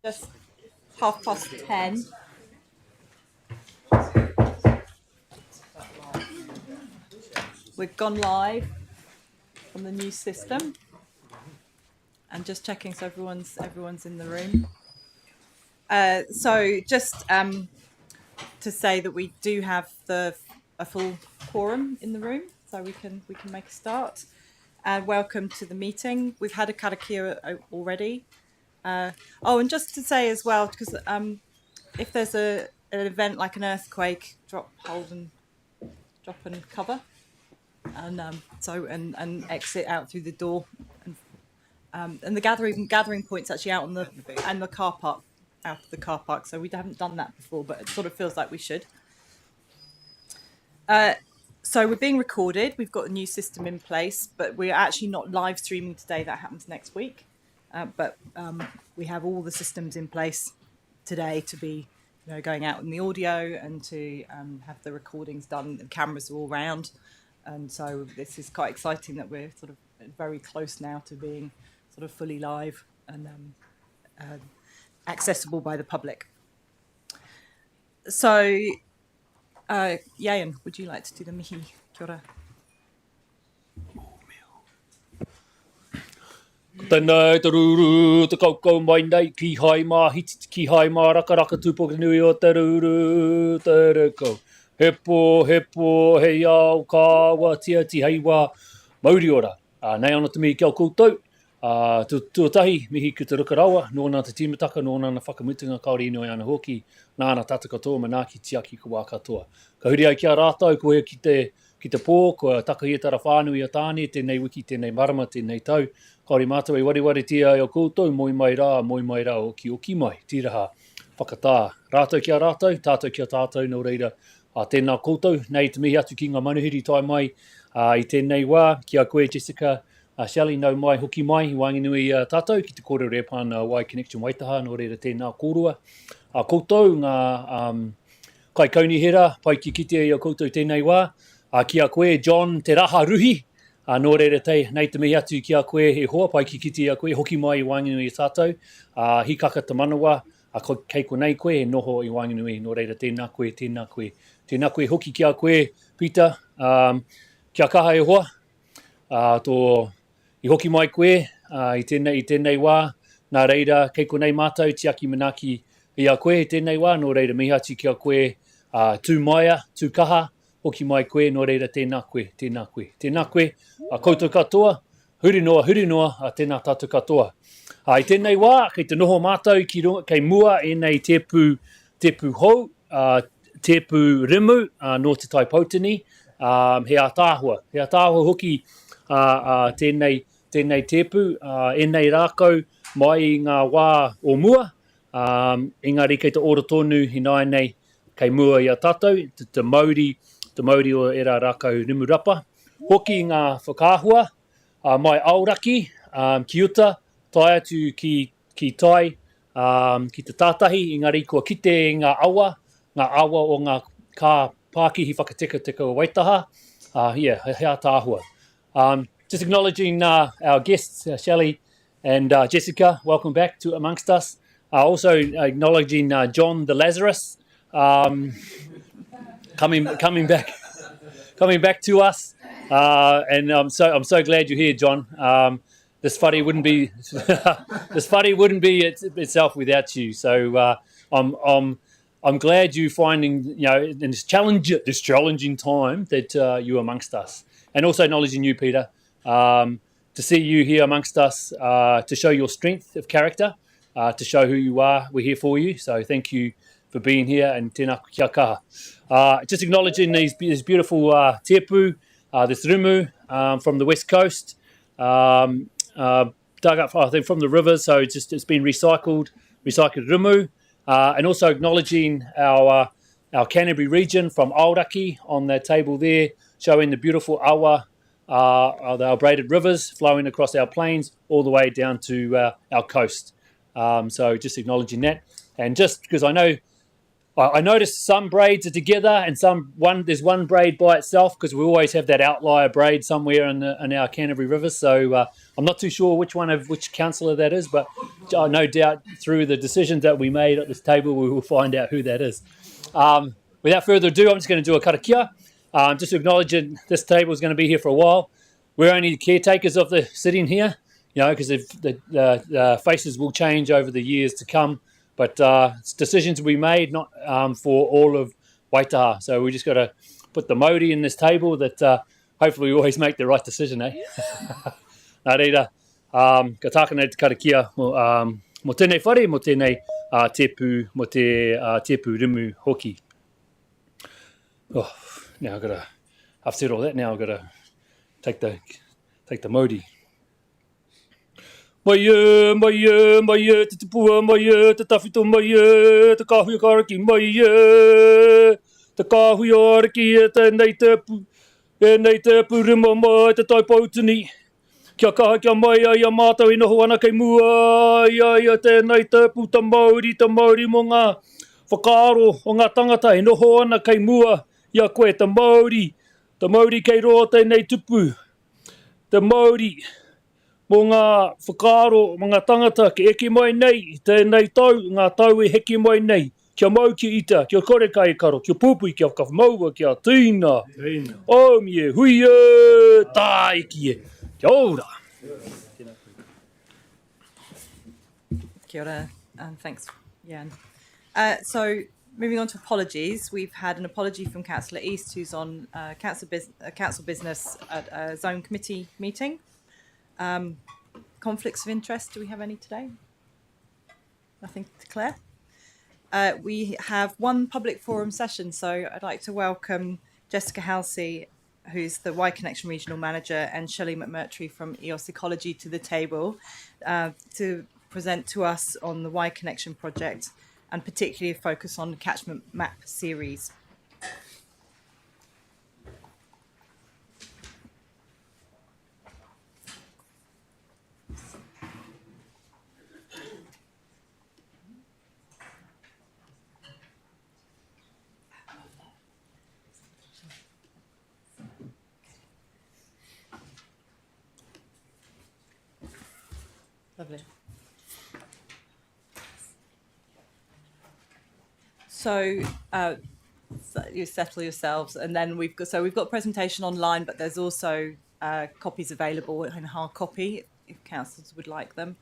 just 10:30. We've gone live on the new system, and just checking so everyone's in the room. So just to say that we do have a full quorum in the room, so we can make a start. Welcome to the meeting. We've had a Karakia already. And just to say as well, because if there's an event like an earthquake, drop and cover, and exit out through the door, and the gathering point's actually out on the car park, out of the car park. So we haven't done that before, but it sort of feels like we should. So we're being recorded. We've got a new system in place, but we're actually not live streaming today. That happens next week. But we have all the systems in place today to be, going out in the audio and to have the recordings done. The cameras are all round, and so this is quite exciting that we're sort of very close now to being sort of fully live and accessible by the public. So, Ian, would you like to do the mihi? Kia ora. Tēnā te rūru, te kaukau mai nei, ki hai mā raka tūpoka nui o te rūru, te rekau. Hepo, hei au, kāwa, tia heiwa, mauri ora. Nei ana te mihi kia o koutou. Tuatahi, mihi ki te rukarawa, nōna te tīmataka, nōna na whakamutunga kaori ino ana hoki, nāna tata katoa, manaaki tiaki ko wā katoa. Ka huri ai kia rātou, ko hea ki te pō, ko takahietara whānui a tāne, tēnei wiki, tēnei marama, tēnei tau. Kaori mātou e wari tia ai o koutou, moi mai rā, oki mai, tiraha, whakatā. Rātou kia rātou, tātou kia tātou, nō reira, tēnā koutou, nei te mihi atu ki ngā manuhiri tai mai, i tēnei wā, kia koe Jessica, Shelley, nau mai, hoki mai, i wanginui tātou, ki te kore repana Wai Connection Waitaha, nō reira tēnā kōrua. Koutou, ngā kai kauni hera, pai ki kite i o koutou tēnei wā, kia koe John te raha ruhi, nō reira nei te mihi atu ki a koe he hoa, pai ki kite a koe, hoki mai i wanginui i tātou, hikaka te manawa, kei ko nei koe, he noho i wanginui, nō reira tēnā koe, hoki ki a koe, Peter, kia kaha e hoa, i hoki mai koe, i tēnei wā, nā reira, kei ko nei mātou, tiaki manaki i a koe, tēnei wā, nō reira mihi atu ki a koe, tū maia, tū kaha, hoki mai koe, nō reira tēnā koe, koutou katoa, huri noa, tēnā tātou katoa. I tēnei wā, kei te noho mātou, kei mua e nei tepu hou, tepu rimu, no te taipautini, he a tāhua hoki tēnei tepu, e nei rākau mai i ngā wā o mua, engari kei te ora tonu hinai nei, kei mua i a tātou, te mauri o era rākau rimurapa. Hoki ngā whakāhua, mai auraki, ki uta, tai atu ki tai, ki te tātahi, engari kua kite ngā awa o ngā kā Pākihi whakateka o Waitaha, hea tāhua. Just acknowledging our guests, Shelley and Jessica, welcome back to amongst us. Also acknowledging John the Lazarus, coming back to us, and I'm so glad you're here, John. This whare wouldn't be itself without you. So I'm glad you finding in this challenging time that you're amongst us, and also acknowledging you, Peter, to see you here amongst us, to show your strength of character, to show who you are. We're here for you, so thank you for being here, and tēnā kia kaha. Just acknowledging this beautiful tepu, this rimu from the west coast, dug up, I think, from the river, so it's been recycled rimu, and also acknowledging our Canterbury region from Aoraki on that table there, showing the beautiful awa, our braided rivers flowing across our plains all the way down to our coast. So just acknowledging that, and just because I noticed some braids are together and there's one braid by itself, because we always have that outlier braid somewhere in our Canterbury rivers. So I'm not too sure which councillor that is, but no doubt through the decisions that we made at this table, we will find out who that is. Without further ado, I'm just going to do a karakia. Just to acknowledge that this table is going to be here for a while. We're only the caretakers of the sitting here, because the faces will change over the years to come. But it's decisions we made, not for all of Waitaha. So we just got to put the Māori in this table that hopefully we always make the right decision, eh? Nā reira, ka tākana te karakia mo tēnei whare, mo tēnei tepu, mo te tepu rimu hoki. Oh, now I've said all that, now I've got to take the Māori. Mai te tupua, mai te tawhito, mai te kāhui karaki, mai te kāhui araki, tēnei tepu rima mai te taipautini. Kia kaha kia mai ia mātou i noho ana kei mua, ia tēnei tepu ta Māori mo ngā whakaaro o ngā tangata i noho ana kei mua, ia koe ta Māori kei roa tēnei tupu, te Māori mo ngā whakaaro, mo ngā tangata ke eke mai nei, tēnei tau, ngā tau e heke mai nei, kia mau ki ita, kia kore kai karo, kia pupui, kia whakawhamaua, kia tīna. O mie, hui tai kie, kia ora. Kia ora, and thanks, Jan. So, moving on to apologies, we've had an apology from Councillor East, who's on council business at a zone committee meeting. Conflicts of interest, do we have any today? Nothing to declare. We have one public forum session, so I'd like to welcome Jessica Halsey, who's the Y Connection Regional Manager, and Shelley McMurtrie from EOS Ecology to the table to present to us on the Y Connection project, and particularly focus on the Catchment map series. Lovely. So you settle yourselves, and then we've got a presentation online, but there's also copies available in hard copy if councillors would like them.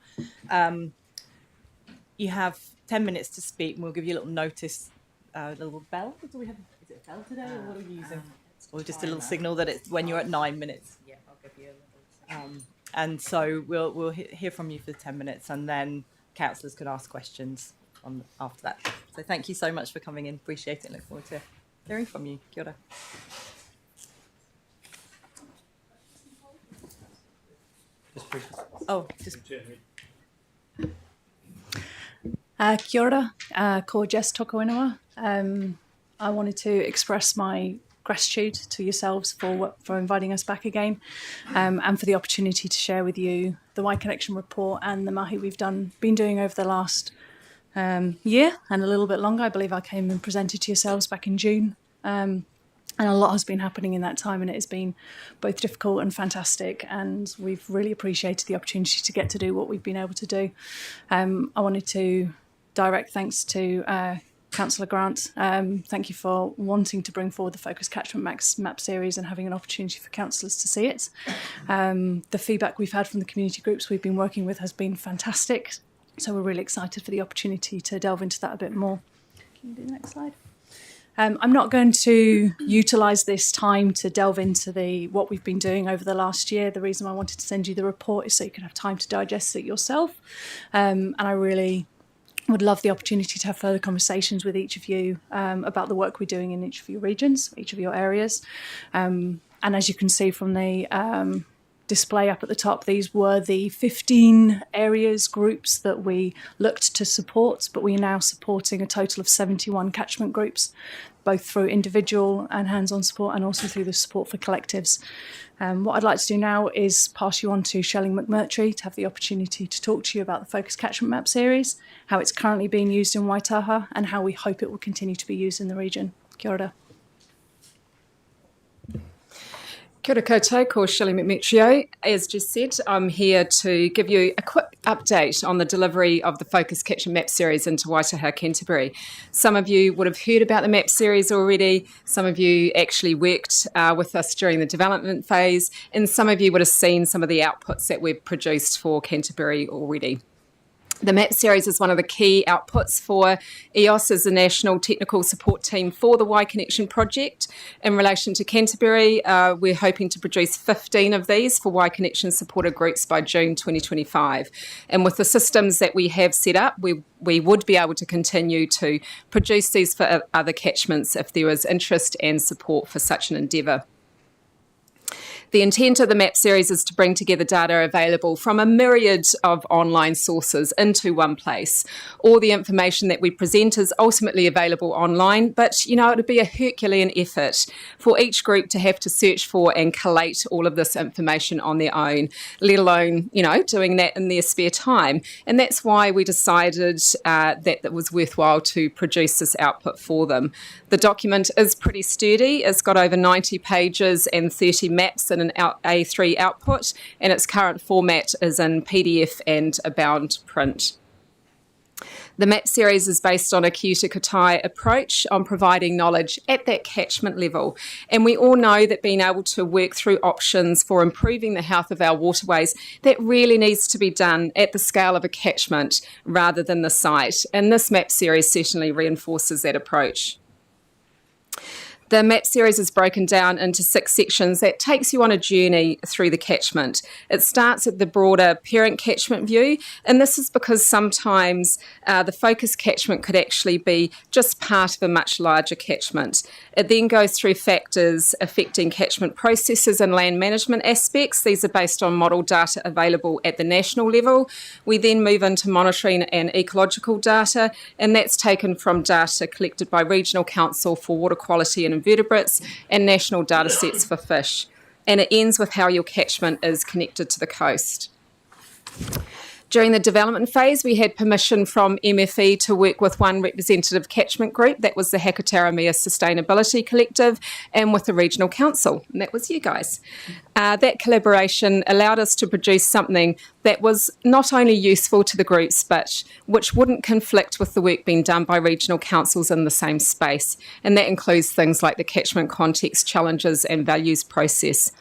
You have 10 minutes to speak, and we'll give you a little notice, a little bell. Do we have? Is it a bell today, or what are we using? Or just a little signal that it's when you're at 9 minutes. Yeah, I'll give you a little signal. And so we'll hear from you for 10 minutes, and then councillors can ask questions after that. So thank you so much for coming in. Appreciate it. Look forward to hearing from you. Kia ora. Oh, just. Kia ora, ko Jess toko ingoa. I wanted to express my gratitude to yourselves for inviting us back again, and for the opportunity to share with you the Y Connection report and the mahi we've been doing over the last year and a little bit longer. I believe I came and presented to yourselves back in June, and a lot has been happening in that time, and it has been both difficult and fantastic, and we've really appreciated the opportunity to get to do what we've been able to do. I wanted to direct thanks to Councillor Grant. Thank you for wanting to bring forward the Focus Catchment map series and having an opportunity for councillors to see it. The feedback we've had from the community groups we've been working with has been fantastic, so we're really excited for the opportunity to delve into that a bit more. Can you do the next slide? I'm not going to utilise this time to delve into what we've been doing over the last year. The reason I wanted to send you the report is so you can have time to digest it yourself, and I really would love the opportunity to have further conversations with each of you about the work we're doing in each of your regions, each of your areas. And as you can see from the display up at the top, these were the 15 areas, groups that we looked to support, but we're now supporting a total of 71 catchment groups, both through individual and hands-on support and also through the support for collectives. What I'd like to do now is pass you on to Shelley McMurtrie to have the opportunity to talk to you about the Focus Catchment Map series, how it's currently being used in Waitaha, and how we hope it will continue to be used in the region. Kia ora. Kia ora koutou, ko Shelley McMurtrie. As just said, I'm here to give you a quick update on the delivery of the Focus Catchment map series into Waitaha, Canterbury. Some of you would have heard about the map series already. Some of you actually worked with us during the development phase, and some of you would have seen some of the outputs that we've produced for Canterbury already. The MAP series is one of the key outputs for EOS as the National Technical Support Team for the Y Connection project. In relation to Canterbury, we're hoping to produce 15 of these for Y Connection supported groups by June 2025. And with the systems that we have set up, we would be able to continue to produce these for other catchments if there is interest and support for such an endeavour. The intent of the MAP series is to bring together data available from a myriad of online sources into one place. All the information that we present is ultimately available online, but, it would be a Herculean effort for each group to have to search for and collate all of this information on their own, let alone, doing that in their spare time. And that's why we decided that it was worthwhile to produce this output for them. The document is pretty sturdy. It's got over 90 pages and 30 maps in an A3 output, and its current format is in PDF and a bound print. The MAP series is based on a Karakia approach on providing knowledge at that catchment level. And we all know that being able to work through options for improving the health of our waterways, that really needs to be done at the scale of a catchment rather than the site. And this MAP series certainly reinforces that approach. The MAP series is broken down into 6 sections that takes you on a journey through the catchment. It starts at the broader parent catchment view, and this is because sometimes the focus catchment could actually be just part of a much larger catchment. It then goes through factors affecting catchment processes and land management aspects. These are based on model data available at the national level. We then move into monitoring and ecological data, and that's taken from data collected by Regional Council for Water Quality and Invertebrates and national data sets for fish. And it ends with how your catchment is connected to the coast. During the development phase, we had permission from MFE to work with one representative catchment group, that was the Whakatau Sustainability Collective, and with the Regional Council, and that was you guys. That collaboration allowed us to produce something that was not only useful to the groups, but which wouldn't conflict with the work being done by regional councils in the same space, and that includes things like the catchment context challenges and values process.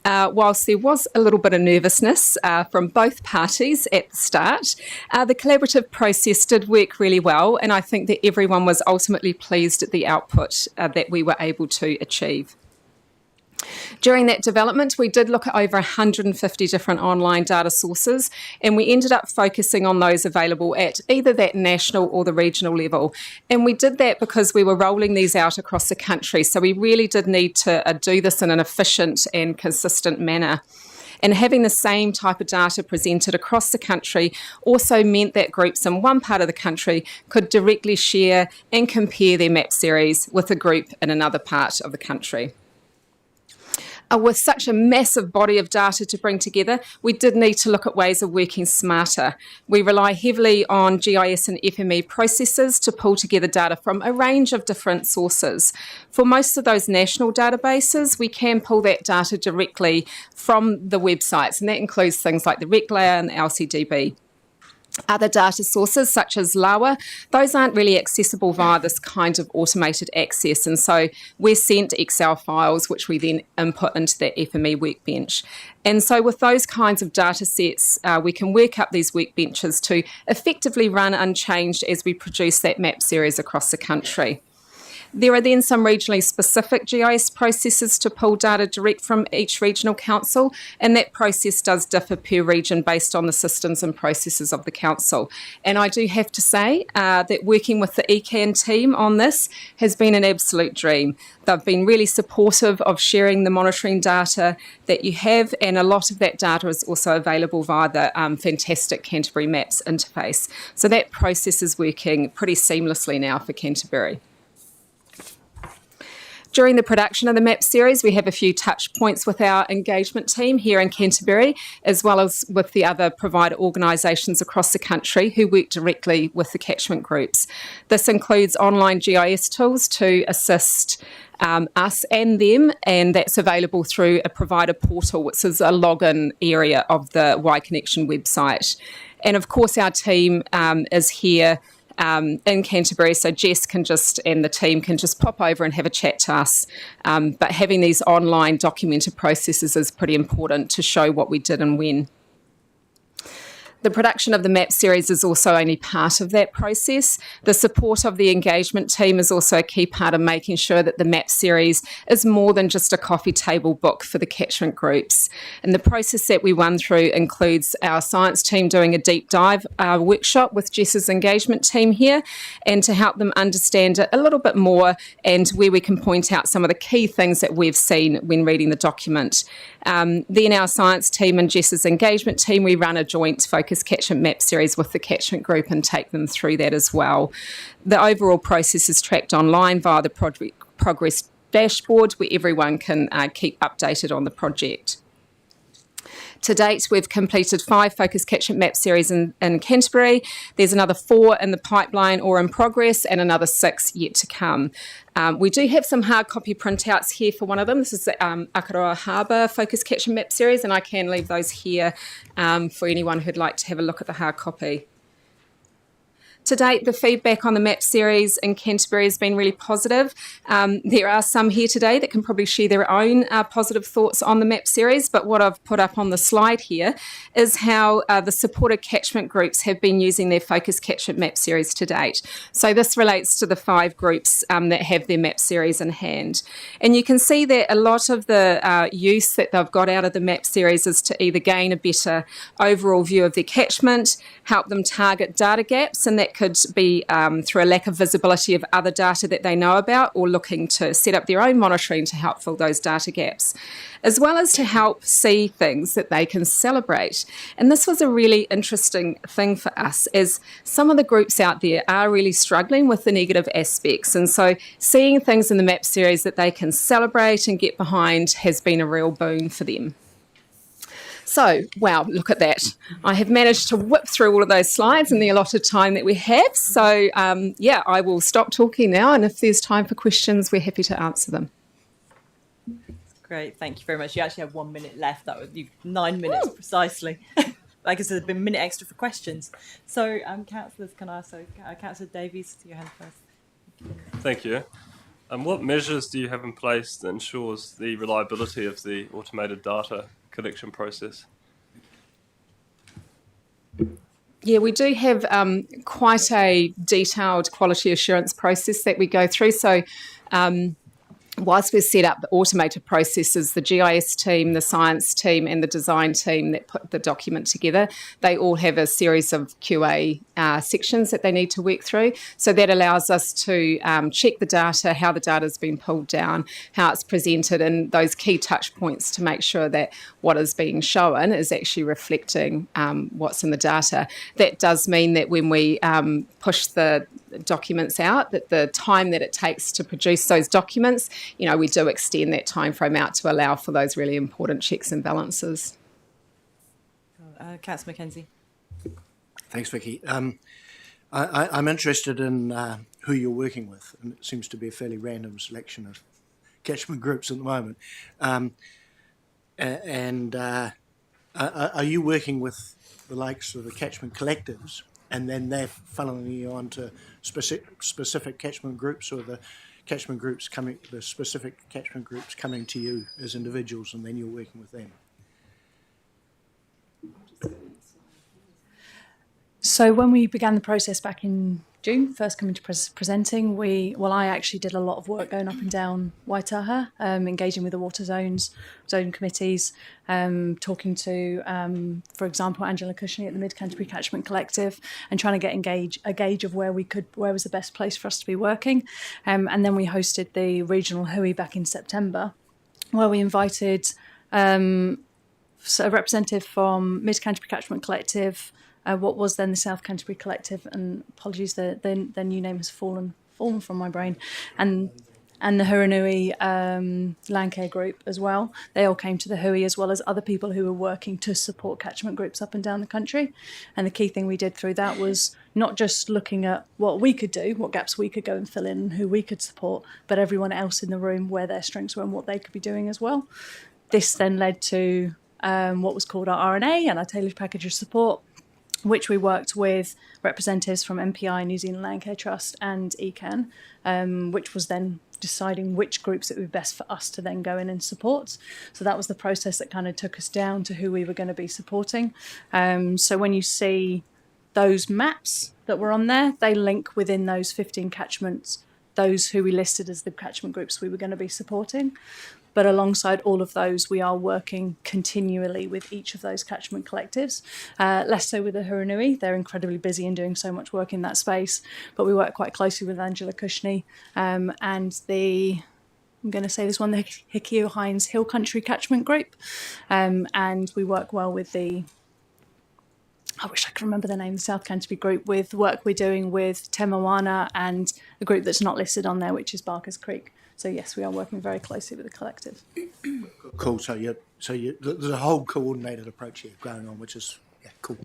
Whilst there was a little bit of nervousness from both parties at the start, the collaborative process did work really well, and I think that everyone was ultimately pleased at the output that we were able to achieve. During that development, we did look at over 150 different online data sources, and we ended up focusing on those available at either that national or the regional level. And we did that because we were rolling these out across the country, so we really did need to do this in an efficient and consistent manner. And having the same type of data presented across the country also meant that groups in one part of the country could directly share and compare their map series with a group in another part of the country. With such a massive body of data to bring together, we did need to look at ways of working smarter. We rely heavily on GIS and FME processes to pull together data from a range of different sources. For most of those national databases, we can pull that data directly from the websites, and that includes things like the RecLayer and the LCDB. Other data sources, such as LAWA, those aren't really accessible via this kind of automated access, and so we're sent Excel files which we then input into that FME workbench. And so with those kinds of data sets, we can work up these workbenches to effectively run unchanged as we produce that map series across the country. There are then some regionally specific GIS processes to pull data direct from each regional council, and that process does differ per region based on the systems and processes of the council. And I do have to say that working with the ECAN team on this has been an absolute dream. They've been really supportive of sharing the monitoring data that you have, and a lot of that data is also available via the fantastic Canterbury Maps interface. So that process is working pretty seamlessly now for Canterbury. During the production of the map series, we have a few touch points with our engagement team here in Canterbury, as well as with the other provider organisations across the country who work directly with the catchment groups. This includes online GIS tools to assist us and them, and that's available through a provider portal, which is a login area of the Y Connection website. And of course, our team is here in Canterbury, so Jess and the team can just pop over and have a chat to us. But having these online documented processes is pretty important to show what we did and when. The production of the map series is also only part of that process. The support of the engagement team is also a key part of making sure that the map series is more than just a coffee table book for the catchment groups. And the process that we run through includes our science team doing a deep dive workshop with Jess's engagement team here, and to help them understand it a little bit more, and where we can point out some of the key things that we've seen when reading the document. Then our science team and Jess's engagement team, we run a joint focus catchment map series with the catchment group and take them through that as well. The overall process is tracked online via the progress dashboard, where everyone can keep updated on the project. To date, we've completed 5 focus catchment map series in Canterbury. There's another 4 in the pipeline or in progress, and another 6 yet to come. We do have some hard copy printouts here for one of them. This is the Akaroa Harbour focus catchment map series, and I can leave those here for anyone who'd like to have a look at the hard copy. To date, the feedback on the map series in Canterbury has been really positive. There are some here today that can probably share their own positive thoughts on the map series, but what I've put up on the slide here is how the supported catchment groups have been using their focus catchment map series to date. So this relates to the 5 groups that have their map series in hand. And you can see that a lot of the use that they've got out of the map series is to either gain a better overall view of their catchment, help them target data gaps, and that could be through a lack of visibility of other data that they know about, or looking to set up their own monitoring to help fill those data gaps, as well as to help see things that they can celebrate. And this was a really interesting thing for us, as some of the groups out there are really struggling with the negative aspects. And so seeing things in the map series that they can celebrate and get behind has been a real boon for them. So, wow, look at that. I have managed to whip through all of those slides in the allotted time that we have. So, yeah, I will stop talking now, and if there's time for questions, we're happy to answer them. Great, thank you very much. You actually have 1 minute left. That would be 9 minutes precisely. Like I said, there's been a minute extra for questions. So, councillors, can I ask, Councillor Davies, your hand first. Thank you. What measures do you have in place that ensures the reliability of the automated data collection process? Yeah, we do have quite a detailed quality assurance process that we go through. So whilst we've set up the automated processes, the GIS team, the science team and the design team that put the document together, they all have a series of QA sections that they need to work through. So that allows us to check the data, how the data has been pulled down, how it's presented, and those key touch points to make sure that what is being shown is actually reflecting what's in the data. That does mean that when we push the documents out, that the time that it takes to produce those documents, you know, we do extend that time frame out to allow for those really important checks and balances. Councillor Mackenzie. Thanks, Vicky. I'm interested in who you're working with, and it seems to be a fairly random selection of catchment groups at the moment. Are you working with the likes of the catchment collectives, and then they're following you on to specific catchment groups, or the specific catchment groups coming to you as individuals, and then you're working with them? So when we began the process back in June, first coming to presenting, I actually did a lot of work going up and down Waitaha, engaging with the water zone committees, talking to, for example, Angela Cushney at the Mid Canterbury Catchment Collective, and trying to get a gauge of where was the best place for us to be working. And then we hosted the regional hui back in September, where we invited a representative from Mid Canterbury Catchment Collective, what was then the South Canterbury Collective, and apologies, their new name has fallen from my brain, and and the Huranui Landcare group as well. They all came to the Hui, as well as other people who were working to support catchment groups up and down the country. And the key thing we did through that was not just looking at what we could do, what gaps we could go and fill in, and who we could support, but everyone else in the room, where their strengths were and what they could be doing as well. This then led to what was called our RNA and our tailored package of support, which we worked with representatives from MPI, New Zealand Landcare Trust, and ECAN, which was then deciding which groups it would be best for us to then go in and support. So that was the process that kind of took us down to who we were going to be supporting. So when you see those maps that were on there, they link within those 15 catchments, those who we listed as the catchment groups we were going to be supporting. But alongside all of those, we are working continually with each of those catchment collectives. Less so with the Huranui. They're incredibly busy and doing so much work in that space. But we work quite closely with Angela Cushney and the, I'm going to say this one, the Hikio Hines Hill Country Catchment Group. And we work well with the, I wish I could remember the name, the South Canterbury group, with work we're doing with Te Moana and the group that's not listed on there, which is Barker's Creek. So yes, we are working very closely with the collective. Cool. So there's a whole coordinated approach here going on, which is cool.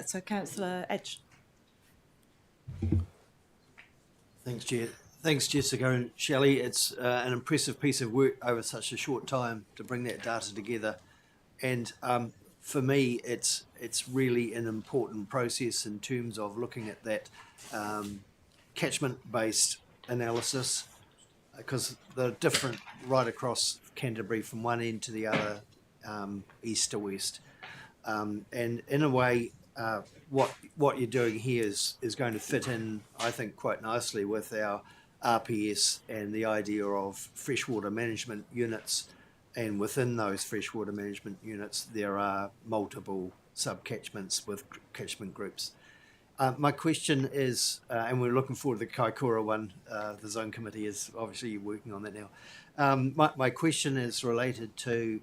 So Councillor Edge. Thanks, Jessica and Shelley. It's an impressive piece of work over such a short time to bring that data together, and for me, it's really an important process in terms of looking at that catchment-based analysis, because they're different right across Canterbury from one end to the other, east to west, and in a way, what you're doing here is going to fit in, I think, quite nicely with our RPS and the idea of freshwater management units, and within those freshwater management units there are multiple sub-catchments with catchment groups. My question is, and we're looking forward to the Kaikoura one, the Zone Committee is obviously working on that now. My question is related to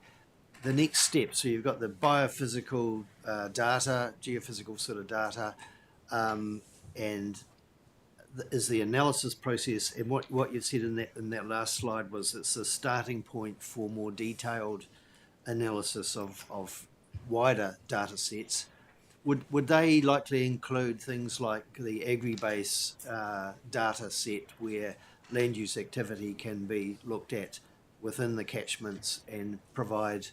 the next step. So you've got the biophysical data, geophysical sort of data, and is the analysis process, and what you said in that last slide was it's a starting point for more detailed analysis of wider data sets. Would they likely include things like the Agribase data set, where land use activity can be looked at within the catchments and provide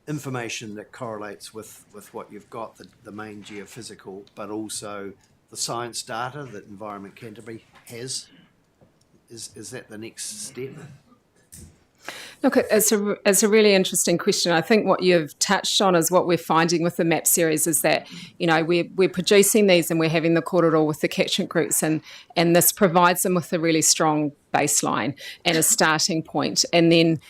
information that correlates with what you've got, the main geophysical, but also the science data that Environment Canterbury has? Is that the next step? Look, it's a really interesting question. I think what you've touched on is what we're finding with the map series is that, we're producing these and we're having the korero with the catchment groups, and this provides them with a really strong baseline and a starting point. And then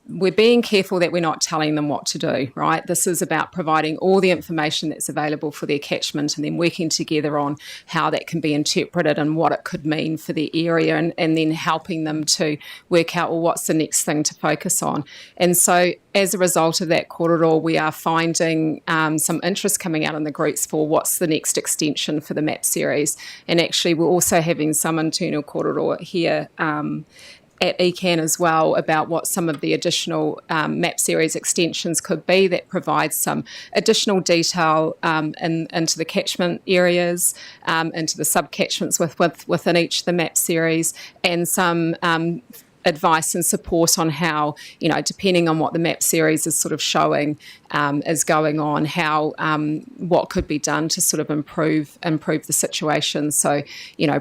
we're being careful that we're not telling them what to do, right? This is about providing all the information that's available for their catchment and then working together on how that can be interpreted and what it could mean for the area, and then helping them to work out, well, what's the next thing to focus on. And so as a result of that korero, we are finding some interest coming out in the groups for what's the next extension for the map series. And actually we're also having some internal korero here at ECAN as well about what some of the additional map series extensions could be that provide some additional detail into the catchment areas, into the sub-catchments within each of the map series, and some advice and support on how, depending on what the map series is sort of showing is going on, how what could be done to sort of improve the situation. So,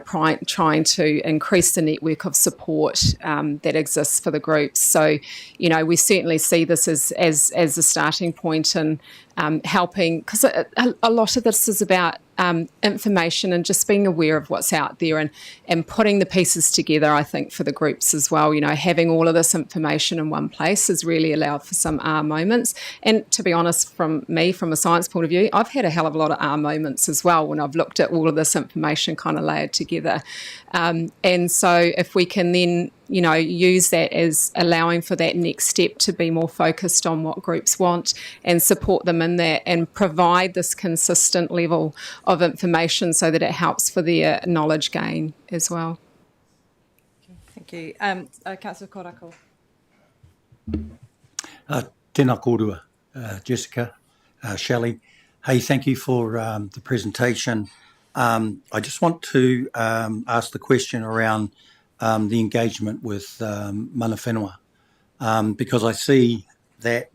trying to increase the network of support that exists for the groups. So, we certainly see this as a starting point and helping, because a lot of this is about information and just being aware of what's out there and putting the pieces together, I think, for the groups as well. Having all of this information in one place has really allowed for some moments. And to be honest, from a science point of view, I've had a hell of a lot of moments as well when I've looked at all of this information kind of layered together. And so if we can then use that as allowing for that next step to be more focused on what groups want and support them in that and provide this consistent level of information so that it helps for their knowledge gain as well. Thank you. Councillor Korako. Tēnā kōrua, Jessica, Shelley. Hey, thank you for the presentation. I just want to ask the question around the engagement with mana whenua, because I see that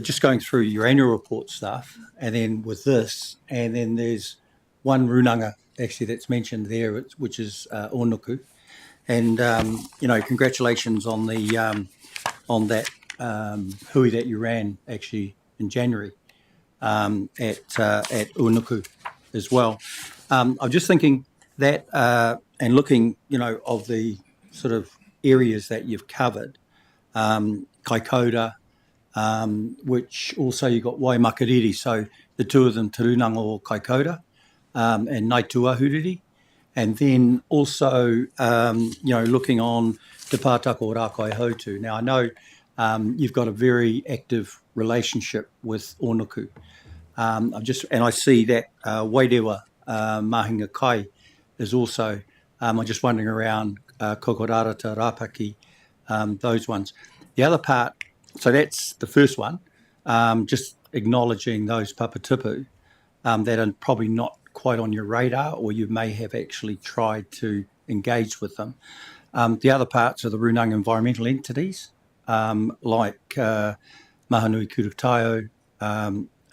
just going through your annual report stuff, and then with this, and then there's one runanga actually that's mentioned there, which is Onuku, and congratulations on the on that hui that you ran actually in January at Onuku as well. I'm just thinking that and looking, of the sort of areas that you've covered, Kaikoura, which also you got Waimakariri, so the two of them, Te Runanga o Kaikoura, and Naituahuriri, and then also, looking on Te Pātaka o Rākaihautū. Now, I know you've got a very active relationship with Onuku. And I see that Wairewa Mahinga Kai is also, I'm just wondering around Kokorarata, Rapaki, those ones. The other part, so that's the first one, just acknowledging those papatipu that are probably not quite on your radar, or you may have actually tried to engage with them. The other parts are the Runanga environmental entities, like Mahanui Kurutaio,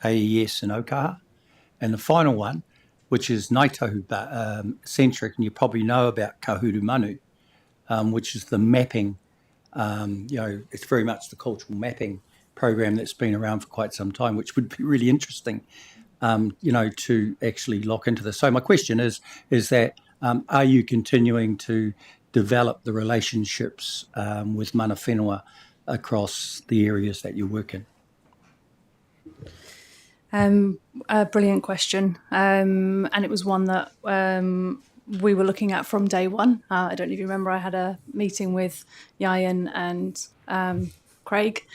AES and Okaha. And the final one, which is Ngaitahu centric, and you probably know about Kahuru Manu, which is the mapping, it's very much the cultural mapping program that's been around for quite some time, which would be really interesting, to actually lock into this. So my question is that are you continuing to develop the relationships with mana whenua across the areas that you work in? A brilliant question, and it was one that we were looking at from day one. I don't know if you remember, I had a meeting with Yayan and Craig,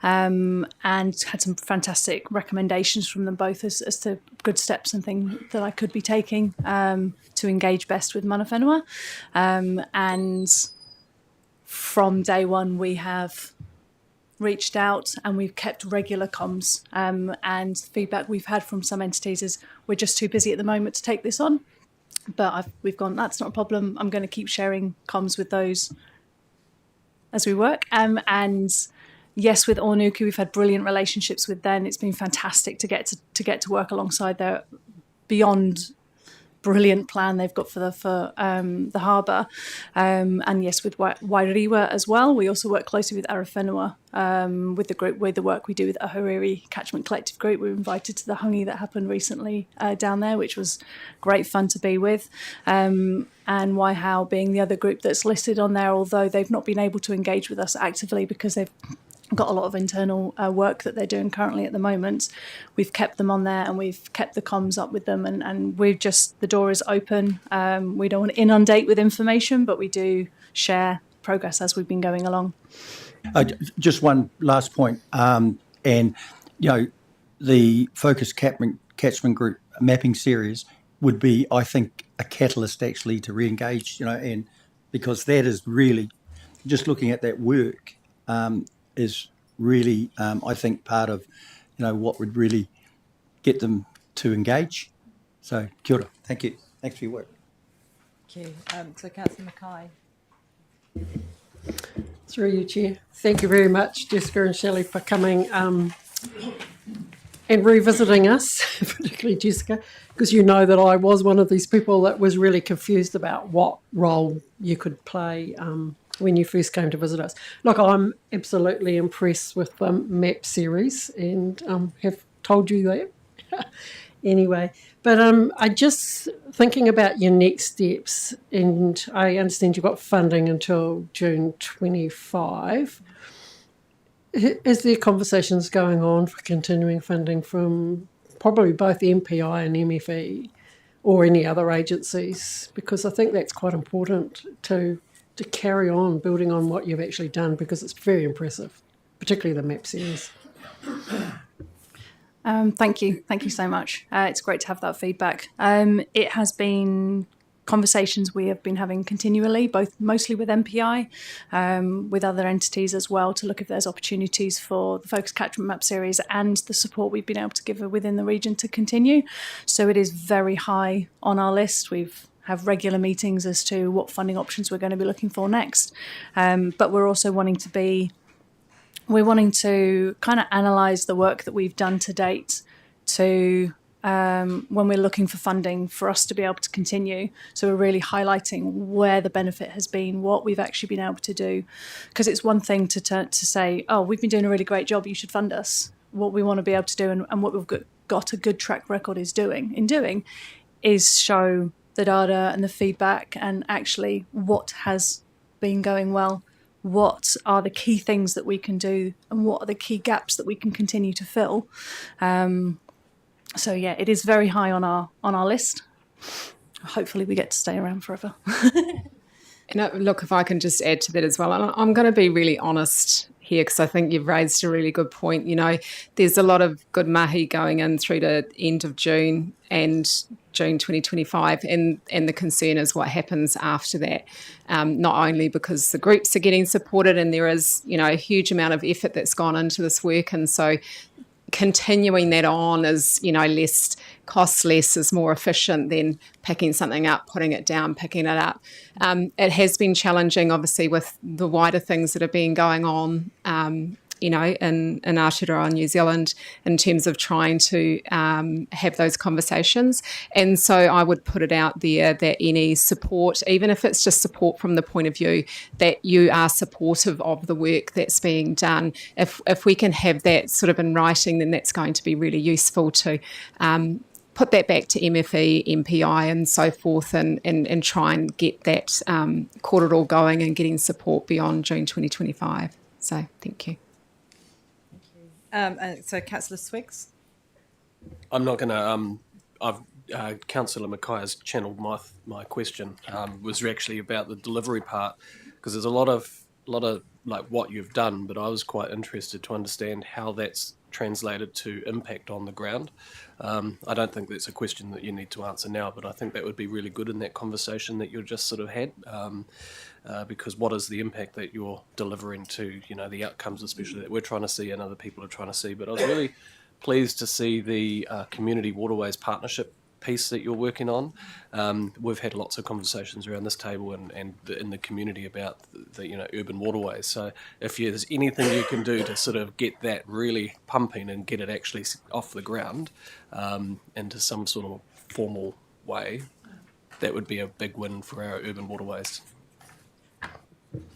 and had some fantastic recommendations from them both as to good steps and things that I could be taking to engage best with mana whenua. And from day one, we have reached out and we've kept regular comms, and feedback we've had from some entities is we're just too busy at the moment to take this on, but we've gone, that's not a problem, I'm going to keep sharing comms with those as we work. And yes, with Onuku, we've had brilliant relationships with them. It's been fantastic to get to work alongside their beyond brilliant plan they've got for the harbour, and yes, with Wairua as well. We also work closely with Arawhenua, with the group, with the work we do with Ahuriri Catchment Collective Group. We were invited to the hungi that happened recently down there, which was great fun to be with, and Waihau being the other group that's listed on there, although they've not been able to engage with us actively because they've got a lot of internal work that they're doing currently at the moment. We've kept them on there and we've kept the comms up with them, and we've just, the door is open. We don't want to inundate with information, but we do share progress as we've been going along. Just one last point, and the Focus Catchment Group mapping series would be, I think, a catalyst actually to re-engage, and because that is really, just looking at that work, is really, I think, part of, what would really get them to engage. So, kia ora. Thank you. Thanks for your work. Thank you. So, Councillor Mackay. Through you, Chair. Thank you very much, Jessica and Shelley, for coming and revisiting us, particularly Jessica, because you know that I was one of these people that was really confused about what role you could play when you first came to visit us. Look, I'm absolutely impressed with the map series and have told you that. Anyway, but I just thinking about your next steps, and I understand you've got funding until June 25. Is there conversations going on for continuing funding from probably both MPI and MFE or any other agencies? Because I think that's quite important to to carry on building on what you've actually done, because it's very impressive, particularly the map series. Thank you so much. It's great to have that feedback. It has been conversations we have been having continually, both mostly with MPI, with other entities as well, to look if there's opportunities for the Focus Catchment Map series and the support we've been able to give within the region to continue. So it is very high on our list. We've have regular meetings as to what funding options we're going to be looking for next. But we're also wanting to kind of analyse the work that we've done to date to when we're looking for funding for us to be able to continue. So we're really highlighting where the benefit has been, what we've actually been able to do. Because it's one thing to say, oh, we've been doing a really great job, you should fund us. What we want to be able to do and what we've got a good track record is show the data and the feedback and actually what has been going well, what are the key things that we can do and what are the key gaps that we can continue to fill. So yeah, it is very high on our list. Hopefully we get to stay around forever. And look, if I can just add to that as well, and I'm going to be really honest here because I think you've raised a really good point. You know, there's a lot of good mahi going in through to end of June and June 2025, and the concern is what happens after that, not only because the groups are getting supported and there is, you know, a huge amount of effort that's gone into this work, and so continuing that on is, you know, costs less, is more efficient than picking something up, putting it down, picking it up. It has been challenging, obviously, with the wider things that have been going on, you know, in Aotearoa, New Zealand, in terms of trying to have those conversations. And so I would put it out there that any support, even if it's just support from the point of view that you are supportive of the work that's being done, if we can have that sort of in writing, then that's going to be really useful to put that back to MFE, MPI and so forth, and try and get that corridor going and getting support beyond June 2025. So thank you. So Councillor Swiggs. I'm not going to. Councillor Mackay has channeled my question. Was actually about the delivery part, because there's a lot of like what you've done, but I was quite interested to understand how that's translated to impact on the ground. I don't think that's a question that you need to answer now, but I think that would be really good in that conversation that you just sort of had, because what is the impact that you're delivering to, you know, the outcomes especially that we're trying to see and other people are trying to see. But I was really pleased to see the Community Waterways Partnership piece that you're working on. We've had lots of conversations around this table and in the community about the you know, urban waterways. So if there's anything you can do to sort of get that really pumping and get it actually off the ground into some sort of formal way, that would be a big win for our urban waterways.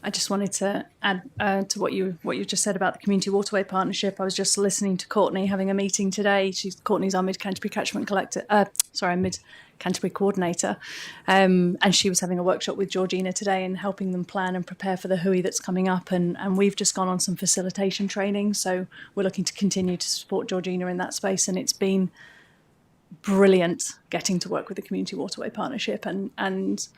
I just wanted to add to what you just said about the Community Waterway Partnership. I was just listening to Courtney having a meeting today. Courtney's our Mid-Canterbury Catchment Mid-Canterbury Coordinator, and she was having a workshop with Georgina today and helping them plan and prepare for the hui that's coming up. And we've just gone on some facilitation training, so we're looking to continue to support Georgina in that space. And it's been brilliant getting to work with the Community Waterway Partnership, and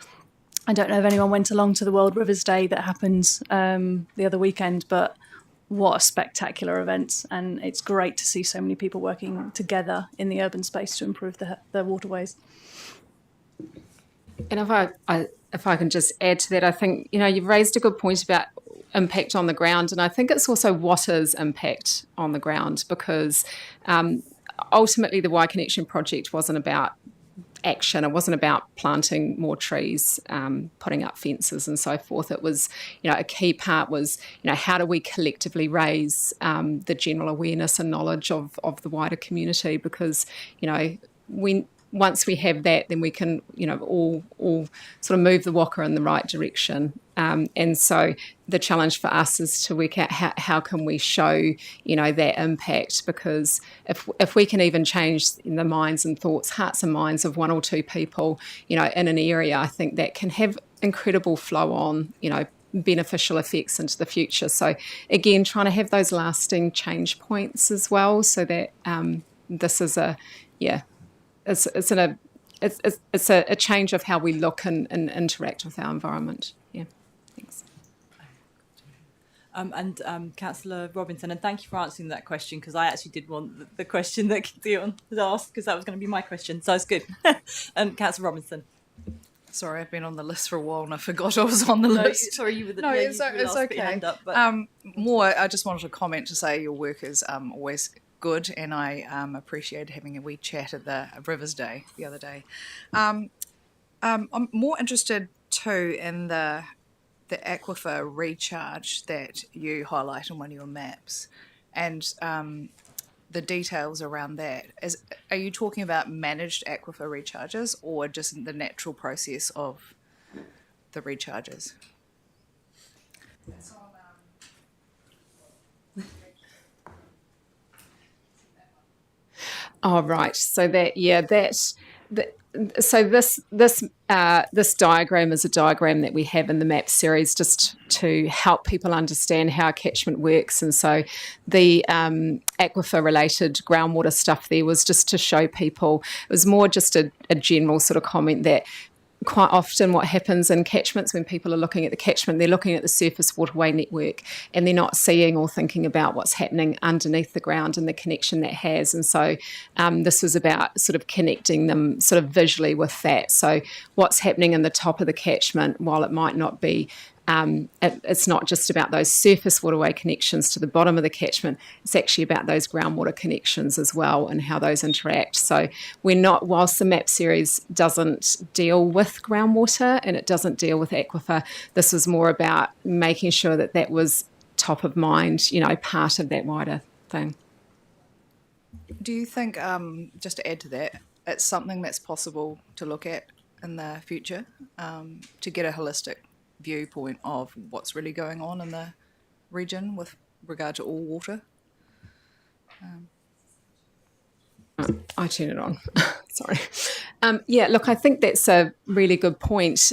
I don't know if anyone went along to the World Rivers Day that happened the other weekend, but what a spectacular event. And it's great to see so many people working together in the urban space to improve the waterways. And if I can just add to that, I think, you know, you've raised a good point about impact on the ground. And I think it's also what is impact on the ground, because ultimately the Y Connection project wasn't about action. It wasn't about planting more trees, putting up fences and so forth. It was, you know, a key part was, you know, how do we collectively raise the general awareness and knowledge of the wider community? Because, you know, once we have that, then we can, you know, all sort of move the Whaka in the right direction. And so the challenge for us is to work out how can we show, you know, that impact, because if we can even change the minds and thoughts, hearts and minds of one or two people, you know, in an area, I think that can have incredible flow on, you know, beneficial effects into the future. So again, trying to have those lasting change points as well, so that this is it's a change of how we look and interact with our environment. Yeah. And Councillor Robinson, and thank you for answering that question, because I actually did want the question that Dion had asked, because that was going to be my question, so it's good. And Councillor Robinson. Sorry, I've been on the list for a while and I forgot I was on the list. Sorry, you were the No, yeah, it's you were last to put your okay. hand up, but... I just wanted to comment to say your work is always good, and I appreciated having a wee chat at the Rivers Day the other day. I'm more interested too in the aquifer recharge that you highlight in one of your maps, and the details around that. Are you talking about managed aquifer recharges or just the natural process of the recharges? Oh, right. So this diagram is a diagram that we have in the map series just to help people understand how catchment works. And so the aquifer related groundwater stuff there was just to show people, it was more just a general sort of comment that quite often what happens in catchments when people are looking at the catchment, they're looking at the surface waterway network and they're not seeing or thinking about what's happening underneath the ground and the connection that has. And so this was about sort of connecting them sort of visually with that. So what's happening in the top of the catchment, while it might not be it's not just about those surface waterway connections to the bottom of the catchment, it's actually about those groundwater connections as well and how those interact. So whilst the map series doesn't deal with groundwater and it doesn't deal with aquifer, this was more about making sure that that was top of mind, part of that wider thing. Do you think, just to add to that, it's something that's possible to look at in the future to get a holistic viewpoint of what's really going on in the region with regard to all water? I turn it on. Sorry. Look, I think that's a really good point.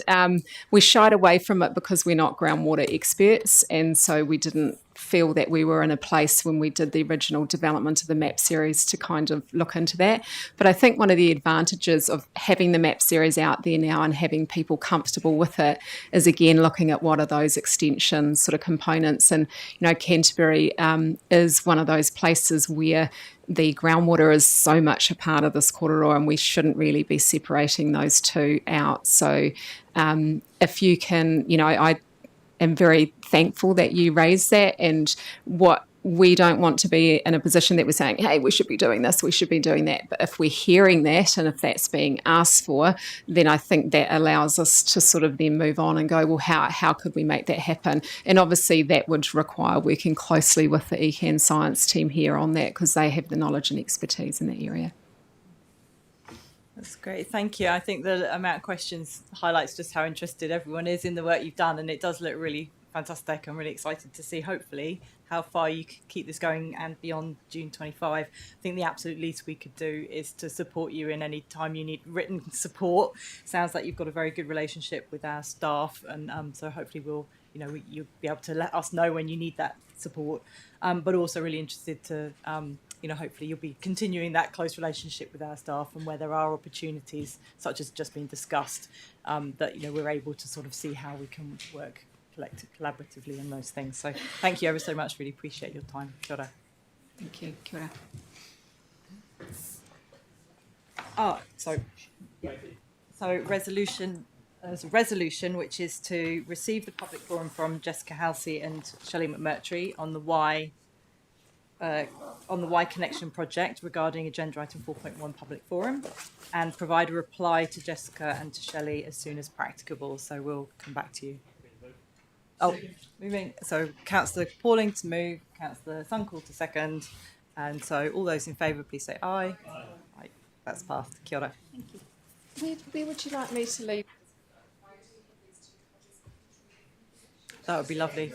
We shied away from it because we're not groundwater experts, and so we didn't feel that we were in a place when we did the original development of the map series to kind of look into that. But I think one of the advantages of having the map series out there now and having people comfortable with it is, again, looking at what are those extension sort of components. And, Canterbury is one of those places where the groundwater is so much a part of this corridor and we shouldn't really be separating those two out. So if you can, I am very thankful that you raised that, and what we don't want to be in a position that we're saying, hey, we should be doing this, we should be doing that. But if we're hearing that and if that's being asked for, then I think that allows us to sort of then move on and go, well, how could we make that happen? And obviously that would require working closely with the Econ Science team here on that, because they have the knowledge and expertise in that area. That's great, thank you. I think the amount of questions highlights just how interested everyone is in the work you've done, and it does look really fantastic. I'm really excited to see, hopefully, how far you can keep this going and beyond June 25. I think the absolute least we could do is to support you in any time you need written support. Sounds like you've got a very good relationship with our staff, and so hopefully you'll be able to let us know when you need that support. But also really interested to hopefully you'll be continuing that close relationship with our staff, and where there are opportunities such as just being discussed, that we're able to sort of see how we can work collaboratively on those things. So thank you ever so much, really appreciate your time. Kia ora. Thank you. Kia ora. So resolution, there's a resolution which is to receive the public forum from Jessica Halsey and Shelley McMurtrie on the Y Connection project regarding agenda item 4.1 public forum, and provide a reply to Jessica and to Shelley as soon as practicable. So we'll come back to you. Moving. So Councillor Pauling to move, Councillor Sunkel to second, and so all those in favour, please say aye. Aye. That's passed. Kia ora. Thank you. Where would you like me to leave? That would be lovely.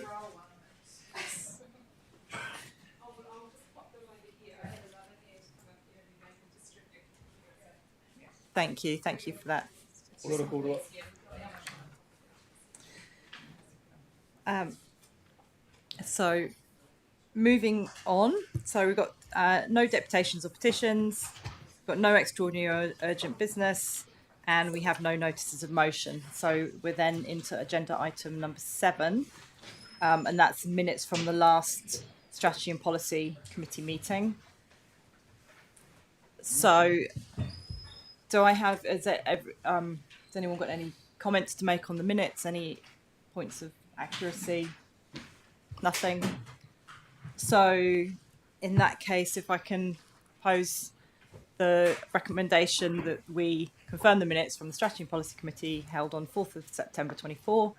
Thank you for that. So moving on, so we've got no deputations or petitions, we've got no extraordinary or urgent business, and we have no notices of motion. So we're then into agenda item number 7, and that's minutes from the last Strategy and Policy Committee meeting. So, has anyone got any comments to make on the minutes? Any points of accuracy? Nothing. So, in that case, if I can pose the recommendation that we confirm the minutes from the Strategy and Policy Committee held on 4th of September 24.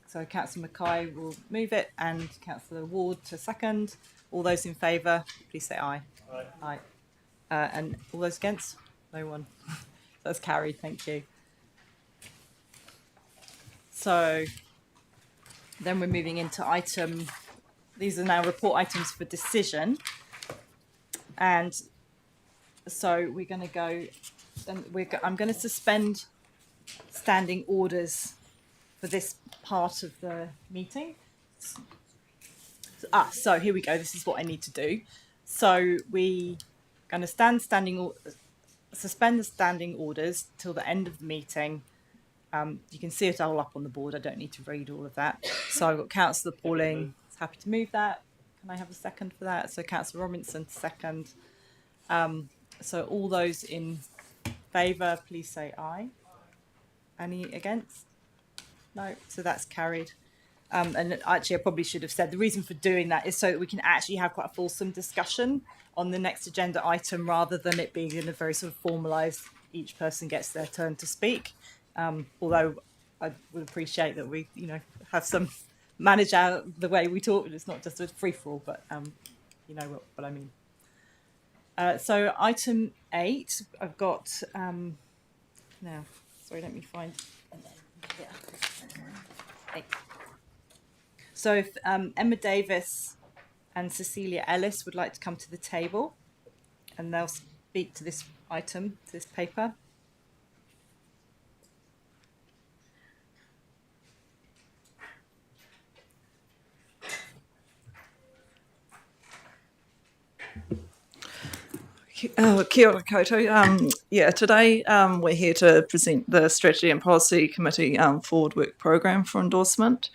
So Councillor Mackay will move it and Councillor Ward to second. All those in favour, please say aye. Aye. And all those against? No one. That's carried, thank you. So then we're moving into these are now report items for decision. And so we're going to go, I'm going to suspend standing orders for this part of the meeting. So here we go. This is what I need to do. So we going to suspend the standing orders till the end of the meeting. You can see it all up on the board. I don't need to read all of that. So I've got Councillor Pauling is happy to move that. Can I have a second for that? So Councillor Robinson second. So all those in favour, please say aye. Any against? No. So that's carried. And actually, I probably should have said the reason for doing that is so that we can actually have quite a fulsome discussion on the next agenda item, rather than it being in a very sort of formalised, each person gets their turn to speak. Although I would appreciate that we, have some manage out the way we talk. It's not just a free for all, but you know what I mean. So item 8, I've got now. Sorry, let me find. Yeah. 8. So if Emma Davis and Cecilia Ellis would like to come to the table, and they'll speak to this item, to this paper. Kia ora koutou. Today we're here to present the Strategy and Policy Committee Forward Work Programme for endorsement.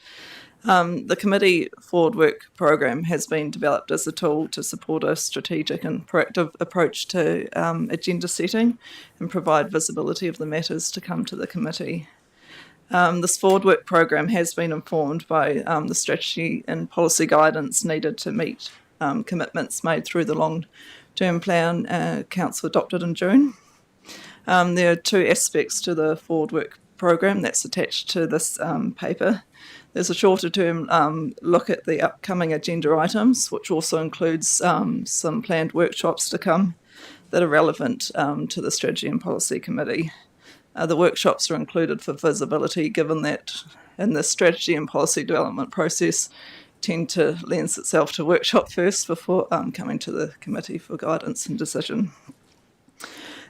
The Committee Forward Work Programme has been developed as a tool to support a strategic and proactive approach to agenda setting and provide visibility of the matters to come to the committee. This Forward Work Programme has been informed by the strategy and policy guidance needed to meet commitments made through the long-term plan Council adopted in June. There are 2 aspects to the Forward Work Programme that's attached to this paper. There's a shorter term look at the upcoming agenda items, which also includes some planned workshops to come that are relevant to the Strategy and Policy Committee. The workshops are included for visibility, given that in the strategy and policy development process tend to lend itself to workshop first before coming to the committee for guidance and decision.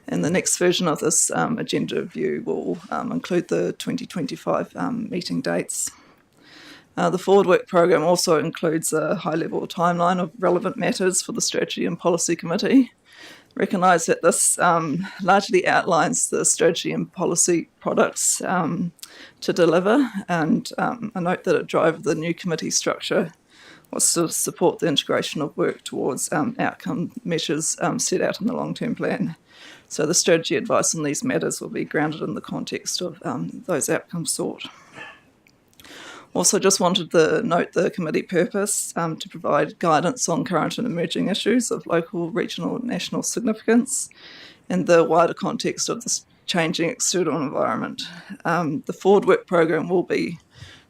And the next version of this agenda review will include the 2025 meeting dates. The Forward Work Programme also includes a high-level timeline of relevant matters for the Strategy and Policy Committee. Recognise that this largely outlines the strategy and policy products to deliver, and I note that a drive of the new committee structure was to support the integration of work towards outcome measures set out in the long-term plan. So the strategy advice on these matters will be grounded in the context of those outcomes sought. Also just wanted to note the committee purpose to provide guidance on current and emerging issues of local, regional and national significance in the wider context of this changing external environment. The Forward Work Programme will be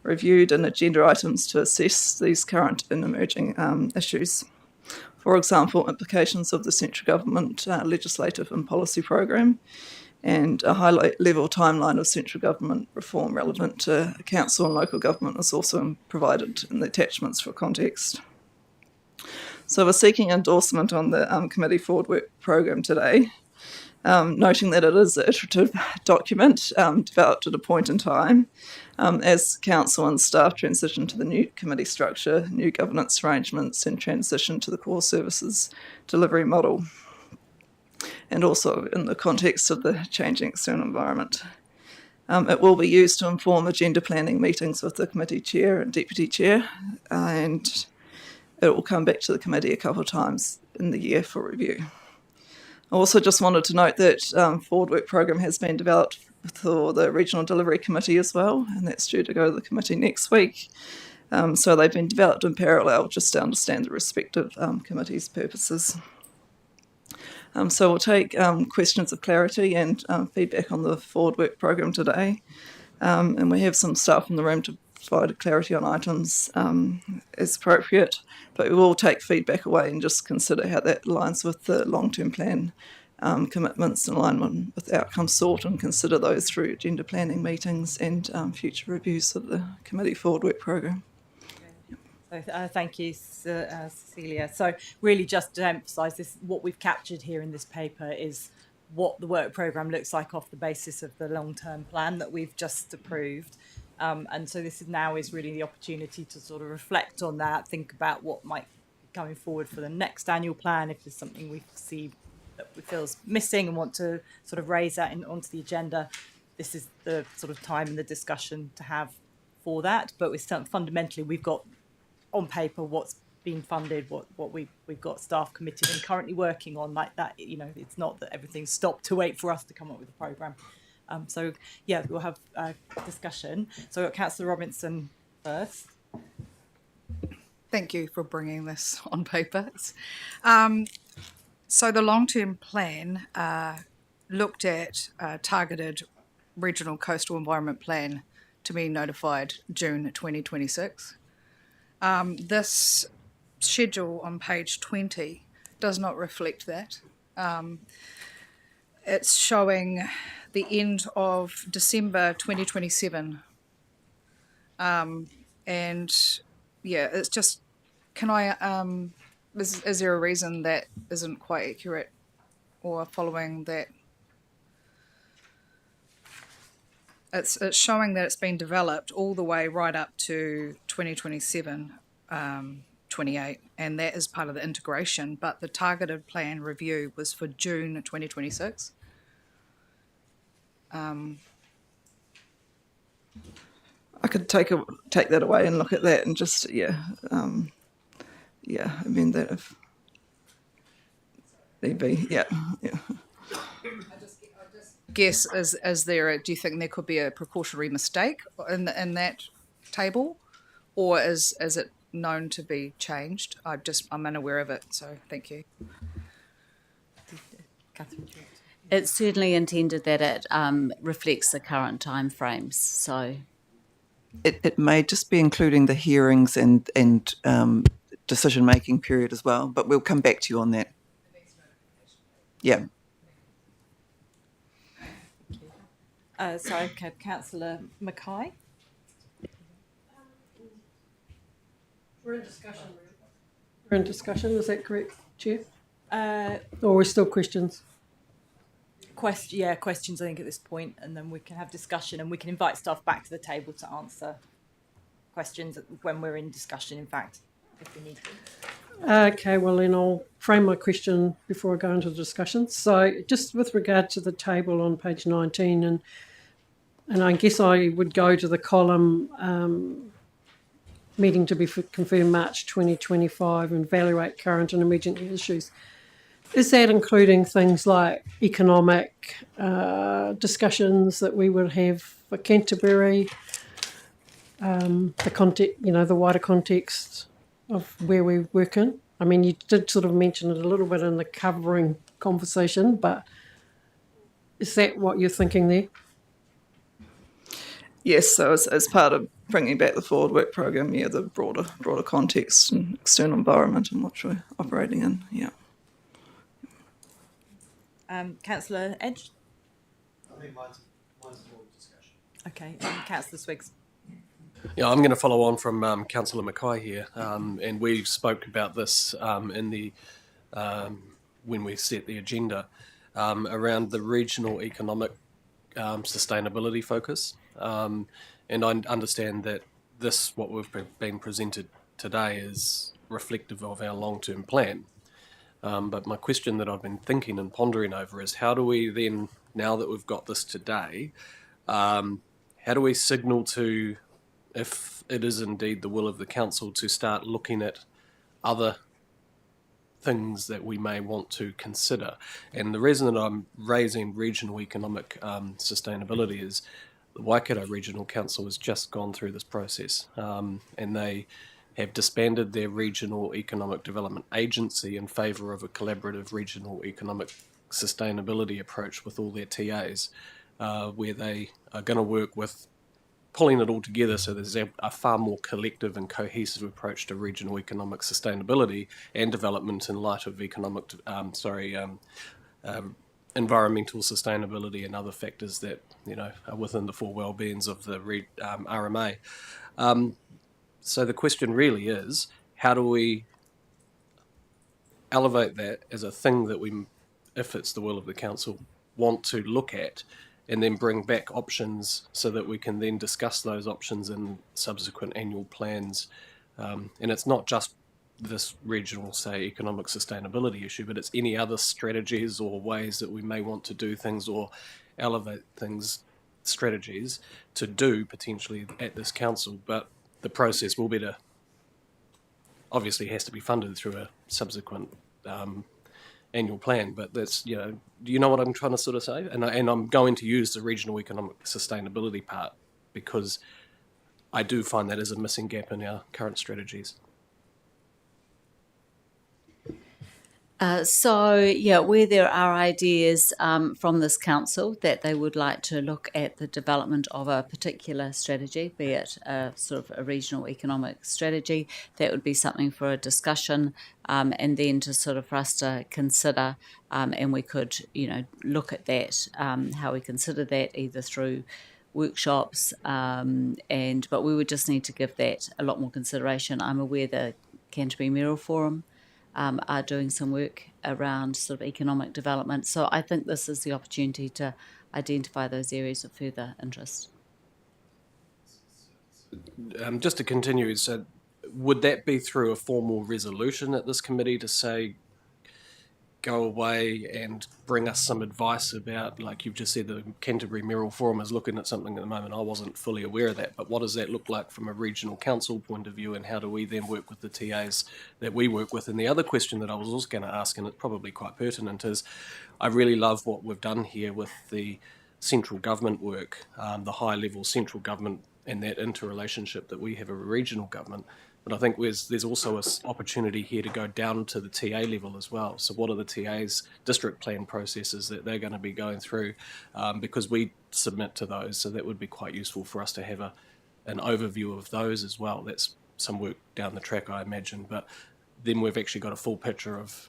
reviewed in agenda items to assess these current and emerging issues. For example, implications of the central government legislative and policy programme, and a high-level timeline of central government reform relevant to council and local government is also provided in the attachments for context. So we're seeking endorsement on the Committee Forward Work Programme today, noting that it is an iterative document developed at a point in time as council and staff transition to the new committee structure, new governance arrangements and transition to the core services delivery model, and also in the context of the changing external environment. It will be used to inform agenda planning meetings with the committee chair and deputy chair, and it will come back to the committee a couple of times in the year for review. I also just wanted to note that Forward Work Programme has been developed for the Regional Delivery Committee as well, and that's due to go to the committee next week. So they've been developed in parallel just to understand the respective committees' purposes. So we'll take questions of clarity and feedback on the Forward Work Programme today. And we have some staff in the room to provide clarity on items as appropriate, but we will take feedback away and just consider how that aligns with the long-term plan commitments in alignment with outcomes sought, and consider those through agenda planning meetings and future reviews of the committee Forward Work Programme. So, thank you, Cecilia. So really just to emphasise this, what we've captured here in this paper is what the work programme looks like off the basis of the long-term plan that we've just approved. And so this is really the opportunity to sort of reflect on that, think about what might be coming forward for the next annual plan, if there's something we see that we feel is missing and want to sort of raise that onto the agenda. This is the sort of time and the discussion to have for that. But fundamentally, we've got on paper what's been funded, what we've got staff committed and currently working on, like that. You know, it's not that everything's stopped to wait for us to come up with a programme. So yeah, we'll have a discussion. So we've got Councillor Robinson first. Thank you for bringing this on paper. So the long-term plan looked at a targeted regional coastal environment plan to be notified June 2026. This schedule on page 20 does not reflect that. It's showing the end of December 2027. And yeah, it's just, can I, is there a reason that isn't quite accurate or following that? It's showing that it's been developed all the way right up to 2027, 28, and that is part of the integration, but the targeted plan review was for June 2026. I could take that away and look at that and just, amend that if need be, yeah. Guess is there do you think there could be a precautionary mistake in that table, or is it known to be changed? I'm unaware of it, so thank you. Catherine. It's certainly intended that it reflects the current timeframes. So It may just be including the hearings and decision making period as well, but we'll come back to you on that. Yeah. So okay, Councillor Mackay. We're in discussion. We're in discussion, is that correct, Chair? Or are still questions? Questions I think at this point, and then we can have discussion and we can invite staff back to the table to answer questions when we're in discussion, in fact, if we need to. Okay, well then I'll frame my question before I go into the discussion. So just with regard to the table on page 19, and I guess I would go to the column meeting to be confirmed March 2025 and evaluate current and emergent issues. Is that including things like economic discussions that we would have for Canterbury, the context, the wider context of where we work in? I mean, you did sort of mention it a little bit in the covering conversation, but is that what you're thinking there? Yes, so as part of bringing back the Forward Work Programme, the broader context and external environment in which we're operating in, yeah. Councillor Edge? I think mine's a broad discussion. Okay, Councillor Swiggs. Yeah, I'm going to follow on from Councillor Mackay here, and we spoke about this in the when we set the agenda around the regional economic sustainability focus, and I understand that what we've been presented today is reflective of our long-term plan. But my question that I've been thinking and pondering over is how do we then, now that we've got this today, How do we signal to, if it is indeed the will of the council, to start looking at other things that we may want to consider? And the reason that I'm raising regional economic sustainability is the Waikato Regional Council has just gone through this process, and they have disbanded their regional economic development agency in favour of a collaborative regional economic sustainability approach with all their TAs, where they are going to work with pulling it all together so there's a far more collective and cohesive approach to regional economic sustainability and development in light of environmental sustainability and other factors that are within the four well-beings of the RMA. So the question really is, how do we elevate that as a thing that we, if it's the will of the council, want to look at, and then bring back options so that we can then discuss those options in subsequent annual plans. And it's not just this regional, say, economic sustainability issue, but it's any other strategies or ways that we may want to do things or elevate things, strategies to do potentially at this council. But the process will be to, obviously has to be funded through a subsequent annual plan, but that's, do you know what I'm trying to sort of say? And I'm going to use the regional economic sustainability part because I do find that is a missing gap in our current strategies. Where there are ideas from this council that they would like to look at the development of a particular strategy, be it a sort of a regional economic strategy, that would be something for a discussion, and then to sort of for us to consider, and we could, look at that, how we consider that either through workshops, but we would just need to give that a lot more consideration. I'm aware the Canterbury Mayoral Forum are doing some work around sort of economic development. So I think this is the opportunity to identify those areas of further interest. Just to continue, so would that be through a formal resolution at this committee to say, go away and bring us some advice about, like you've just said, the Canterbury Mayoral Forum is looking at something at the moment. I wasn't fully aware of that, but what does that look like from a regional council point of view, and how do we then work with the TAs that we work with? And the other question that I was also going to ask, and it's probably quite pertinent, is I really love what we've done here with the central government work, the high level central government and that interrelationship that we have a regional government. But I think there's also an opportunity here to go down to the TA level as well. So what are the TA's district plan processes that they're going to be going through? Because we submit to those, so that would be quite useful for us to have an overview of those as well. That's some work down the track, I imagine. But then we've actually got a full picture of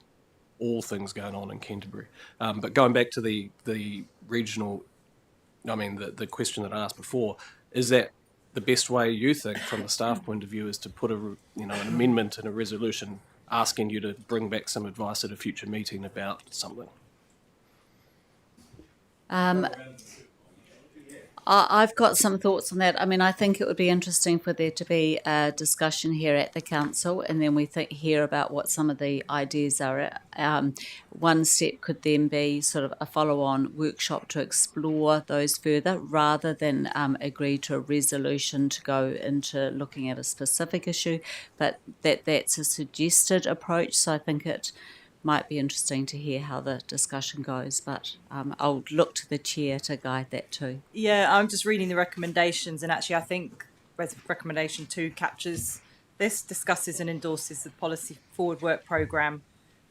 all things going on in Canterbury. But going back to the regional, the question that I asked before, is that the best way you think from the staff point of view is to put an amendment in a resolution asking you to bring back some advice at a future meeting about something? I've got some thoughts on that. I think it would be interesting for there to be a discussion here at the council, and then we hear about what some of the ideas are. One step could then be sort of a follow-on workshop to explore those further, rather than agree to a resolution to go into looking at a specific issue, but that's a suggested approach. So I think it might be interesting to hear how the discussion goes, but I'll look to the chair to guide that too. Yeah, I'm just reading the recommendations, and actually I think recommendation 2 captures this, discusses and endorses the policy forward work programme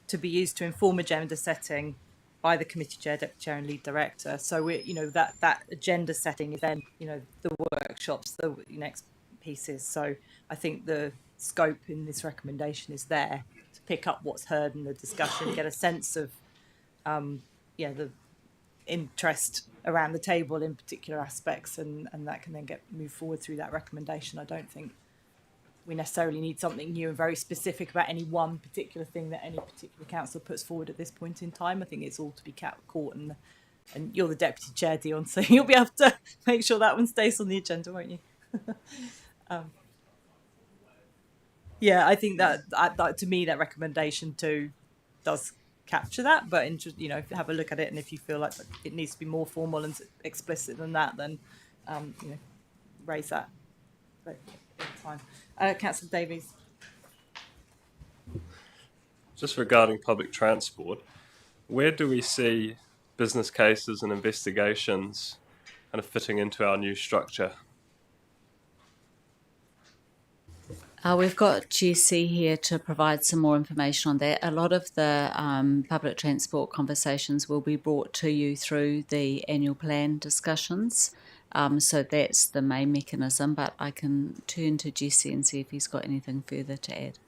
to be used to inform agenda setting by the committee chair, deputy chair and lead director. So we, that agenda setting is then, the workshops, the next pieces. So I think the scope in this recommendation is there to pick up what's heard in the discussion, get a sense of the interest around the table in particular aspects, and that can then get moved forward through that recommendation. I don't think we necessarily need something new and very specific about any one particular thing that any particular council puts forward at this point in time. I think it's all to be caught, and you're the deputy chair, Dion, so you'll be able to make sure that one stays on the agenda, won't you? I think that to me that recommendation 2 does capture that, but have a look at it, and if you feel like it needs to be more formal and explicit than that, then raise that at the time. Councillor Davies. Just regarding public transport, where do we see business cases and investigations kind of fitting into our new structure? We've got GC here to provide some more information on that. A lot of the public transport conversations will be brought to you through the annual plan discussions. So that's the main mechanism, but I can turn to GC and see if he's got anything further to add.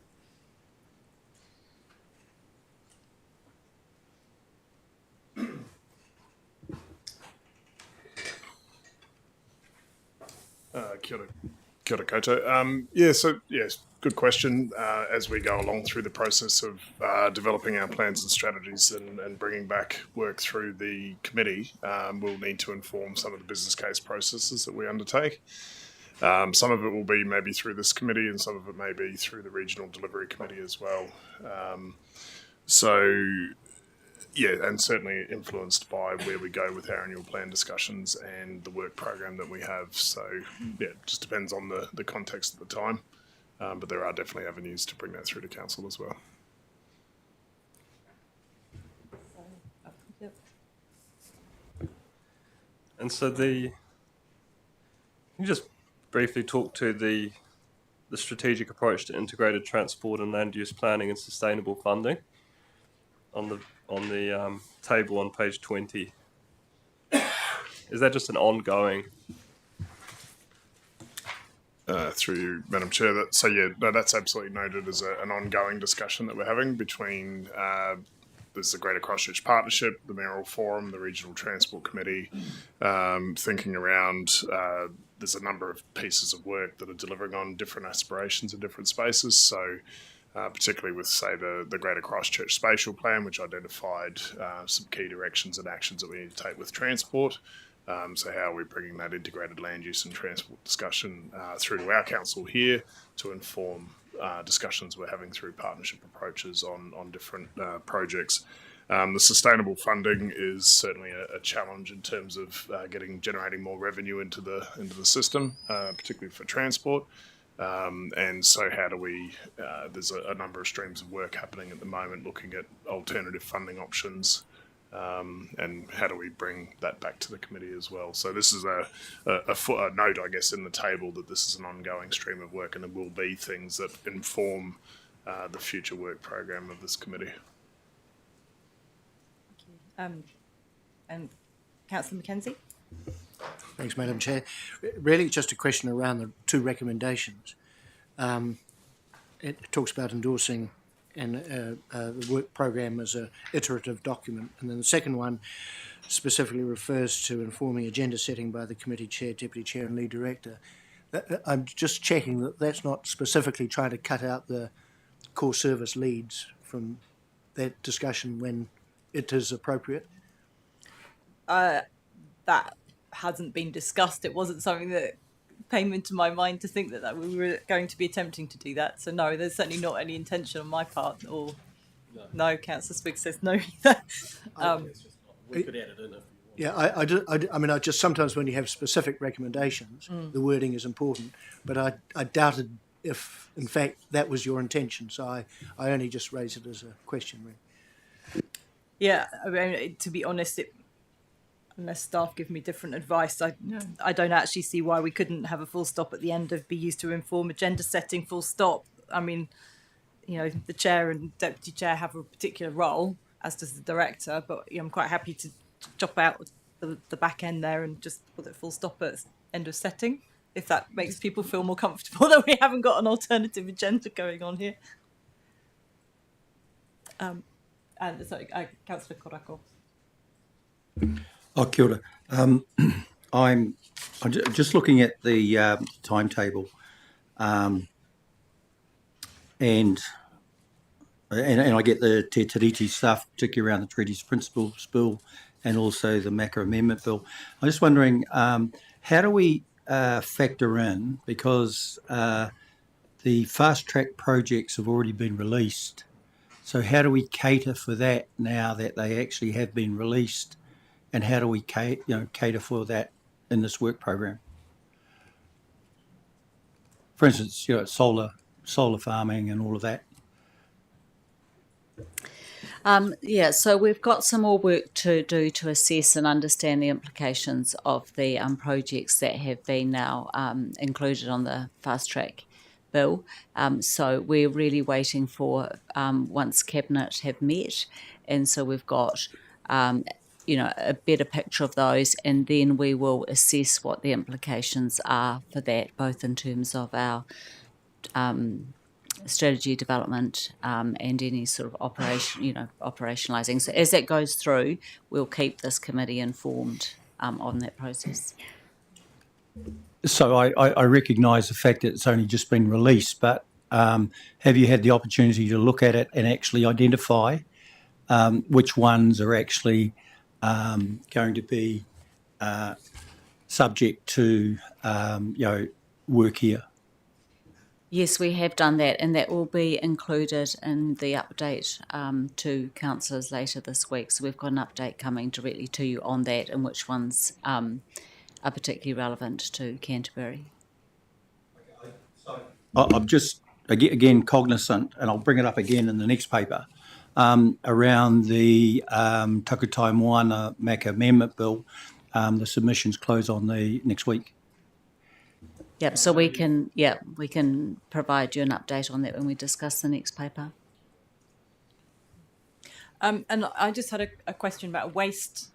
Kia ora koutou. Yes, good question. As we go along through the process of developing our plans and strategies and bringing back work through the committee, we'll need to inform some of the business case processes that we undertake. Some of it will be maybe through this committee, and some of it may be through the regional delivery committee as well. And certainly influenced by where we go with our annual plan discussions and the work program that we have. So, it just depends on the context at the time. But there are definitely avenues to bring that through to council as well. And so can you just briefly talk to the strategic approach to integrated transport and land use planning and sustainable funding on the table on page 20? Is that just an ongoing? Through you, Madam Chair, that's absolutely noted as an ongoing discussion that we're having between there's the Greater Christchurch Partnership, the Mayoral Forum, the Regional Transport Committee, thinking around there's a number of pieces of work that are delivering on different aspirations in different spaces. So particularly with, say, the Greater Christchurch Spatial Plan, which identified some key directions and actions that we need to take with transport. So how are we bringing that integrated land use and transport discussion through to our council here to inform discussions we're having through partnership approaches on different projects. The sustainable funding is certainly a challenge in terms of generating more revenue into the system, particularly for transport. And so how do we, there's a number of streams of work happening at the moment looking at alternative funding options, and how do we bring that back to the committee as well. So this is a note, I guess, in the table that this is an ongoing stream of work, and there will be things that inform the future work program of this committee. And Councillor Mackenzie? Thanks, Madam Chair. Really, just a question around the two recommendations. It talks about endorsing the work program as an iterative document, and then the second one specifically refers to informing agenda setting by the committee chair, deputy chair, and lead director. I'm just checking that that's not specifically trying to cut out the core service leads from that discussion when it is appropriate. That hasn't been discussed. It wasn't something that came into my mind to think that we were going to be attempting to do that. So no, there's certainly not any intention on my part. Or no, Councillor Swigg says no either. We could add it in if you Yeah, want. I mean, I just sometimes when you have specific recommendations, the wording is important. But I doubted if, in fact, that was your intention. So I only just raised it as a question, really. Yeah, I mean, to be honest, unless staff give me different advice, I don't actually see why we couldn't have a full stop at the end of be used to inform agenda setting, full stop. I mean, the chair and deputy chair have a particular role, as does the director, but I'm quite happy to chop out the back end there and just put it full stop at end of setting, if that makes people feel more comfortable that we haven't got an alternative agenda going on here. And sorry, Councillor Karakia. Oh, kia ora. I'm just looking at the timetable, and I get the Te Tiriti stuff, particularly around the Treaties Principles Bill and also the Macca Amendment Bill. I'm just wondering, how do we factor in, because the fast track projects have already been released, So how do we cater for that now that they actually have been released, and how do we cater for that in this work program? For instance, solar farming and all of that. So we've got some more work to do to assess and understand the implications of the projects that have been now included on the fast track bill. So we're really waiting for once Cabinet have met, and so we've got a better picture of those, and then we will assess what the implications are for that, both in terms of our strategy development and any sort of operationalising. So as that goes through, we'll keep this committee informed on that process. So I recognise the fact that it's only just been released, but have you had the opportunity to look at it and actually identify which ones are actually going to be subject to work here? Yes, we have done that, and that will be included in the update to councillors later this week. So we've got an update coming directly to you on that and which ones are particularly relevant to Canterbury. I'm just, again, cognisant, and I'll bring it up again in the next paper, around the Takutai Moana MAC Amendment Bill. The submissions close on the next week. Yep, so we can provide you an update on that when we discuss the next paper. And I just had a question about waste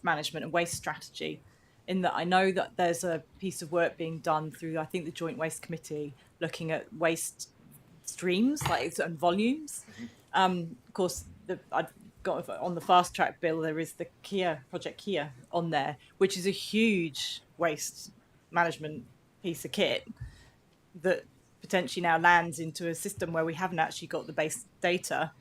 management and waste strategy, in that I know that there's a piece of work being done through, I think, the Joint Waste Committee, looking at waste streams, and volumes. Of course, I've got on the fast track bill, there is the Project Kia on there, which is a huge waste management piece of kit that potentially now lands into a system where we haven't actually got the base data.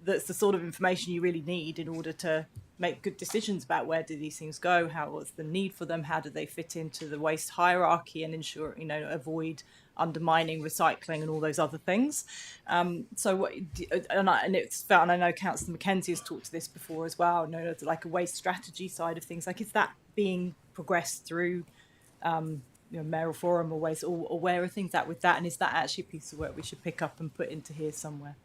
That's the sort of information you really need in order to make good decisions about where do these things go, what's the need for them, how do they fit into the waste hierarchy, and ensure, avoid undermining recycling and all those other things. And I know Councillor Mackenzie has talked to this before as well. Like a waste strategy side of things, is that being progressed through mayoral forum or waste, or where are things at with that, and is that actually a piece of work we should pick up and put into here somewhere?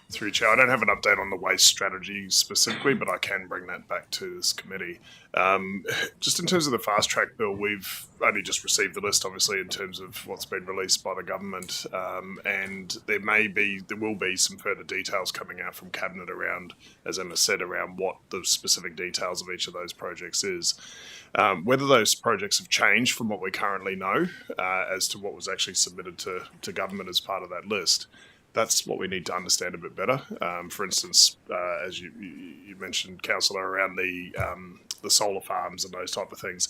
Through Chair, I don't have an update on the waste strategy specifically, but I can bring that back to this committee. Just in terms of the fast track bill, we've only just received the list, obviously, in terms of what's been released by the government, and there will be some further details coming out from Cabinet around, as Emma said, around what the specific details of each of those projects is. Whether those projects have changed from what we currently know as to what was actually submitted to government as part of that list, that's what we need to understand a bit better. For instance, as you mentioned, Councillor, around the solar farms and those type of things,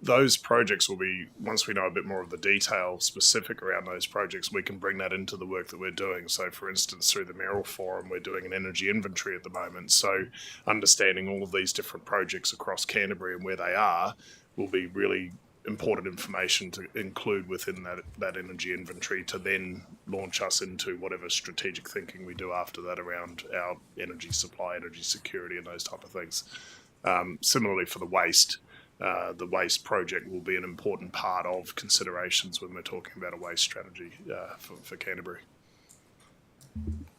those projects will be, once we know a bit more of the detail specific around those projects, we can bring that into the work that we're doing. So, for instance, through the Mayoral Forum, we're doing an energy inventory at the moment. So understanding all of these different projects across Canterbury and where they are will be really important information to include within that energy inventory to then launch us into whatever strategic thinking we do after that around our energy supply, energy security, and those type of things. Similarly for the waste project will be an important part of considerations when we're talking about a waste strategy for Canterbury.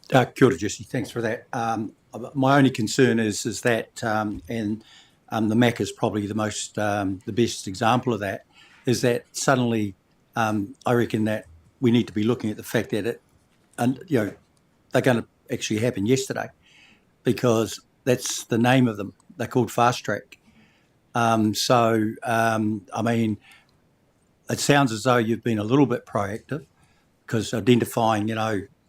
Kia ora, Jesse. Thanks for that. My only concern is that, the MAC is probably the best example of that, is that suddenly I reckon that we need to be looking at the fact that they're going to actually happen yesterday, because that's the name of them. They're called fast track. I mean, it sounds as though you've been a little bit proactive, because identifying,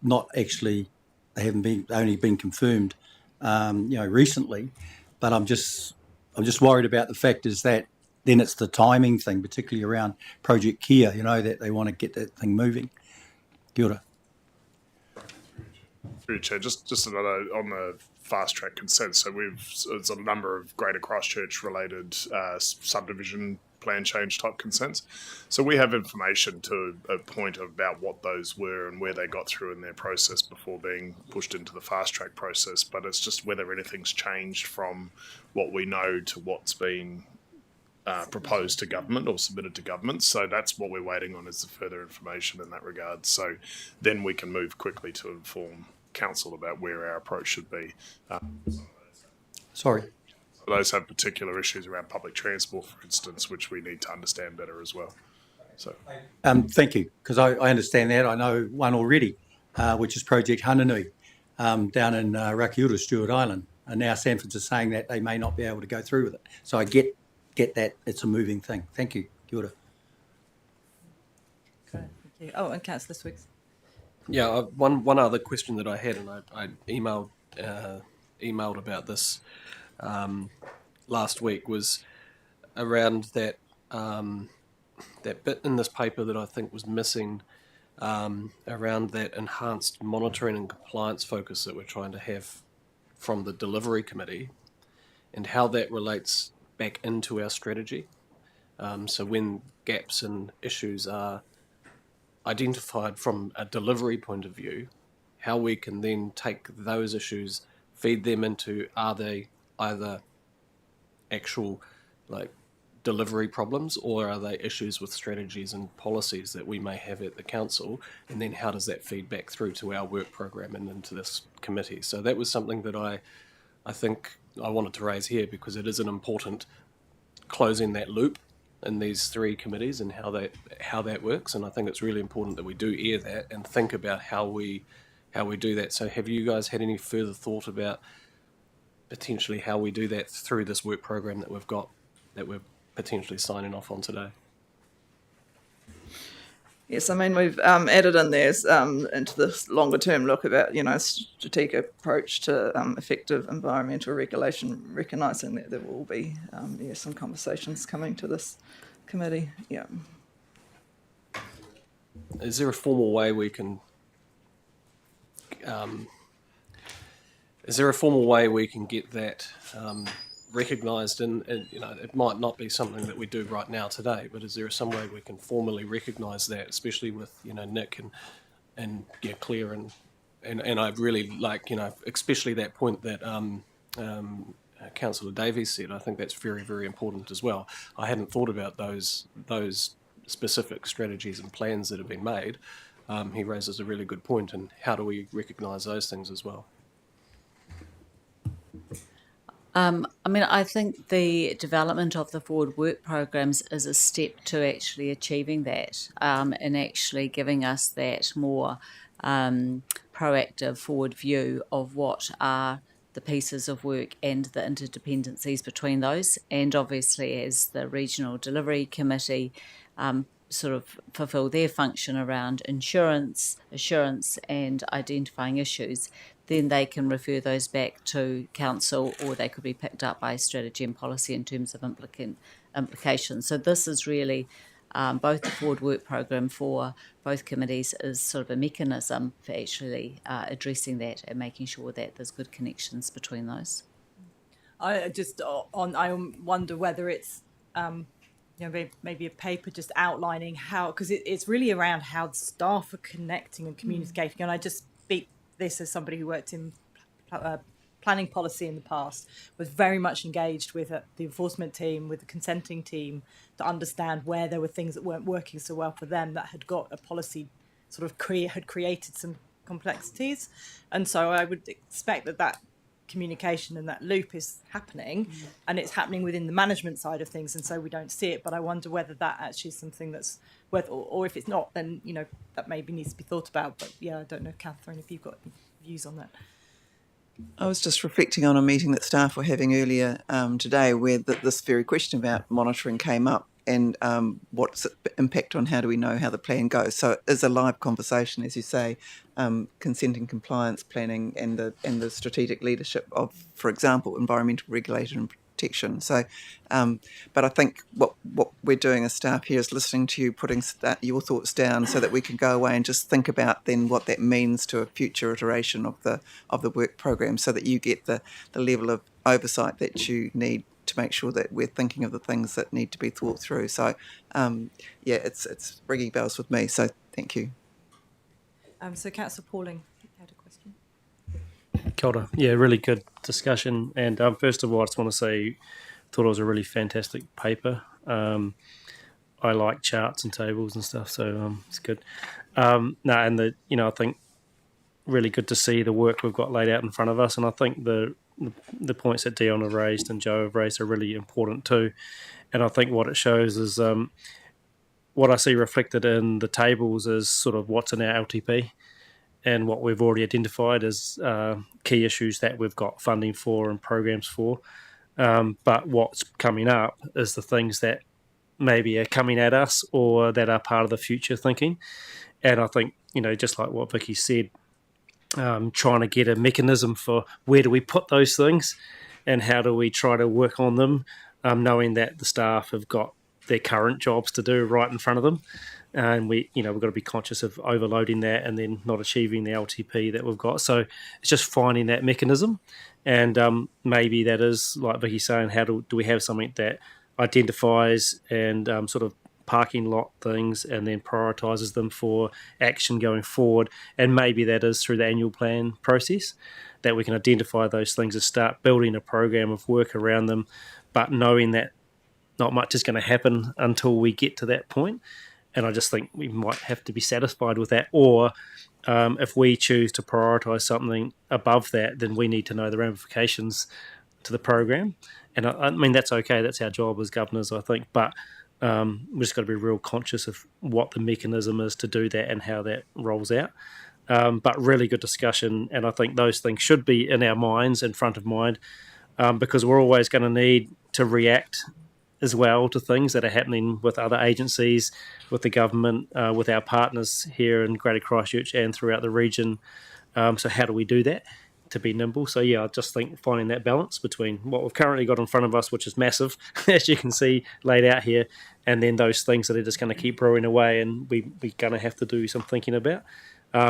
not actually, they only been confirmed, recently, but I'm just worried about the fact is that then it's the timing thing, particularly around Project Kia, that they want to get that thing moving. Kia ora. Through Chair, just another on the fast track consent. So there's a number of Greater Christchurch related subdivision plan change type concerns. So we have information to a point about what those were and where they got through in their process before being pushed into the fast track process. But it's just whether anything's changed from what we know to what's been proposed to government or submitted to government. So that's what we're waiting on, is the further information in that regard. So then we can move quickly to inform council about where our approach should be. Sorry. Those have particular issues around public transport, for instance, which we need to understand better as well. So, thank you, because I understand that. I know one already, which is Project Hananui, down in Rakiura, Stewart Island. And now Sanford's are saying that they may not be able to go through with it. So I get that it's a moving thing. Thank you. Kia ora. Okay, thank you. Oh, and Councillor Swiggs. Yeah, one other question that I had, and I emailed about this last week, was around that that bit in this paper that I think was missing, around that enhanced monitoring and compliance focus that we're trying to have from the delivery committee, and how that relates back into our strategy. So when gaps and issues are identified from a delivery point of view, how we can then take those issues, feed them into, are they either actual like delivery problems, or are they issues with strategies and policies that we may have at the council, and then how does that feed back through to our work program and into this committee? So that was something that I think I wanted to raise here, because it is an important closing that loop in these three committees and how that works. And I think it's really important that we do air that and think about how we do that. So have you guys had any further thought about potentially how we do that through this work program that we've got, that we're potentially signing off on today? Yes, I mean, we've added in there into this longer term look about, strategic approach to effective environmental regulation, recognising that there will be some conversations coming to this committee. Yeah. Is there a formal way we can get that recognised, and it might not be something that we do right now today, but is there some way we can formally recognise that, especially with Nick and Claire and I really like especially that point that Councillor Davies said. I think that's very, very important as well. I hadn't thought about those specific strategies and plans that have been made. He raises a really good point, and how do we recognise those things as well? I think the development of the forward work programs is a step to actually achieving that, and actually giving us that more proactive forward view of what are the pieces of work and the interdependencies between those. And obviously, as the Regional Delivery Committee sort of fulfil their function around assurance and identifying issues, then they can refer those back to council, or they could be picked up by strategy and policy in terms of implications. So this is really both the forward work program for both committees is sort of a mechanism for actually addressing that and making sure that there's good connections between those. I wonder whether it's maybe a paper just outlining how, because it's really around how the staff are connecting and communicating. And I just speak this as somebody who worked in planning policy in the past, was very much engaged with the enforcement team, with the consenting team, to understand where there were things that weren't working so well for them, that had got a policy sort of had created some complexities. And so I would expect that communication and that loop is happening, and it's happening within the management side of things, and so we don't see it. But I wonder whether that actually is something that's worth, or if it's not, then that maybe needs to be thought about. But I don't know, Catherine, if you've got any views on that. I was just reflecting on a meeting that staff were having earlier today, where this very question about monitoring came up, and what's the impact on how do we know how the plan goes. So it is a live conversation, as you say, consenting compliance planning and the strategic leadership of, for example, environmental regulation and protection. So, but I think what we're doing as staff here is listening to you, putting your thoughts down, so that we can go away and just think about then what that means to a future iteration of the work program, so that you get the level of oversight that you need to make sure that we're thinking of the things that need to be thought through. So, it's ringing bells with me. So, thank you. So, Councillor Pauling, you had a question. Kia ora. Yeah, really good discussion. And first of all, I just want to say, thought it was a really fantastic paper. I like charts and tables and stuff, so it's good. I think really good to see the work we've got laid out in front of us. And I think the points that Dion have raised and Joe have raised are really important too. And I think what it shows is what I see reflected in the tables is sort of what's in our LTP and what we've already identified as key issues that we've got funding for and programs for. But what's coming up is the things that maybe are coming at us or that are part of the future thinking. And I think, just like what Vicky said, trying to get a mechanism for where do we put those things and how do we try to work on them, knowing that the staff have got their current jobs to do right in front of them. And we've got to be conscious of overloading that and then not achieving the LTP that we've got. So it's just finding that mechanism. And maybe that is, like Vicky's saying, how do we have something that identifies and sort of parking lot things and then prioritises them for action going forward. And maybe that is through the annual plan process that we can identify those things and start building a program of work around them, but knowing that not much is going to happen until we get to that point. And I just think we might have to be satisfied with that. Or if we choose to prioritise something above that, then we need to know the ramifications to the program. And I mean, that's okay. That's our job as governors, I think. But we've just got to be real conscious of what the mechanism is to do that and how that rolls out. But really good discussion. And I think those things should be in our minds, in front of mind, because we're always going to need to react as well to things that are happening with other agencies, with the government, with our partners here in Greater Christchurch and throughout the region. So how do we do that to be nimble? So I just think finding that balance between what we've currently got in front of us, which is massive, as you can see laid out here, and then those things that are just going to keep brewing away and we're going to have to do some thinking about.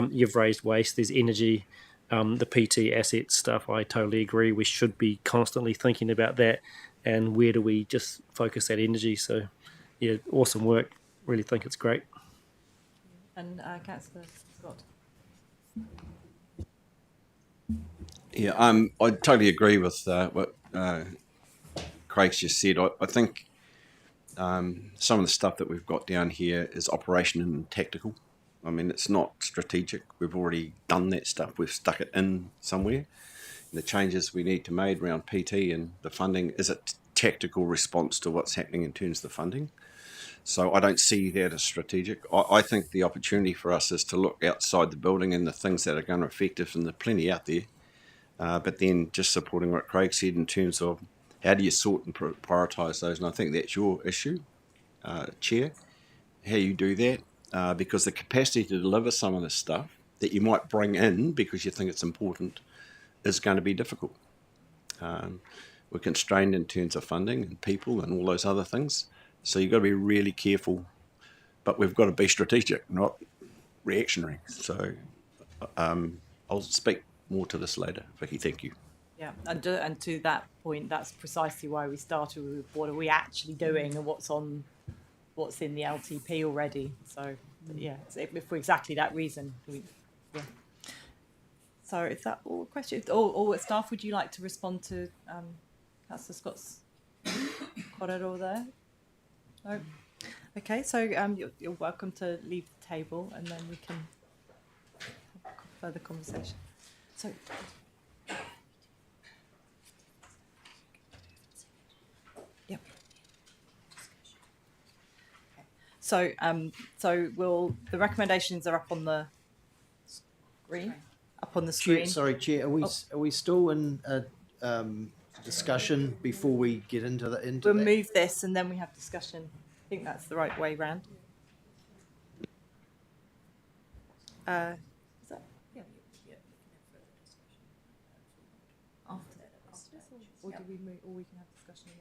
You've raised waste, there's energy, the PT asset stuff, I totally agree. We should be constantly thinking about that and where do we just focus that energy. So, awesome work. Really think it's great. And Councillor Scott. Yeah, I totally agree with what Craig's just said. I think some of the stuff that we've got down here is operation and tactical. I mean, it's not strategic. We've already done that stuff. We've stuck it in somewhere. The changes we need to make around PT and the funding is a tactical response to what's happening in terms of the funding. So I don't see that as strategic. I think the opportunity for us is to look outside the building and the things that are going to affect us, and there's plenty out there. But then just supporting what Craig said in terms of how do you sort and prioritise those. And I think that's your issue, Chair, how you do that. Because the capacity to deliver some of this stuff that you might bring in because you think it's important is going to be difficult. We're constrained in terms of funding and people and all those other things. So you've got to be really careful, but we've got to be strategic, not reactionary. So I'll speak more to this later. Vicky, thank you. Yeah, and to that point, that's precisely why we started with what are we actually doing and what's in the LTP already. So if for exactly that reason, So is that all questions? Or staff, would you like to respond to Councillor Scott's korero there? No? Okay, so you're welcome to leave the table and then we can have further conversation. So. Yep. Okay. So the recommendations are up on the screen. Up on the screen. Chair, are we still in a discussion before we get into We'll move this and then we have discussion. I think that's the right way round. Is that? Yeah. After this, or do we move? Or we can have discussion and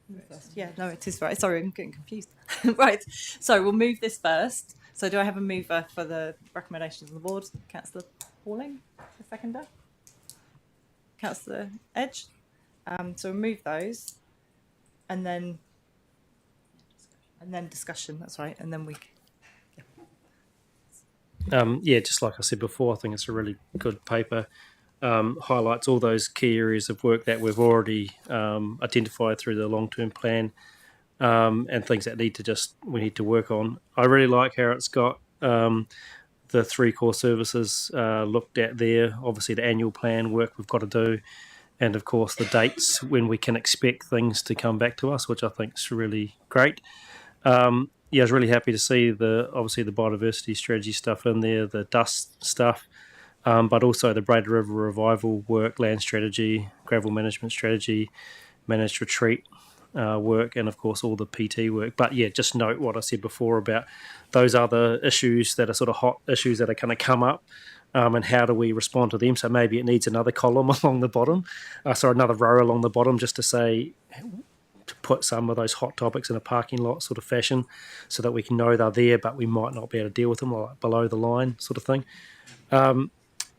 then move first. Yeah, no, it is right. Sorry, I'm getting confused. Right. So we'll move this first. So do I have a mover for the recommendations on the board? Councillor Pauling, the seconder. Councillor Edge. So remove those, and then discussion. That's right, and then we. Yeah, just like I said before, I think it's a really good paper. Highlights all those key areas of work that we've already identified through the long-term plan, and things that we need to work on. I really like how it's got the 3 core services looked at there. Obviously, the annual plan work we've got to do, and of course the dates when we can expect things to come back to us, which I think is really great. Yeah, I was really happy to see the biodiversity strategy stuff in there, the dust stuff, but also the Braided River revival work, land strategy, gravel management strategy, managed retreat work, and of course all the PT work. But yeah, just note what I said before about those other issues that are sort of hot issues that are going to come up, and how do we respond to them. So maybe it needs another column along the bottom, another row along the bottom, just to say, to put some of those hot topics in a parking lot sort of fashion, so that we can know they're there, but we might not be able to deal with them, like below the line sort of thing.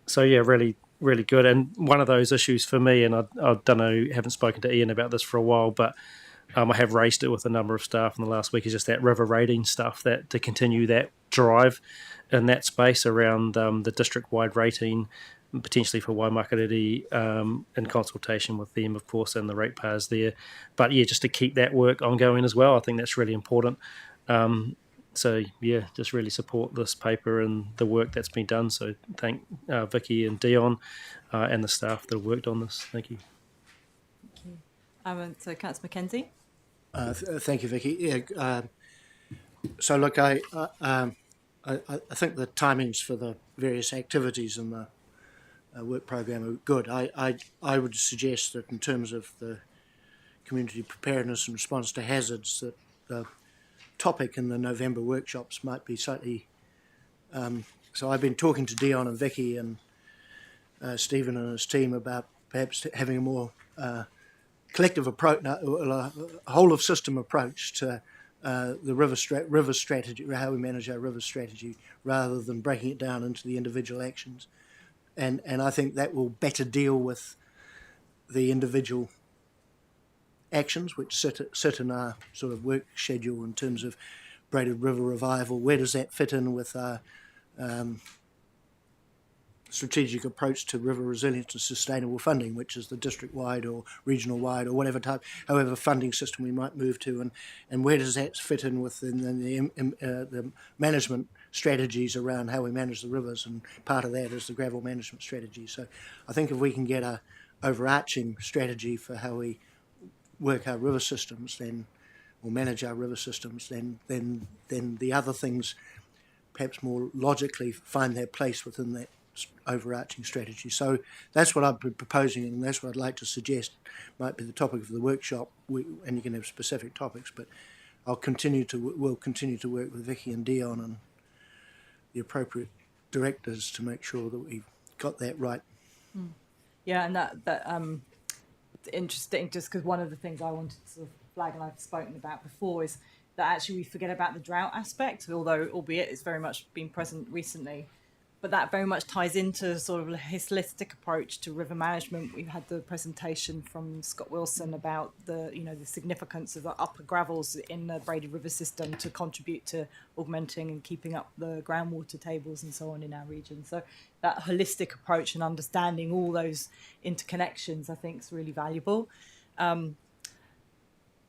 So yeah, really, really good. And one of those issues for me, and I don't know, haven't spoken to Ian about this for a while, but I have raised it with a number of staff in the last week, is just that river rating stuff, that to continue that drive in that space around the district-wide rating, potentially for Waimakariri, in consultation with them, of course, and the ratepayers there. But yeah, just to keep that work ongoing as well, I think that's really important. So yeah, just really support this paper and the work that's been done. So thank Vicky and Dion and the staff that have worked on this. Thank you. Thank you. So Councillor Mackenzie. Thank you, Vicky. Yeah. So look, I think the timings for the various activities in the work program are good. I would suggest that in terms of the community preparedness and response to hazards, that the topic in the November workshops might be slightly. So I've been talking to Dion and Vicky and Stephen and his team about perhaps having a more collective approach, a whole of system approach to the river strategy, how we manage our river strategy, rather than breaking it down into the individual actions. And I think that will better deal with the individual actions which sit in our sort of work schedule in terms of Braided River revival. Where does that fit in with our strategic approach to river resilience and sustainable funding, which is the district-wide or regional-wide or however funding system we might move to, and where does that fit in within the management strategies around how we manage the rivers, and part of that is the gravel management strategy. So I think if we can get a overarching strategy for how we work our river systems, or manage our river systems, then the other things perhaps more logically find their place within that overarching strategy. So that's what I'm proposing, and that's what I'd like to suggest might be the topic of the workshop. And you can have specific topics, but we'll continue to work with Vicky and Dion and the appropriate directors to make sure that we've got that right. Yeah, and that interesting, just because one of the things I wanted to sort of flag, and I've spoken about before, is that actually we forget about the drought aspect, albeit it's very much been present recently. But that very much ties into sort of a holistic approach to river management. We've had the presentation from Scott Wilson about the significance of the upper gravels in the Braided River system to contribute to augmenting and keeping up the groundwater tables and so on in our region. So that holistic approach and understanding all those interconnections, I think, is really valuable.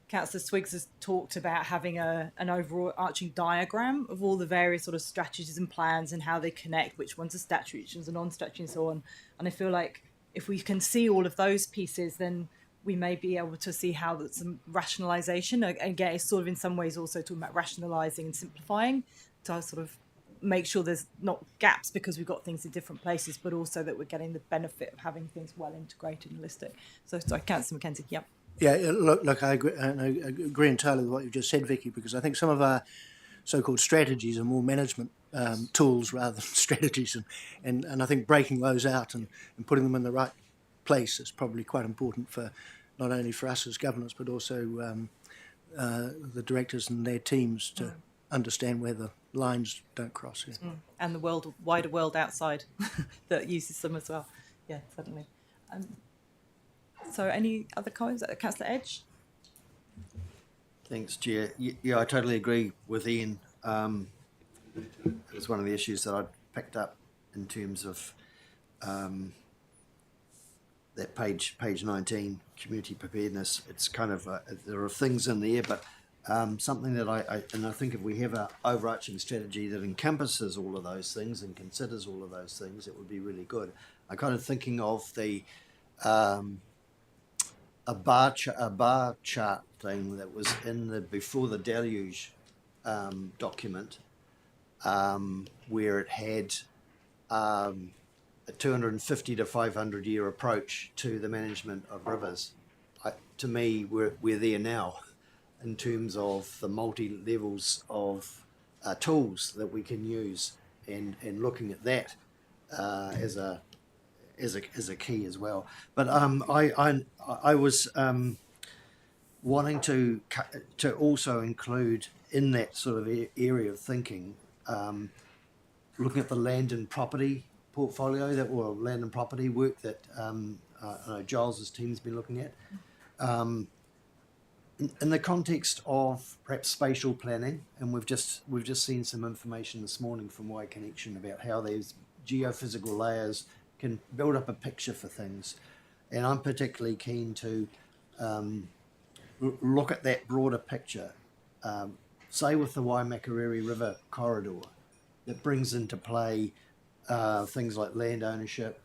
Councillor Swiggs has talked about having an overarching diagram of all the various sort of strategies and plans and how they connect, which ones are statutory, which ones are non-statutory, and so on. And I feel like if we can see all of those pieces, then we may be able to see how that's some rationalisation. Again, it's sort of in some ways also talking about rationalising and simplifying to sort of make sure there's not gaps because we've got things in different places, but also that we're getting the benefit of having things well integrated and holistic. So, sorry, Councillor Mackenzie, yep. Yeah, look, I agree entirely with what you just said, Vicky, because I think some of our so-called strategies are more management tools rather than strategies, and I think breaking those out and putting them in the right place is probably quite important for not only for us as governors, but also the directors and their teams to understand where the lines don't cross. Yeah. And the wider world outside that uses them as well. Yeah, certainly. So any other comments? Councillor Edge? Thanks, Chair. Yeah, I totally agree with Ian. It was one of the issues that I picked up in terms of that page 19, community preparedness. It's kind of, there are things in there, but something that I think if we have an overarching strategy that encompasses all of those things and considers all of those things, it would be really good. I'm kind of thinking of the a bar chart thing that was in the Before the Deluge document, where it had a 250 to 500 year approach to the management of rivers. To me, we're there now in terms of the multi levels of tools that we can use, and looking at that as a key as well. But I was wanting to also include in that sort of area of thinking, looking at the land and property portfolio land and property work that I know Giles's team's been looking at. In the context of perhaps spatial planning, and we've just seen some information this morning from Y Connection about how these geophysical layers can build up a picture for things, and I'm particularly keen to look at that broader picture. Say with the Waimakariri River corridor, that brings into play things like land ownership,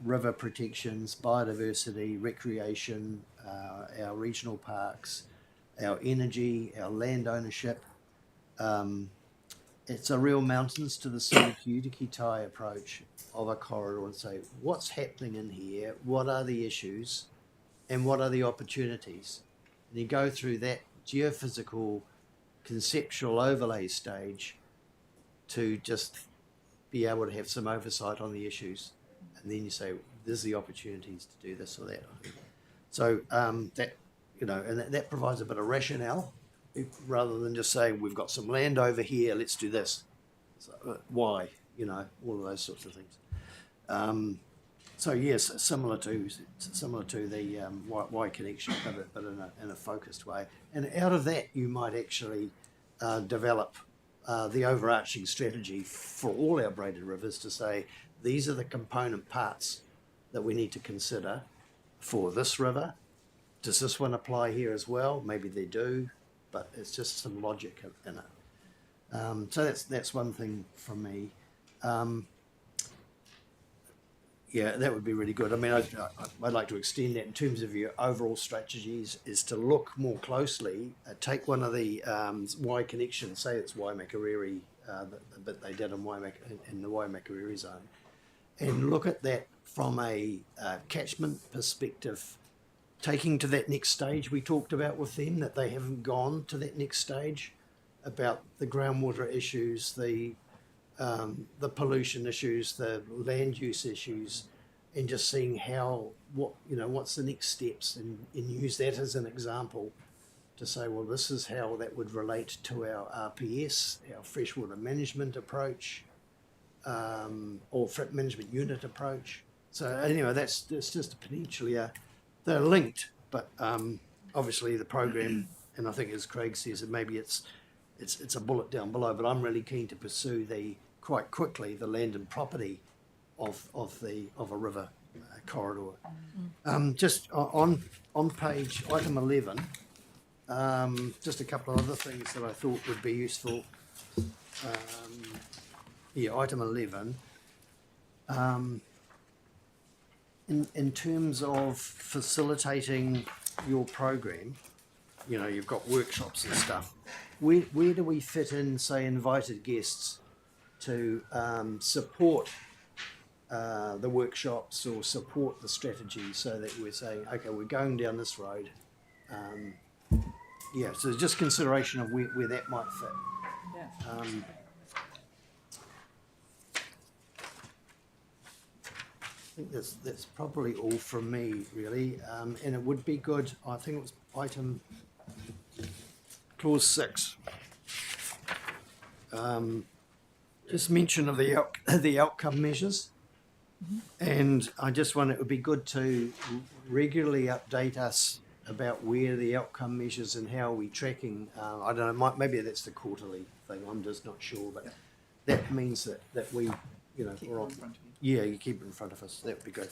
river protections, biodiversity, recreation, our regional parks, our energy, our land ownership. It's a real mountains to the sea to Kitai approach of a corridor, and say, what's happening in here? What are the issues? And what are the opportunities? And you go through that geophysical conceptual overlay stage to just be able to have some oversight on the issues. And then you say, there's the opportunities to do this or that. So that, and that provides a bit of rationale, rather than just saying, we've got some land over here, let's do this. So, why? All of those sorts of things. So yes, similar to the Y connection, but in a focused way. And out of that, you might actually develop the overarching strategy for all our braided rivers to say, these are the component parts that we need to consider for this river. Does this one apply here as well? Maybe they do, but it's just some logic in it. So that's one thing from me. Yeah, that would be really good. I mean, I'd like to extend that in terms of your overall strategies, is to look more closely, take one of the Y connections, say it's Waimakariri, the bit they did in the Waimakariri zone, and look at that from a catchment perspective, taking to that next stage we talked about with them, that they haven't gone to that next stage, about the groundwater issues, the pollution issues, the land use issues, and just seeing what's the next steps, and use that as an example to say, well, this is how that would relate to our RPS, our freshwater management approach, or management unit approach. So anyway, that's just potentially they're linked, but obviously the program, and I think as Craig says, that maybe it's a bullet down below, but I'm really keen to pursue quite quickly the land and property of a river corridor. Just on page item 11, just a couple of other things that I thought would be useful. Item 11. In terms of facilitating your program, you've got workshops and stuff. Where do we fit in, say, invited guests to support the workshops or support the strategy, so that we're saying, okay, we're going down this road. So just consideration of where that might fit. Yeah. I think that's probably all from me, really. And it would be good, I think it was clause 6. Just mention of the outcome measures. And I just wonder, it would be good to regularly update us about where the outcome measures and how we're tracking. I don't know, maybe that's the quarterly thing, I'm just not sure, but that means that we, you know, we're on, yeah, you keep it in front of us, that would be good.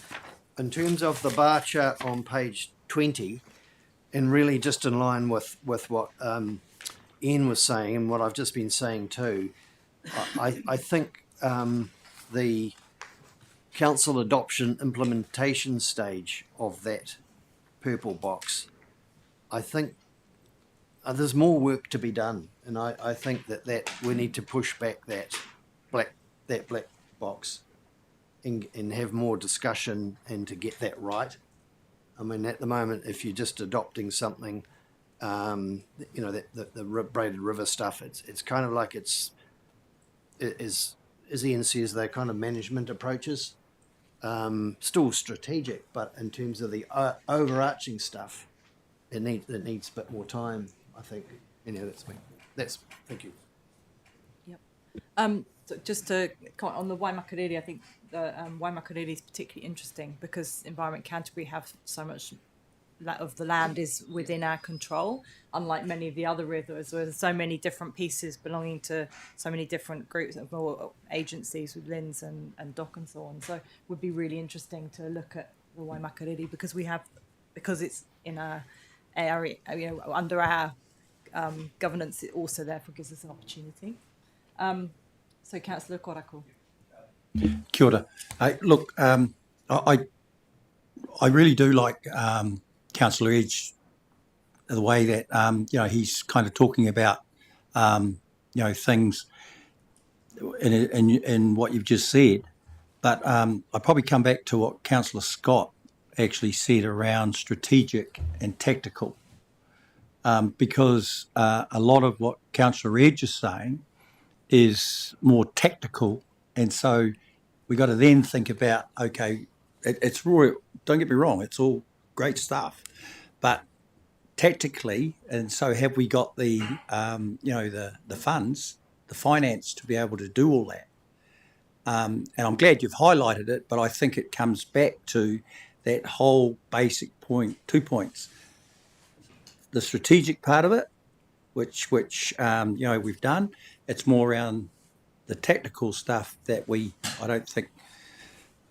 In terms of the bar chart on page 20, and really just in line with what Ian was saying and what I've just been saying too, I think the council adoption implementation stage of that purple box, I think there's more work to be done, and I think that we need to push back that black box and have more discussion and to get that right. I mean, at the moment, if you're just adopting something, you know, the braided river stuff, it's kind of like as Ian says, they're kind of management approaches. Still strategic, but in terms of the overarching stuff, it needs a bit more time, I think. Anyhow, that's me. Thank you. Yep. So just to comment on the Waimakariri, I think the Waimakariri is particularly interesting because Environment Canterbury have so much of the land is within our control, unlike many of the other rivers where there's so many different pieces belonging to so many different groups or agencies with LINZ and DOC and so on. So it would be really interesting to look at the Waimakariri because it's in our area, you know, under our governance. It also therefore gives us an opportunity. So Councillor Korako. Kia ora. Look, I really do like Councillor Edge, the way that you know, he's kind of talking about you know, things in what you've just said. But I probably come back to what Councillor Scott actually said around strategic and tactical, because a lot of what Councillor Edge is saying is more tactical, and so we got to then think about, okay, it's raw. Don't get me wrong, it's all great stuff, but tactically, and so have we got the you know, the funds, the finance to be able to do all that? And I'm glad you've highlighted it, but I think it comes back to that whole basic point, 2 points: the strategic part of it, which you know, we've done. It's more around the tactical stuff that I don't think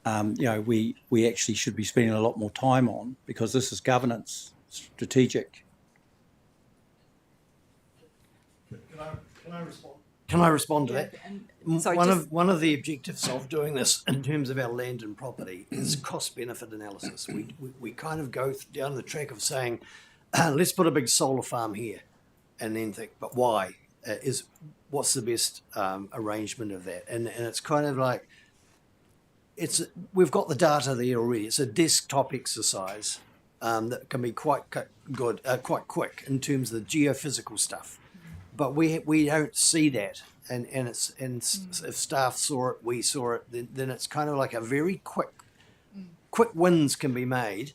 you know, we actually should be spending a lot more time on, because this is governance, strategic. Can I respond to that? Sorry, one of the objectives of doing this in terms of our land and property is cost benefit analysis. We kind of go down the track of saying, let's put a big solar farm here, and then think, but why? What's the best arrangement of that? And it's kind of like, we've got the data there already. It's a desktop exercise that can be quite good, quite quick in terms of the geophysical stuff. But we don't see that, and if staff saw it, we saw it. Then it's kind of like a very quick wins can be made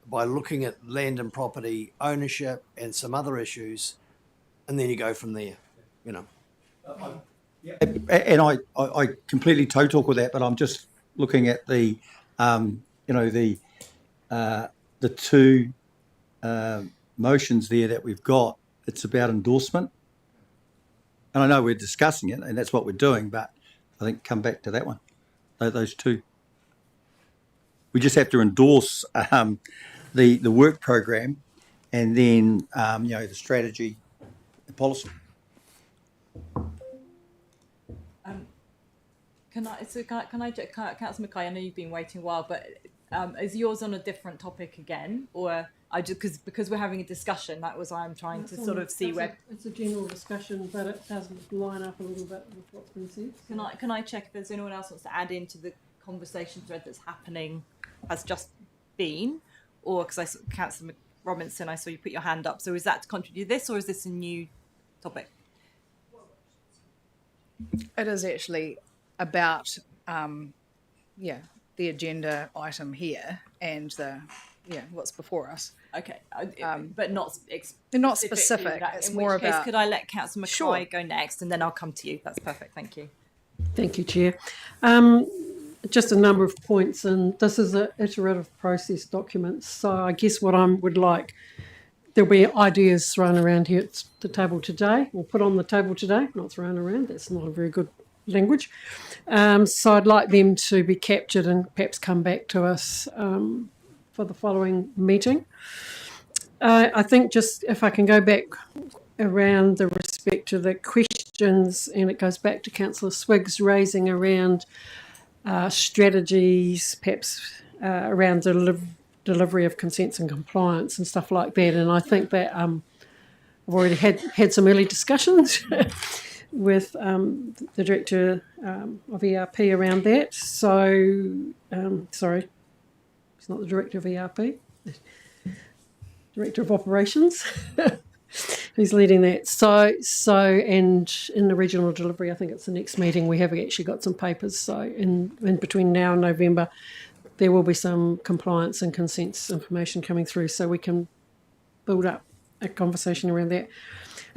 by looking at land and property ownership and some other issues, and then you go from there. You know. And I completely toe talk with that, but I'm just looking at the you know, the two motions there that we've got. It's about endorsement, and I know we're discussing it, and that's what we're doing. But I think come back to that one, those two. We just have to endorse the work program, and then you know, the strategy, the policy. Can I, Councillor Mackay, I know you've been waiting a while, but is yours on a different topic again, or I just because we're having a discussion, that was why I'm trying to sort of see where it's a general discussion, but it doesn't line up a little bit with what's been said. Can I check if there's anyone else wants to add into the conversation thread that's happening, has just been, or because I saw Councillor Robinson, I saw you put your hand up. So is that to contribute to this, or is this a new topic? It is actually about the agenda item here and what's before us. Okay, but not not specific. It's more about. Could I let Councillor Mackay Sure. go next, and then I'll come to you? That's perfect. Thank you. Thank you, Chair. just a number of points, and this is an iterative process document. So I guess what I would like, there'll be ideas thrown around here at the table today, or put on the table today, not thrown around. That's not a very good language. So I'd like them to be captured and perhaps come back to us for the following meeting. I think just if I can go back around the respect to the questions, and it goes back to Councillor Swiggs raising around strategies, perhaps around delivery of consents and compliance and stuff like that. And I think that I've already had some early discussions with the Director of ERP around that. So, sorry, he's not the Director of ERP, Director of Operations. He's leading that. So, and in the regional delivery, I think it's the next meeting, we have actually got some papers. So in between now and November, there will be some compliance and consents information coming through, so we can build up a conversation around that.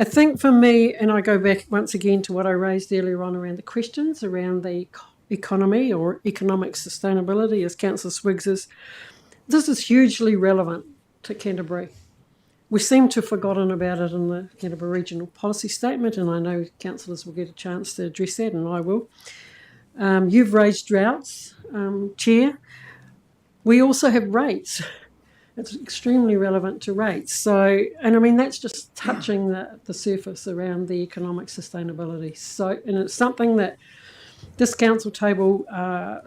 I think for me, and I go back once again to what I raised earlier on around the questions around the economy or economic sustainability, as Councillor Swiggs is, this is hugely relevant to Canterbury. We seem to have forgotten about it in the Canterbury Regional Policy Statement, and I know councillors will get a chance to address that, and I will. You've raised droughts, Chair. We also have rates. It's extremely relevant to rates. So, and I mean, that's just touching the surface around the economic sustainability. So, and it's something that this council table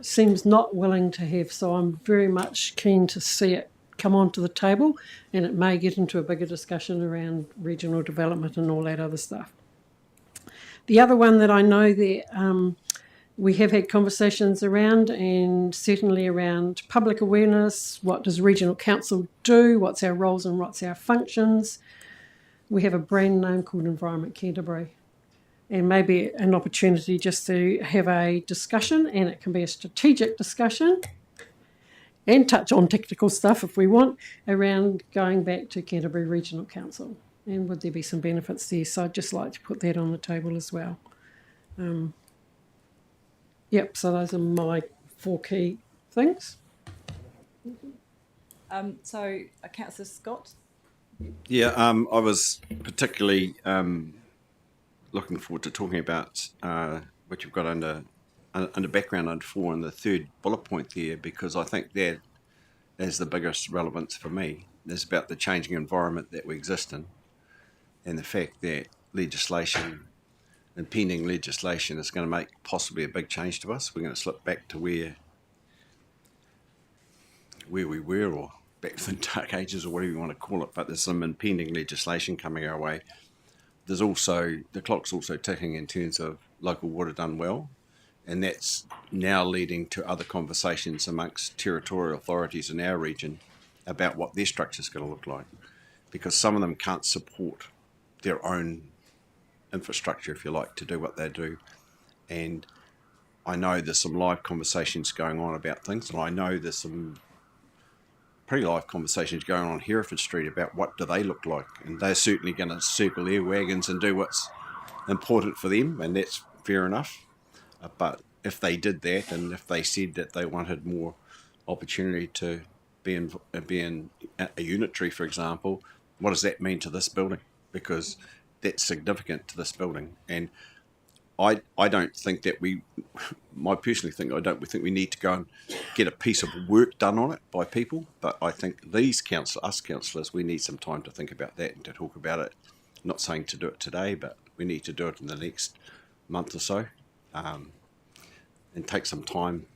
seems not willing to have. So I'm very much keen to see it come onto the table, and it may get into a bigger discussion around regional development and all that other stuff. The other one that I know that we have had conversations around, and certainly around public awareness, what does regional council do, what's our roles and what's our functions. We have a brand name called Environment Canterbury, and maybe an opportunity just to have a discussion, and it can be a strategic discussion and touch on technical stuff if we want, around going back to Canterbury Regional Council, and would there be some benefits there. So I'd just like to put that on the table as well. Yep, so those are my 4 key things. So, Councillor Scott? Yeah, I was particularly looking forward to talking about what you've got under background under 4 and the third bullet point there, because I think that is the biggest relevance for me. It's about the changing environment that we exist in, and the fact that impending legislation is going to make possibly a big change to us. We're going to slip back to where we were, or back to the dark ages, or whatever you want to call it. But there's some impending legislation coming our way. There's also, the clock's also ticking in terms of local water done well, and that's now leading to other conversations amongst territorial authorities in our region about what their structure's going to look like, because some of them can't support their own infrastructure, if you like, to do what they do. And I know there's some live conversations going on about things, and I know there's some pretty live conversations going on Hereford Street about what do they look like, and they're certainly going to circle their wagons and do what's important for them, and that's fair enough. But if they did that, and if they said that they wanted more opportunity to be in a unitary, for example, what does that mean to this building? Because that's significant to this building. And I don't think that I personally think we need to go and get a piece of work done on it by people, but I think us councillors, we need some time to think about that and to talk about it. I'm not saying to do it today, but we need to do it in the next month or so, and take some time,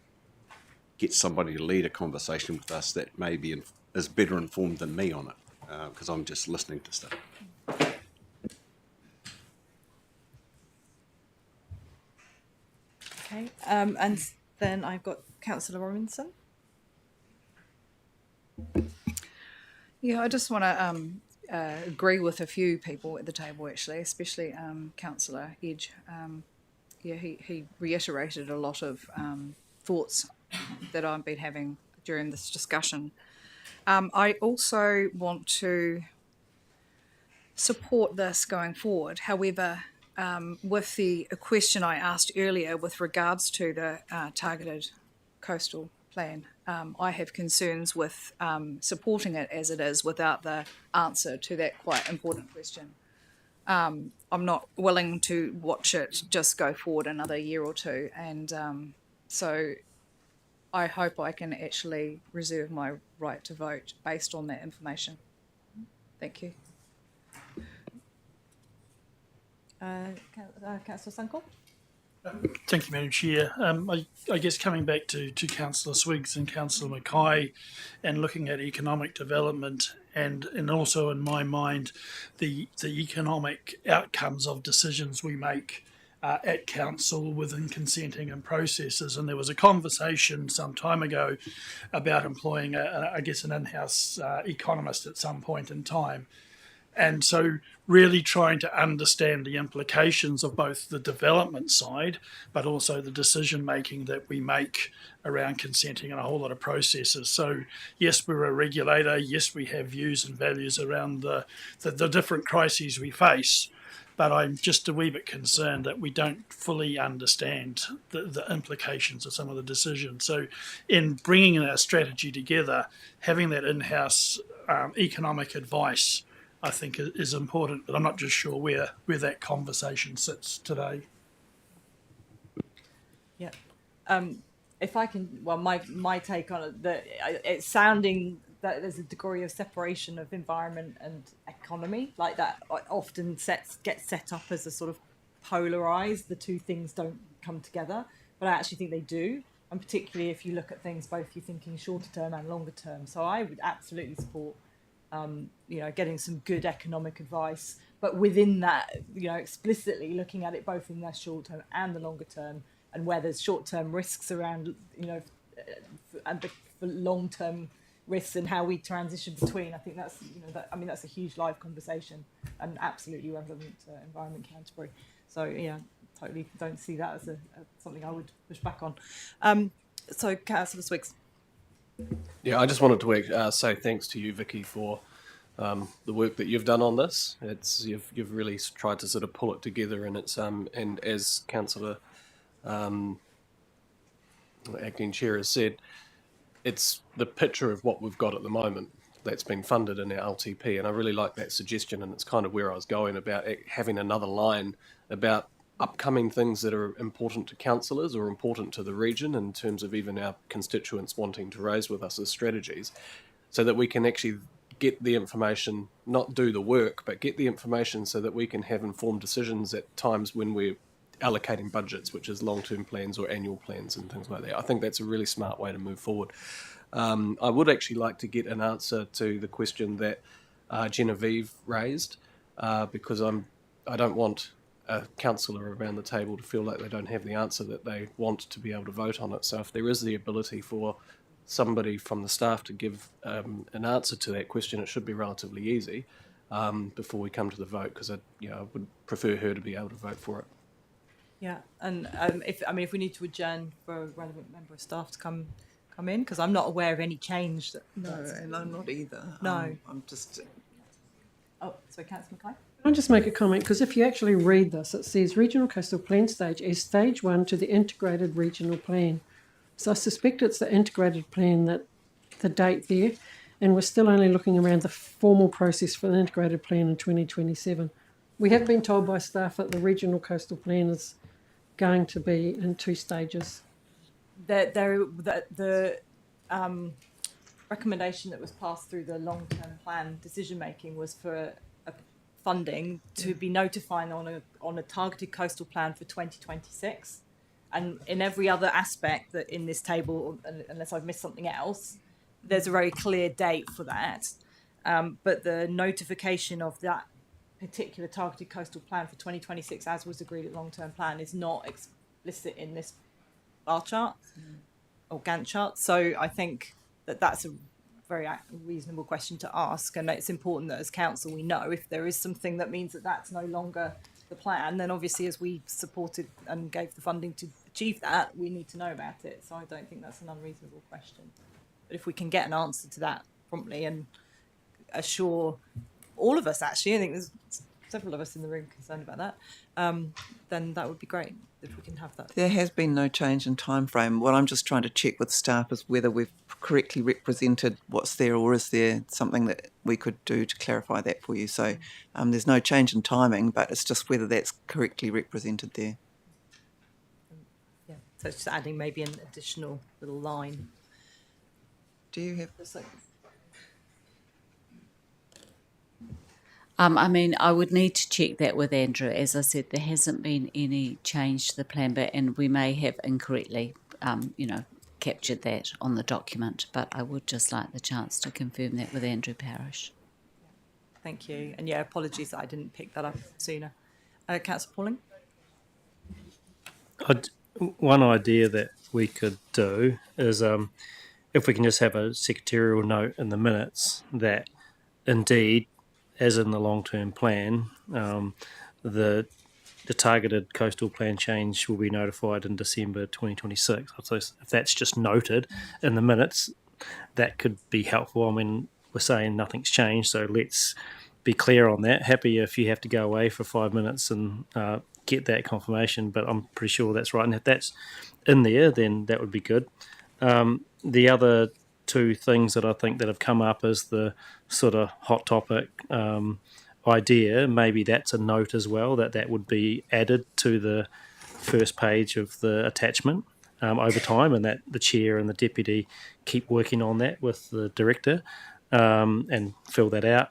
get somebody to lead a conversation with us that maybe is better informed than me on it, because I'm just listening to stuff. Okay, and then I've got Councillor Robinson. Yeah, I just want to agree with a few people at the table, actually, especially Councillor Edge. He reiterated a lot of thoughts that I've been having during this discussion. I also want to support this going forward. However, with the question I asked earlier with regards to the targeted coastal plan. I have concerns with supporting it as it is without the answer to that quite important question. I'm not willing to watch it just go forward another year or two, and so I hope I can actually reserve my right to vote based on that information. Thank you. Councillor Sunkel? Thank you, Madam Chair. I guess coming back to Councillor Swiggs and Councillor Mackay and looking at economic development and also in my mind the economic outcomes of decisions we make at council within consenting and processes. And there was a conversation some time ago about employing, I guess, an in-house economist at some point in time. And so really trying to understand the implications of both the development side, but also the decision making that we make around consenting and a whole lot of processes. So yes, we're a regulator. Yes, we have views and values around the different crises we face. But I'm just a wee bit concerned that we don't fully understand the implications of some of the decisions. So in bringing our strategy together, having that in-house economic advice, I think is important, but I'm not just sure where that conversation sits today. Yeah. If I can, well, my take on it, that it's sounding that there's a degree of separation of environment and economy, like that often gets set up as a sort of polarized. The two things don't come together, but I actually think they do. And particularly if you look at things, both you're thinking shorter term and longer term. So I would absolutely support getting some good economic advice, but within that, explicitly looking at it both in the short term and the longer term, and where there's short term risks around, and for long term risks and how we transition between. I think that's, that's a huge live conversation and absolutely relevant to Environment Canterbury. So yeah, totally don't see that as something I would push back on. So Councillor Swiggs. Yeah, I just wanted to say thanks to you, Vicky, for the work that you've done on this. You've really tried to sort of pull it together, and it's and as Councillor Acting Chair has said, it's the picture of what we've got at the moment that's being funded in our LTP, and I really like that suggestion, and it's kind of where I was going about having another line about upcoming things that are important to councillors or important to the region in terms of even our constituents wanting to raise with us as strategies, so that we can actually get the information, not do the work, but get the information so that we can have informed decisions at times when we're allocating budgets, which is long-term plans or annual plans and things like that. I think that's a really smart way to move forward. I would actually like to get an answer to the question that Genevieve raised, because I don't want a councillor around the table to feel like they don't have the answer that they want to be able to vote on it. So if there is the ability for somebody from the staff to give an answer to that question, it should be relatively easy before we come to the vote, because I would prefer her to be able to vote for it. Yeah, and if we need to adjourn for a relevant member of staff to come in, because I'm not aware of any change. No, and I'm not either. No, I'm just. Oh, sorry, Councillor Mackay. Can I just make a comment? Because if you actually read this, it says Regional Coastal Plan Stage as Stage 1 to the Integrated Regional Plan. So I suspect it's the Integrated Plan, that the date there, and we're still only looking around the formal process for the Integrated Plan in 2027. We have been told by staff that the Regional Coastal Plan is going to be in 2 stages. The recommendation that was passed through the long-term plan decision-making was for funding to be notifying on a targeted coastal plan for 2026. And in every other aspect that in this table, unless I've missed something else, there's a very clear date for that. But the notification of that particular targeted coastal plan for 2026, as was agreed at long-term plan, is not explicit in this bar chart or Gantt chart. So I think that's a very reasonable question to ask, and it's important that as council we know if there is something that means that that's no longer the plan, then obviously as we supported and gave the funding to achieve that, we need to know about it. So I don't think that's an unreasonable question. But if we can get an answer to that promptly and assure all of us, actually, I think there's several of us in the room concerned about that, then that would be great if we can have that. There has been no change in time frame. What I'm just trying to check with staff is whether we've correctly represented what's there, or is there something that we could do to clarify that for you. So there's no change in timing, but it's just whether that's correctly represented there. Yeah, so it's just adding maybe an additional little line. Do you have Just like, I mean, I would need to check that with Andrew. As I said, there hasn't been any change to the plan, but and we may have incorrectly, captured that on the document. But I would just like the chance to confirm that with Andrew Parish. thank you. And yeah, apologies that I didn't pick that up sooner. Councillor Pauling? One idea that we could do is if we can just have a secretarial note in the minutes that indeed, as in the long-term plan, the targeted coastal plan change will be notified in December 2026. So if that's just noted in the minutes, that could be helpful. I mean, we're saying nothing's changed, so let's be clear on that. Happy if you have to go away for 5 minutes and get that confirmation, but I'm pretty sure that's right. And if that's in there, then that would be good. The other two things that I think that have come up is the sort of hot topic idea. Maybe that's a note as well, that would be added to the first page of the attachment over time, and that the chair and the deputy keep working on that with the director and fill that out.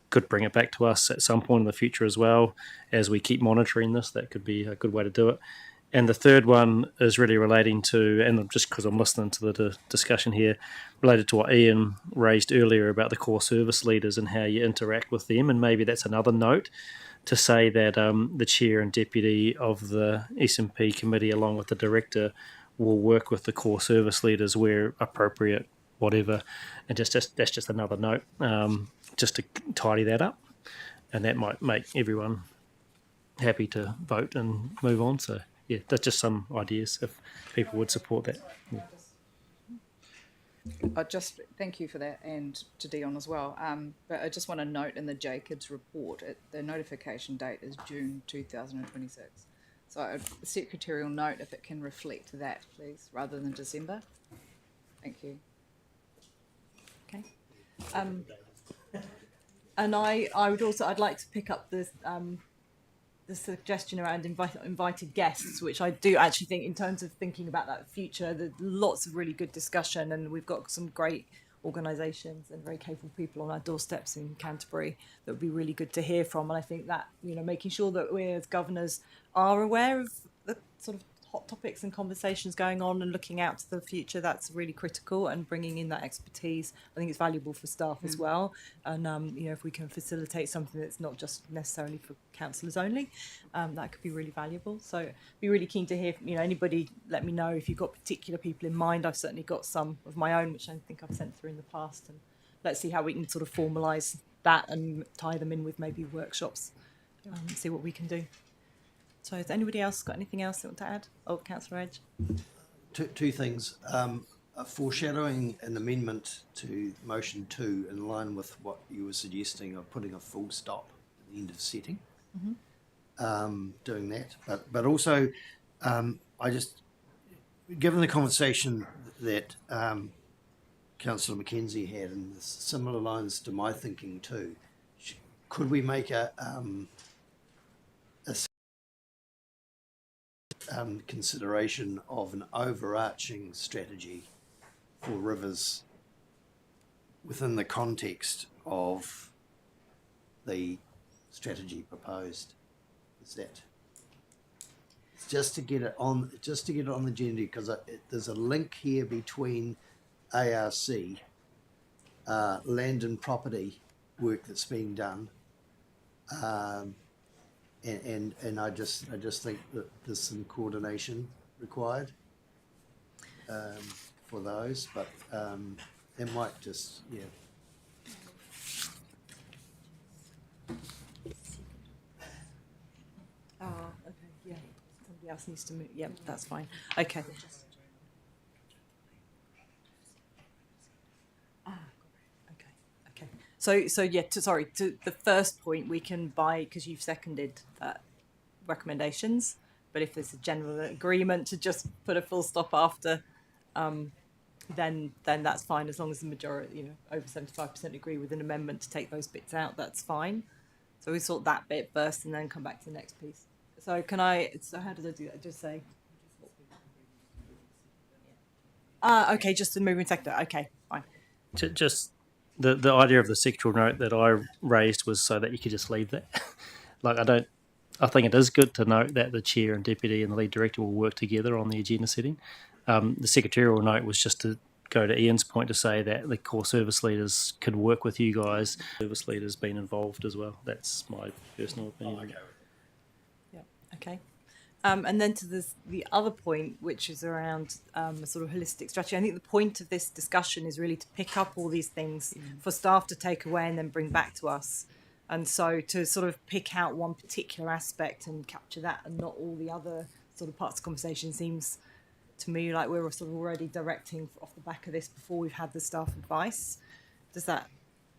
Could bring it back to us at some point in the future as well as we keep monitoring this. That could be a good way to do it. And the third one is really relating to, and just because I'm listening to the discussion here, related to what Ian raised earlier about the core service leaders and how you interact with them. And maybe that's another note to say that the chair and deputy of the S&P committee, along with the director, will work with the core service leaders where appropriate, whatever. And that's just another note, just to tidy that up. And that might make everyone happy to vote and move on. So yeah, that's just some ideas if people would support that. Yeah. Just thank you for that, and to Dion as well. But I just want to note in the JKIDS report, the notification date is June 2026. So a secretarial note, if it can reflect that, please, rather than December. Thank you. Okay. And I'd like to pick up this the suggestion around invited guests, which I do actually think, in terms of thinking about that future, there's lots of really good discussion, and we've got some great organisations and very capable people on our doorsteps in Canterbury that would be really good to hear from. And I think that, making sure that we as governors are aware of the sort of hot topics and conversations going on and looking out to the future, that's really critical, and bringing in that expertise, I think it's valuable for staff as well. And if we can facilitate something that's not just necessarily for councillors only, that could be really valuable. So be really keen to hear from, anybody. Let me know if you've got particular people in mind. I've certainly got some of my own, which I think I've sent through in the past, and let's see how we can sort of formalise that and tie them in with maybe workshops, see what we can do. So has anybody else got anything else they want to add? Oh, Councillor Edge. Two things. Foreshadowing an amendment to motion 2 in line with what you were suggesting of putting a full stop at the end of setting. Doing that. But also, I just, given the conversation that Councillor Mackenzie had, and similar lines to my thinking too, could we make a consideration of an overarching strategy for rivers within the context of the strategy proposed? Is that just to get it on the agenda, because there's a link here between ARC, land and property work that's being done, and I just think that there's some coordination required for those, but it might just, yeah. Okay, yeah. Somebody else needs to move. Yeah, that's fine. Okay. Okay. To the first point, we can buy, because you've seconded recommendations, but if there's a general agreement to just put a full stop after, then that's fine, as long as the majority, over 75% agree with an amendment to take those bits out, that's fine. So we sort that bit first and then come back to the next piece. So how did I do that? Just say, okay, just the moving sector, okay, fine. Just the idea of the sectoral note that I raised was so that you could just leave that. I think it is good to note that the chair and deputy and the lead director will work together on the agenda setting. The secretarial note was just to go to Ian's point to say that the core service leaders could work with you guys. Service leaders been involved as well. That's my personal opinion. Yeah. Okay. And then to the other point, which is around a sort of holistic strategy. I think the point of this discussion is really to pick up all these things for staff to take away and then bring back to us. And so to sort of pick out one particular aspect and capture that and not all the other sort of parts of the conversation seems to me like we're sort of already directing off the back of this before we've had the staff advice. Does that?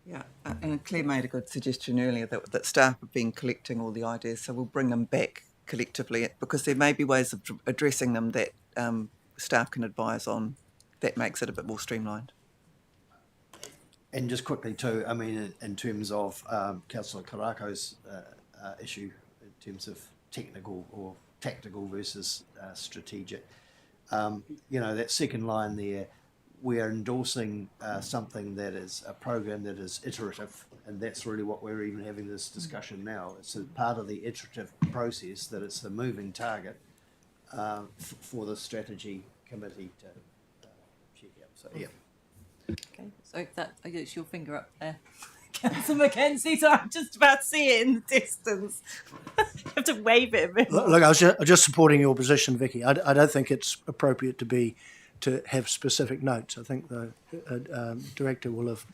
Yeah, and Claire made a good suggestion earlier that staff have been collecting all the ideas, so we'll bring them back collectively, because there may be ways of addressing them that staff can advise on that makes it a bit more streamlined. And just quickly too, I mean, in terms of Councillor Karako's issue, in terms of technical or tactical versus strategic, that second line there, we are endorsing something that is a program that is iterative, and that's really what we're even having this discussion now. It's a part of the iterative process that it's the moving target for the strategy committee to check out. So yeah. Okay, so I guess your finger up there, Councillor Mackenzie. So I'm just about to see it in the distance. You have to wave it a bit more. Look, I was just supporting your position, Vicky. I don't think it's appropriate to have specific notes. I think the director will have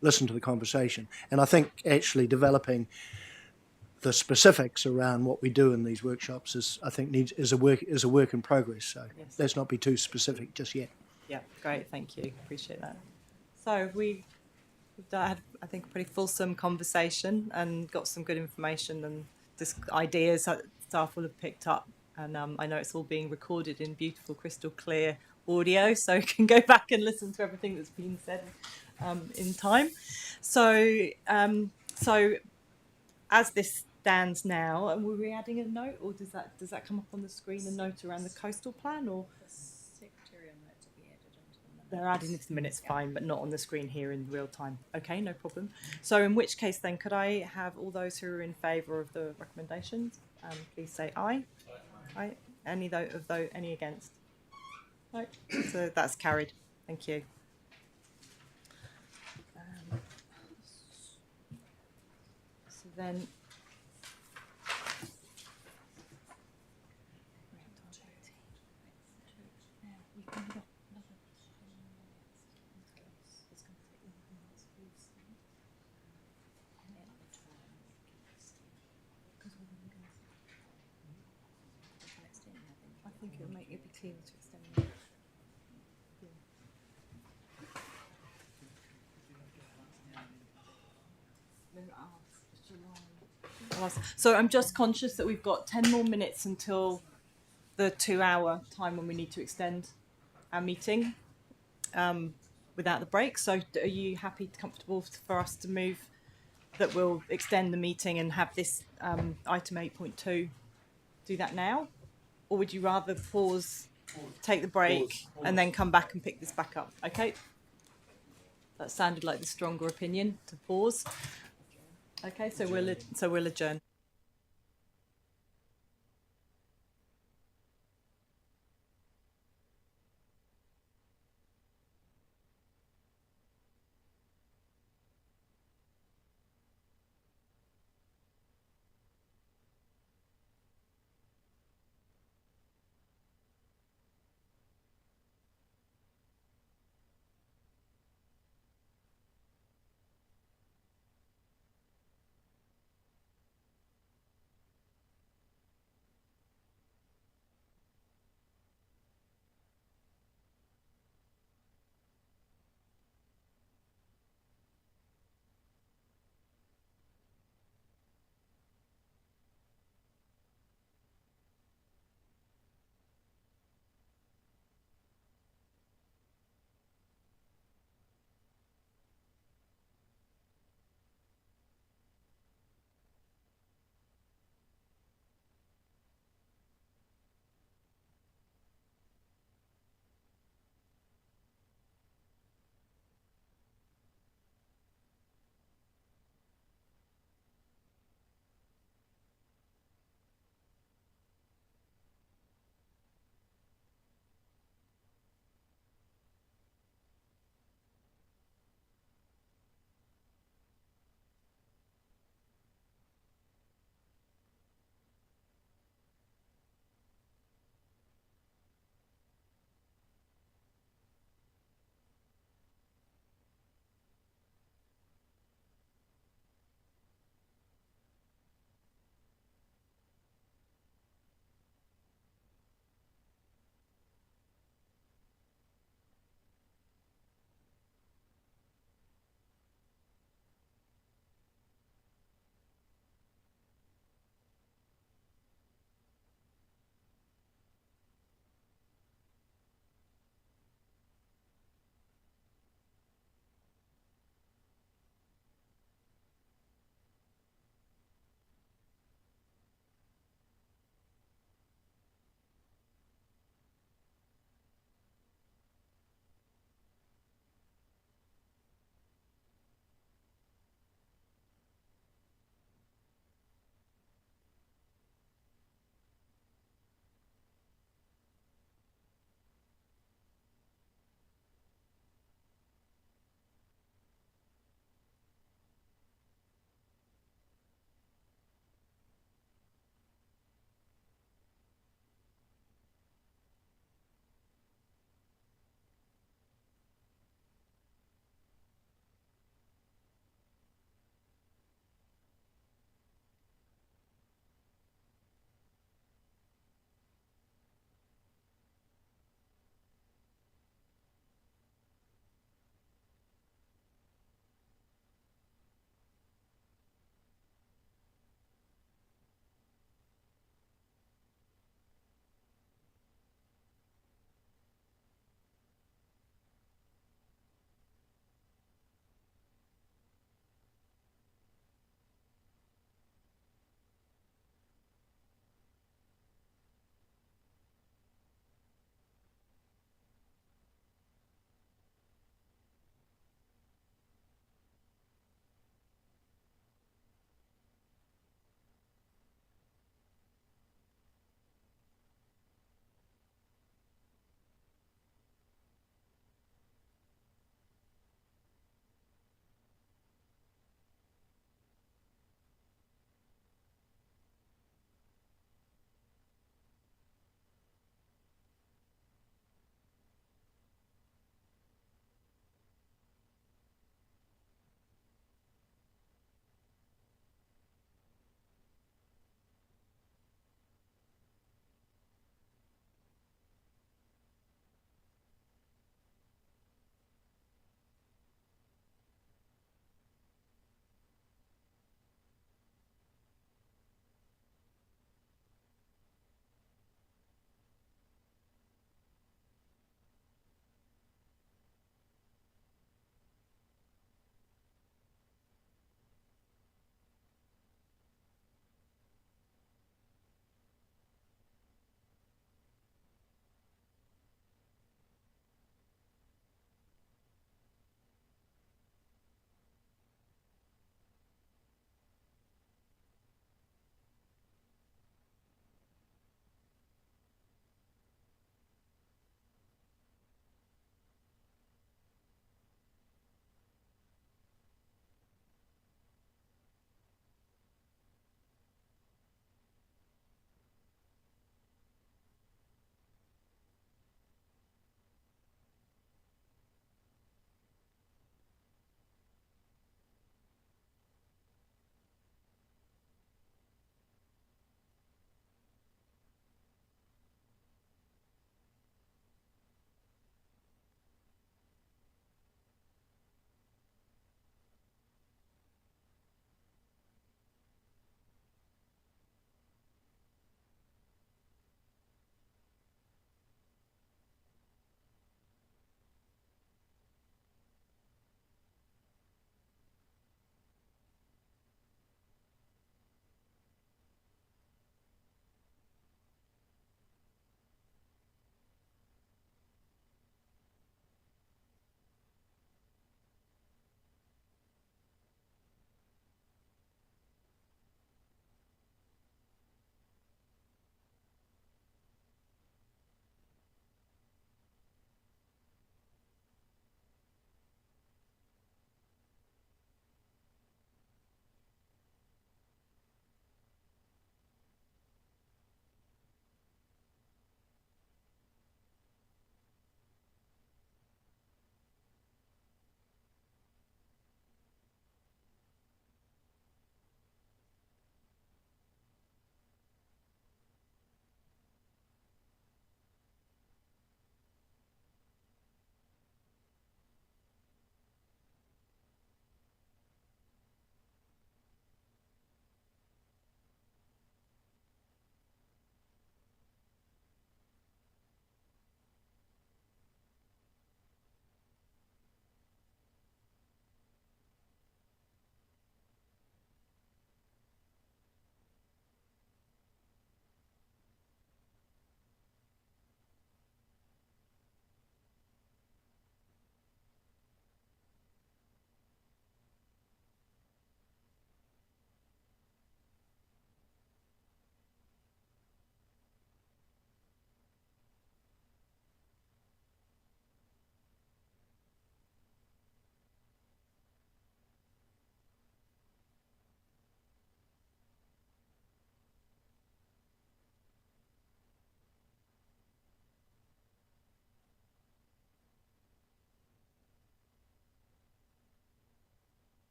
listened to the conversation, and I think actually developing the specifics around what we do in these workshops is a work in progress. So yes. Let's not be too specific just yet. Yeah, great, thank you, appreciate that. So we've had, I think, a pretty fulsome conversation and got some good information and ideas that staff will have picked up. And I know it's all being recorded in beautiful, crystal clear audio, so you can go back and listen to everything that's been said in time. So as this stands now, were we adding a note, or does that come up on the screen, a note around the coastal plan, or? They're adding it to the minutes, fine, but not on the screen here in real time. Okay, no problem. So in which case then, could I have all those who are in favour of the recommendations, please say aye. Aye. Any against? No. So that's carried. Thank you. So then. I think it'll make it be cleaner to extend it. So I'm just conscious that we've got 10 more minutes until the 2-hour time when we need to extend our meeting without the break. So are you comfortable for us to move that we'll extend the meeting and have this item 8.2 do that now? Or would you rather pause, take the break, and then come back and pick this back up? Okay. That sounded like the stronger opinion, to pause. Okay, so we'll adjourn.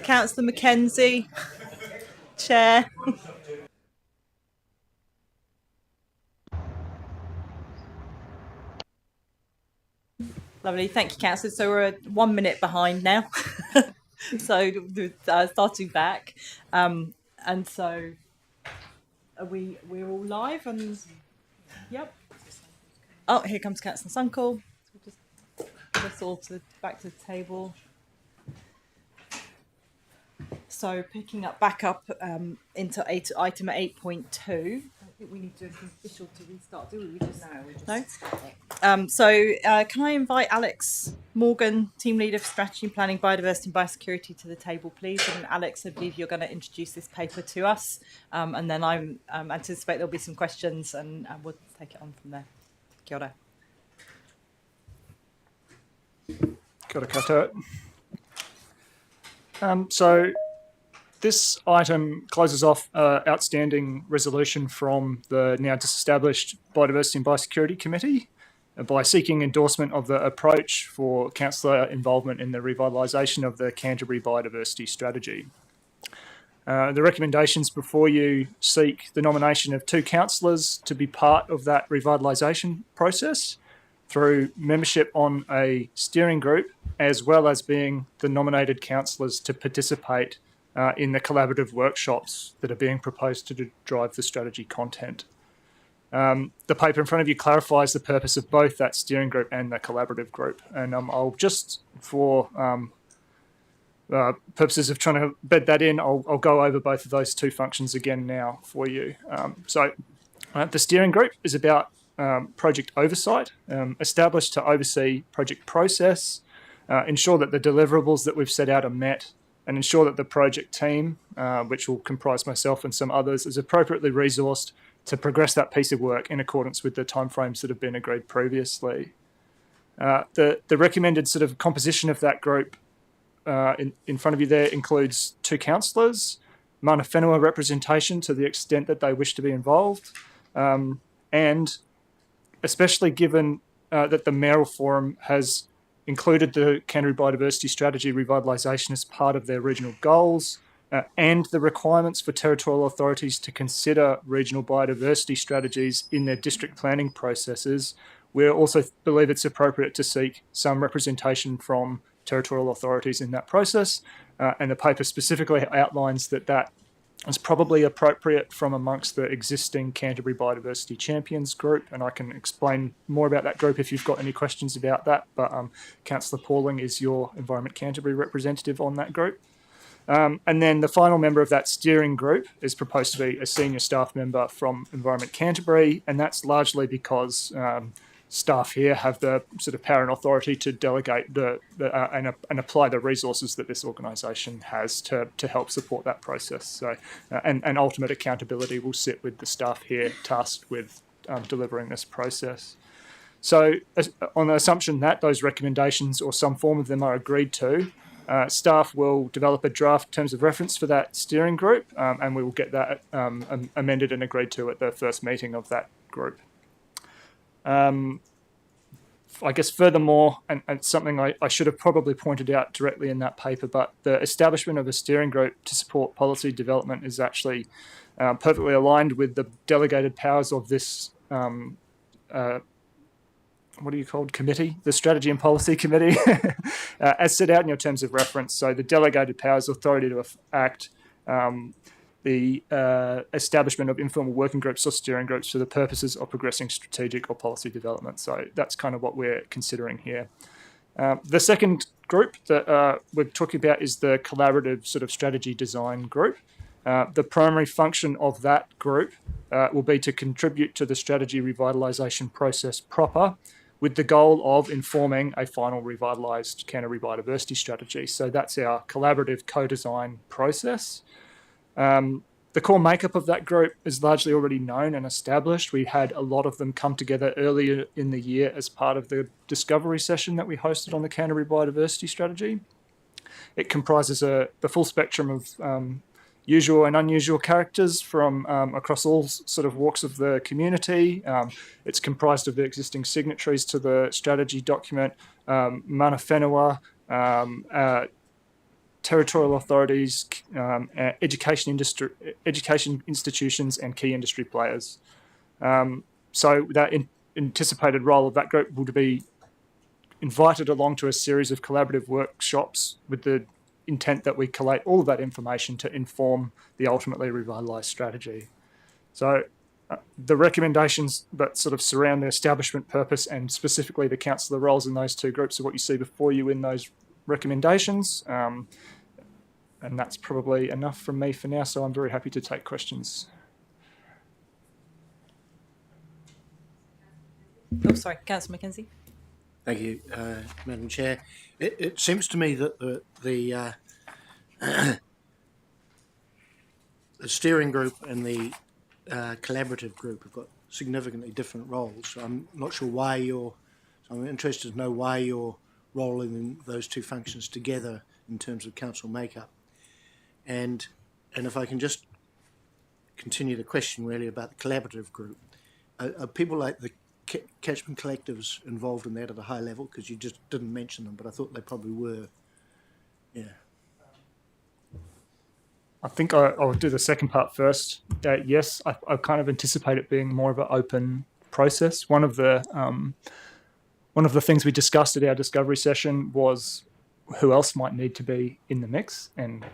Councillor Mackenzie, Chair. Lovely, thank you, Councillor. So we're 1 minute behind now. So starting back, and so we're all live and yep. Oh, here comes Councillor Sunkel. Just get us all back to the table. So picking up back up into item 8.2. I think we need to do anything official to restart, do we? We just no. Can I invite Alex Morgan, Team Leader for Strategy and Planning, Biodiversity and Biosecurity, to the table, please? And Alex, I believe you're going to introduce this paper to us, and then I anticipate there'll be some questions, and we'll take it on from there. Kia ora. Kia ora koutou. So this item closes off outstanding resolution from the now disestablished Biodiversity and Biosecurity Committee by seeking endorsement of the approach for councillor involvement in the revitalisation of the Canterbury Biodiversity Strategy. The recommendations before you seek the nomination of 2 councillors to be part of that revitalisation process through membership on a steering group, as well as being the nominated councillors to participate in the collaborative workshops that are being proposed to drive the strategy content. The paper in front of you clarifies the purpose of both that steering group and the collaborative group. And I'll just, for purposes of trying to bed that in, I'll go over both of those 2 functions again now for you. The steering group is about project oversight, established to oversee project process, ensure that the deliverables that we've set out are met, and ensure that the project team, which will comprise myself and some others, is appropriately resourced to progress that piece of work in accordance with the timeframes that have been agreed previously. The recommended sort of composition of that group in front of you there includes 2 councillors, mana whenua representation to the extent that they wish to be involved, and especially given that the Mayoral Forum has included the Canterbury Biodiversity Strategy revitalisation as part of their regional goals, and the requirements for territorial authorities to consider regional biodiversity strategies in their district planning processes. We also believe it's appropriate to seek some representation from territorial authorities in that process, and the paper specifically outlines that is probably appropriate from amongst the existing Canterbury Biodiversity Champions group, and I can explain more about that group if you've got any questions about that, but Councillor Pauling is your Environment Canterbury representative on that group. And then the final member of that steering group is proposed to be a senior staff member from Environment Canterbury, and that's largely because staff here have the sort of power and authority to delegate and apply the resources that this organisation has to help support that process. So, and ultimate accountability will sit with the staff here tasked with delivering this process. So, on the assumption that those recommendations or some form of them are agreed to, staff will develop a draft terms of reference for that steering group, and we will get that amended and agreed to at the first meeting of that group. I guess furthermore, and something I should have probably pointed out directly in that paper, but the establishment of a steering group to support policy development is actually perfectly aligned with the delegated powers of this, what are you called, committee? The Strategy and Policy Committee, as set out in your terms of reference. So the delegated powers, authority to act, the establishment of informal working groups or steering groups for the purposes of progressing strategic or policy development. So that's kind of what we're considering here. The second group that we're talking about is the collaborative sort of strategy design group. The primary function of that group will be to contribute to the strategy revitalisation process proper, with the goal of informing a final revitalised Canterbury Biodiversity Strategy. So that's our collaborative co-design process. The core makeup of that group is largely already known and established. We had a lot of them come together earlier in the year as part of the discovery session that we hosted on the Canterbury Biodiversity Strategy. It comprises the full spectrum of usual and unusual characters from across all sort of walks of the community. It's comprised of the existing signatories to the strategy document, mana whenua, territorial authorities, education institutions, and key industry players. So that anticipated role of that group would be invited along to a series of collaborative workshops with the intent that we collate all of that information to inform the ultimately revitalised strategy. So the recommendations that sort of surround the establishment purpose and specifically the councillor roles in those two groups are what you see before you in those recommendations. And that's probably enough from me for now, so I'm very happy to take questions. Oh, sorry, Councillor Mackenzie. Thank you, Madam Chair. It seems to me that the steering group and the collaborative group have got significantly different roles. So I'm not sure why I'm interested to know why you're rolling those two functions together in terms of council makeup. And if I can just continue the question really about the collaborative group, are people like the catchment collectives involved in that at a high level? Because you just didn't mention them, but I thought they probably were. Yeah. I think I'll do the second part first. Yes, I kind of anticipate it being more of an open process. One of the things we discussed at our discovery session was who else might need to be in the mix, and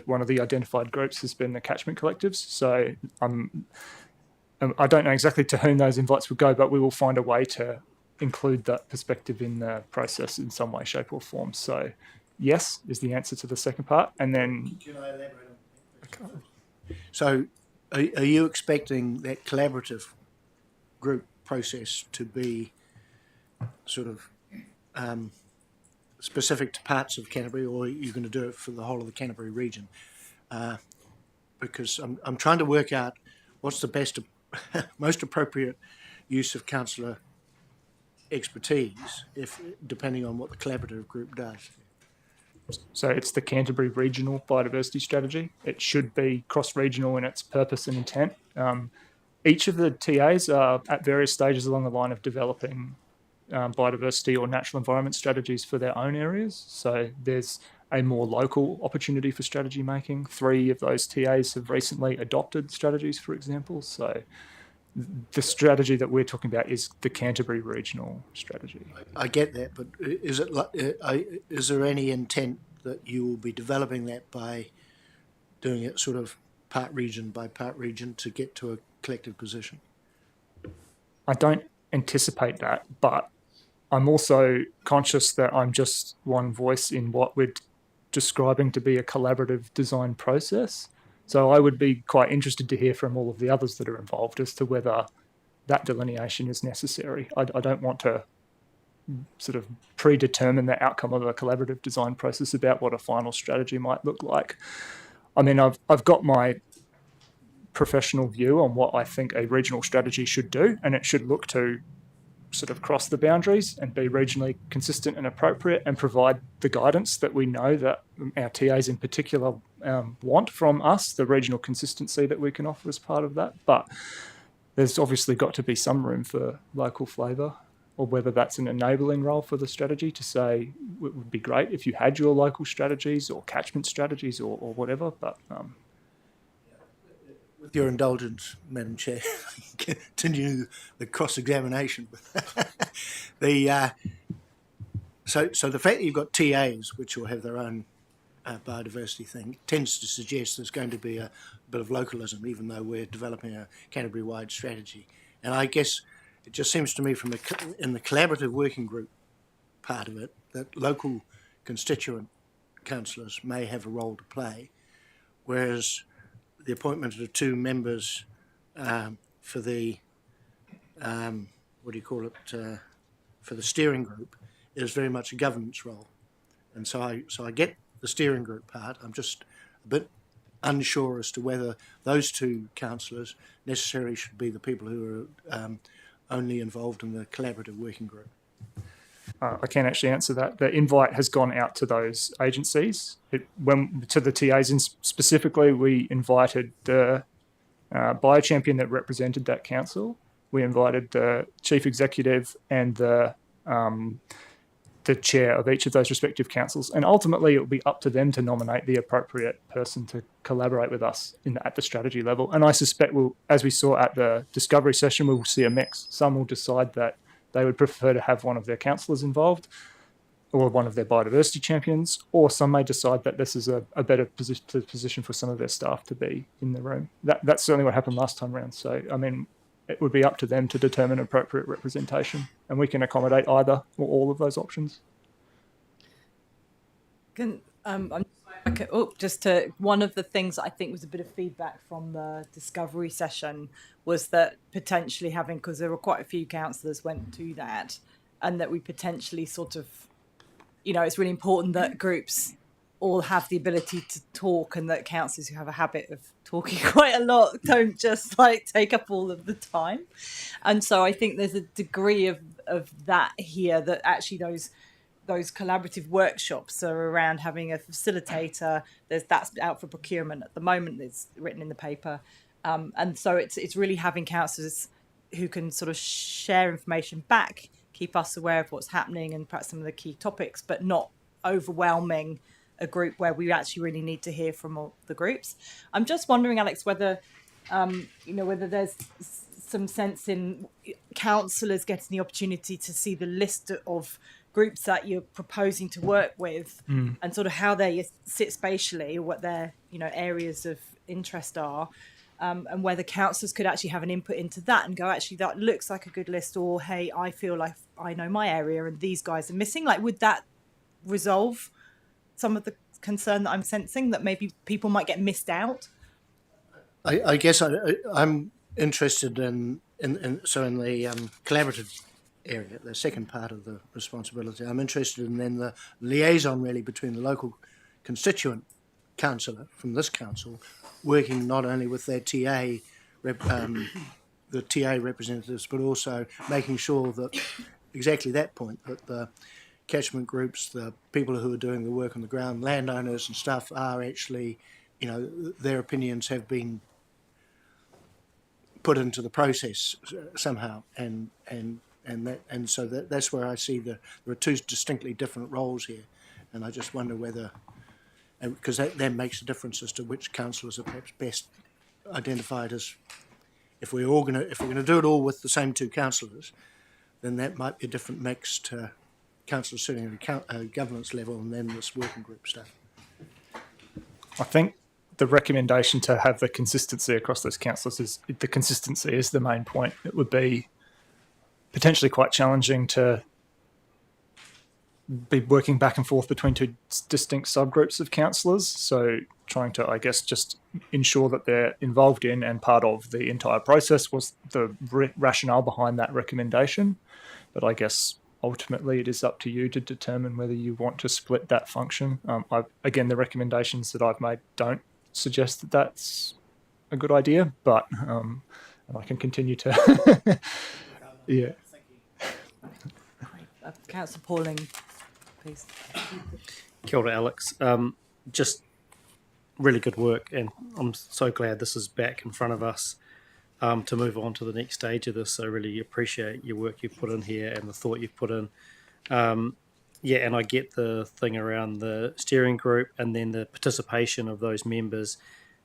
one of the identified groups has been the catchment collectives. So I don't know exactly to whom those invites will go, but we will find a way to include that perspective in the process in some way, shape or form. So yes is the answer to the second part. And then... Can I elaborate on that? So are you expecting that collaborative group process to be sort of specific to parts of Canterbury, or are you going to do it for the whole of the Canterbury region? Because I'm trying to work out what's the best, most appropriate use of councillor expertise, depending on what the collaborative group does. So it's the Canterbury Regional Biodiversity Strategy. It should be cross-regional in its purpose and intent. Each of the TAs are at various stages along the line of developing biodiversity or natural environment strategies for their own areas. So there's a more local opportunity for strategy making. 3 of those TAs have recently adopted strategies, for example. So the strategy that we're talking about is the Canterbury Regional Strategy. I get that, but is there any intent that you will be developing that by doing it sort of part region by part region to get to a collective position? I don't anticipate that, but I'm also conscious that I'm just one voice in what we're describing to be a collaborative design process. So I would be quite interested to hear from all of the others that are involved as to whether that delineation is necessary. I don't want to sort of predetermine the outcome of a collaborative design process about what a final strategy might look like. I mean, I've got my professional view on what I think a regional strategy should do, and it should look to sort of cross the boundaries and be regionally consistent and appropriate and provide the guidance that we know that our TAs in particular want from us, the regional consistency that we can offer as part of that. But there's obviously got to be some room for local flavour, or whether that's an enabling role for the strategy to say it would be great if you had your local strategies or catchment strategies or whatever. But with your indulgence, Madam Chair, continue the cross-examination. So the fact that you've got TAs, which will have their own biodiversity thing, tends to suggest there's going to be a bit of localism, even though we're developing a Canterbury-wide strategy. And I guess it just seems to me in the collaborative working group part of it, that local constituent councillors may have a role to play, whereas the appointment of 2 members for the for the steering group is very much a governance role, and so I get the steering group part. I'm just a bit unsure as to whether those 2 councillors necessarily should be the people who are only involved in the collaborative working group. I can actually answer that. The invite has gone out to those agencies. To the TAs, and specifically, we invited the bio-champion that represented that council. We invited the chief executive and the the chair of each of those respective councils, and ultimately it will be up to them to nominate the appropriate person to collaborate with us at the strategy level. And I suspect as we saw at the discovery session, we will see a mix. Some will decide that they would prefer to have one of their councillors involved, or one of their biodiversity champions, or some may decide that this is a better position for some of their staff to be in the room. That's certainly what happened last time round. So, I mean, it would be up to them to determine appropriate representation, and we can accommodate either or all of those options. One of the things I think was a bit of feedback from the discovery session was that potentially having, because there were quite a few councillors went to that, and that we potentially sort of, it's really important that groups all have the ability to talk, and that councillors who have a habit of talking quite a lot don't just take up all of the time. And so I think there's a degree of that here, that actually those collaborative workshops are around having a facilitator. That's out for procurement at the moment. It's written in the paper. And so it's really having councillors who can sort of share information back, keep us aware of what's happening and perhaps some of the key topics, but not overwhelming a group where we actually really need to hear from all the groups. I'm just wondering, Alex, whether whether there's some sense in councillors getting the opportunity to see the list of groups that you're proposing to work with, and sort of how they sit spatially, or what their areas of interest are, and whether councillors could actually have an input into that and go, actually, that looks like a good list, or hey, I feel like I know my area and these guys are missing. Would that resolve some of the concern that I'm sensing, that maybe people might get missed out? I guess I'm interested in the collaborative area, the second part of the responsibility. I'm interested in then the liaison really between the local constituent councillor from this council, working not only with their TA, the TA representatives, but also making sure that exactly that point, that the catchment groups, the people who are doing the work on the ground, landowners and stuff, are actually, their opinions have been put into the process somehow, and so that's where I see there are two distinctly different roles here, and I just wonder whether, because that then makes a difference as to which councillors are perhaps best identified as, if we're going to do it all with the same two councillors, then that might be a different mix to councillors sitting at a governance level and then this working group stuff. I think the recommendation to have the consistency across those councillors is the main point. It would be potentially quite challenging to be working back and forth between two distinct subgroups of councillors. So trying to, I guess, just ensure that they're involved in and part of the entire process was the rationale behind that recommendation. But I guess ultimately it is up to you to determine whether you want to split that function. Again, the recommendations that I've made don't suggest that that's a good idea, but and I can continue to yeah. Councillor Pauling, please. Kia ora, Alex. Just really good work, and I'm so glad this is back in front of us to move on to the next stage of this. I really appreciate your work you've put in here and the thought you've put in. And I get the thing around the steering group and then the participation of those members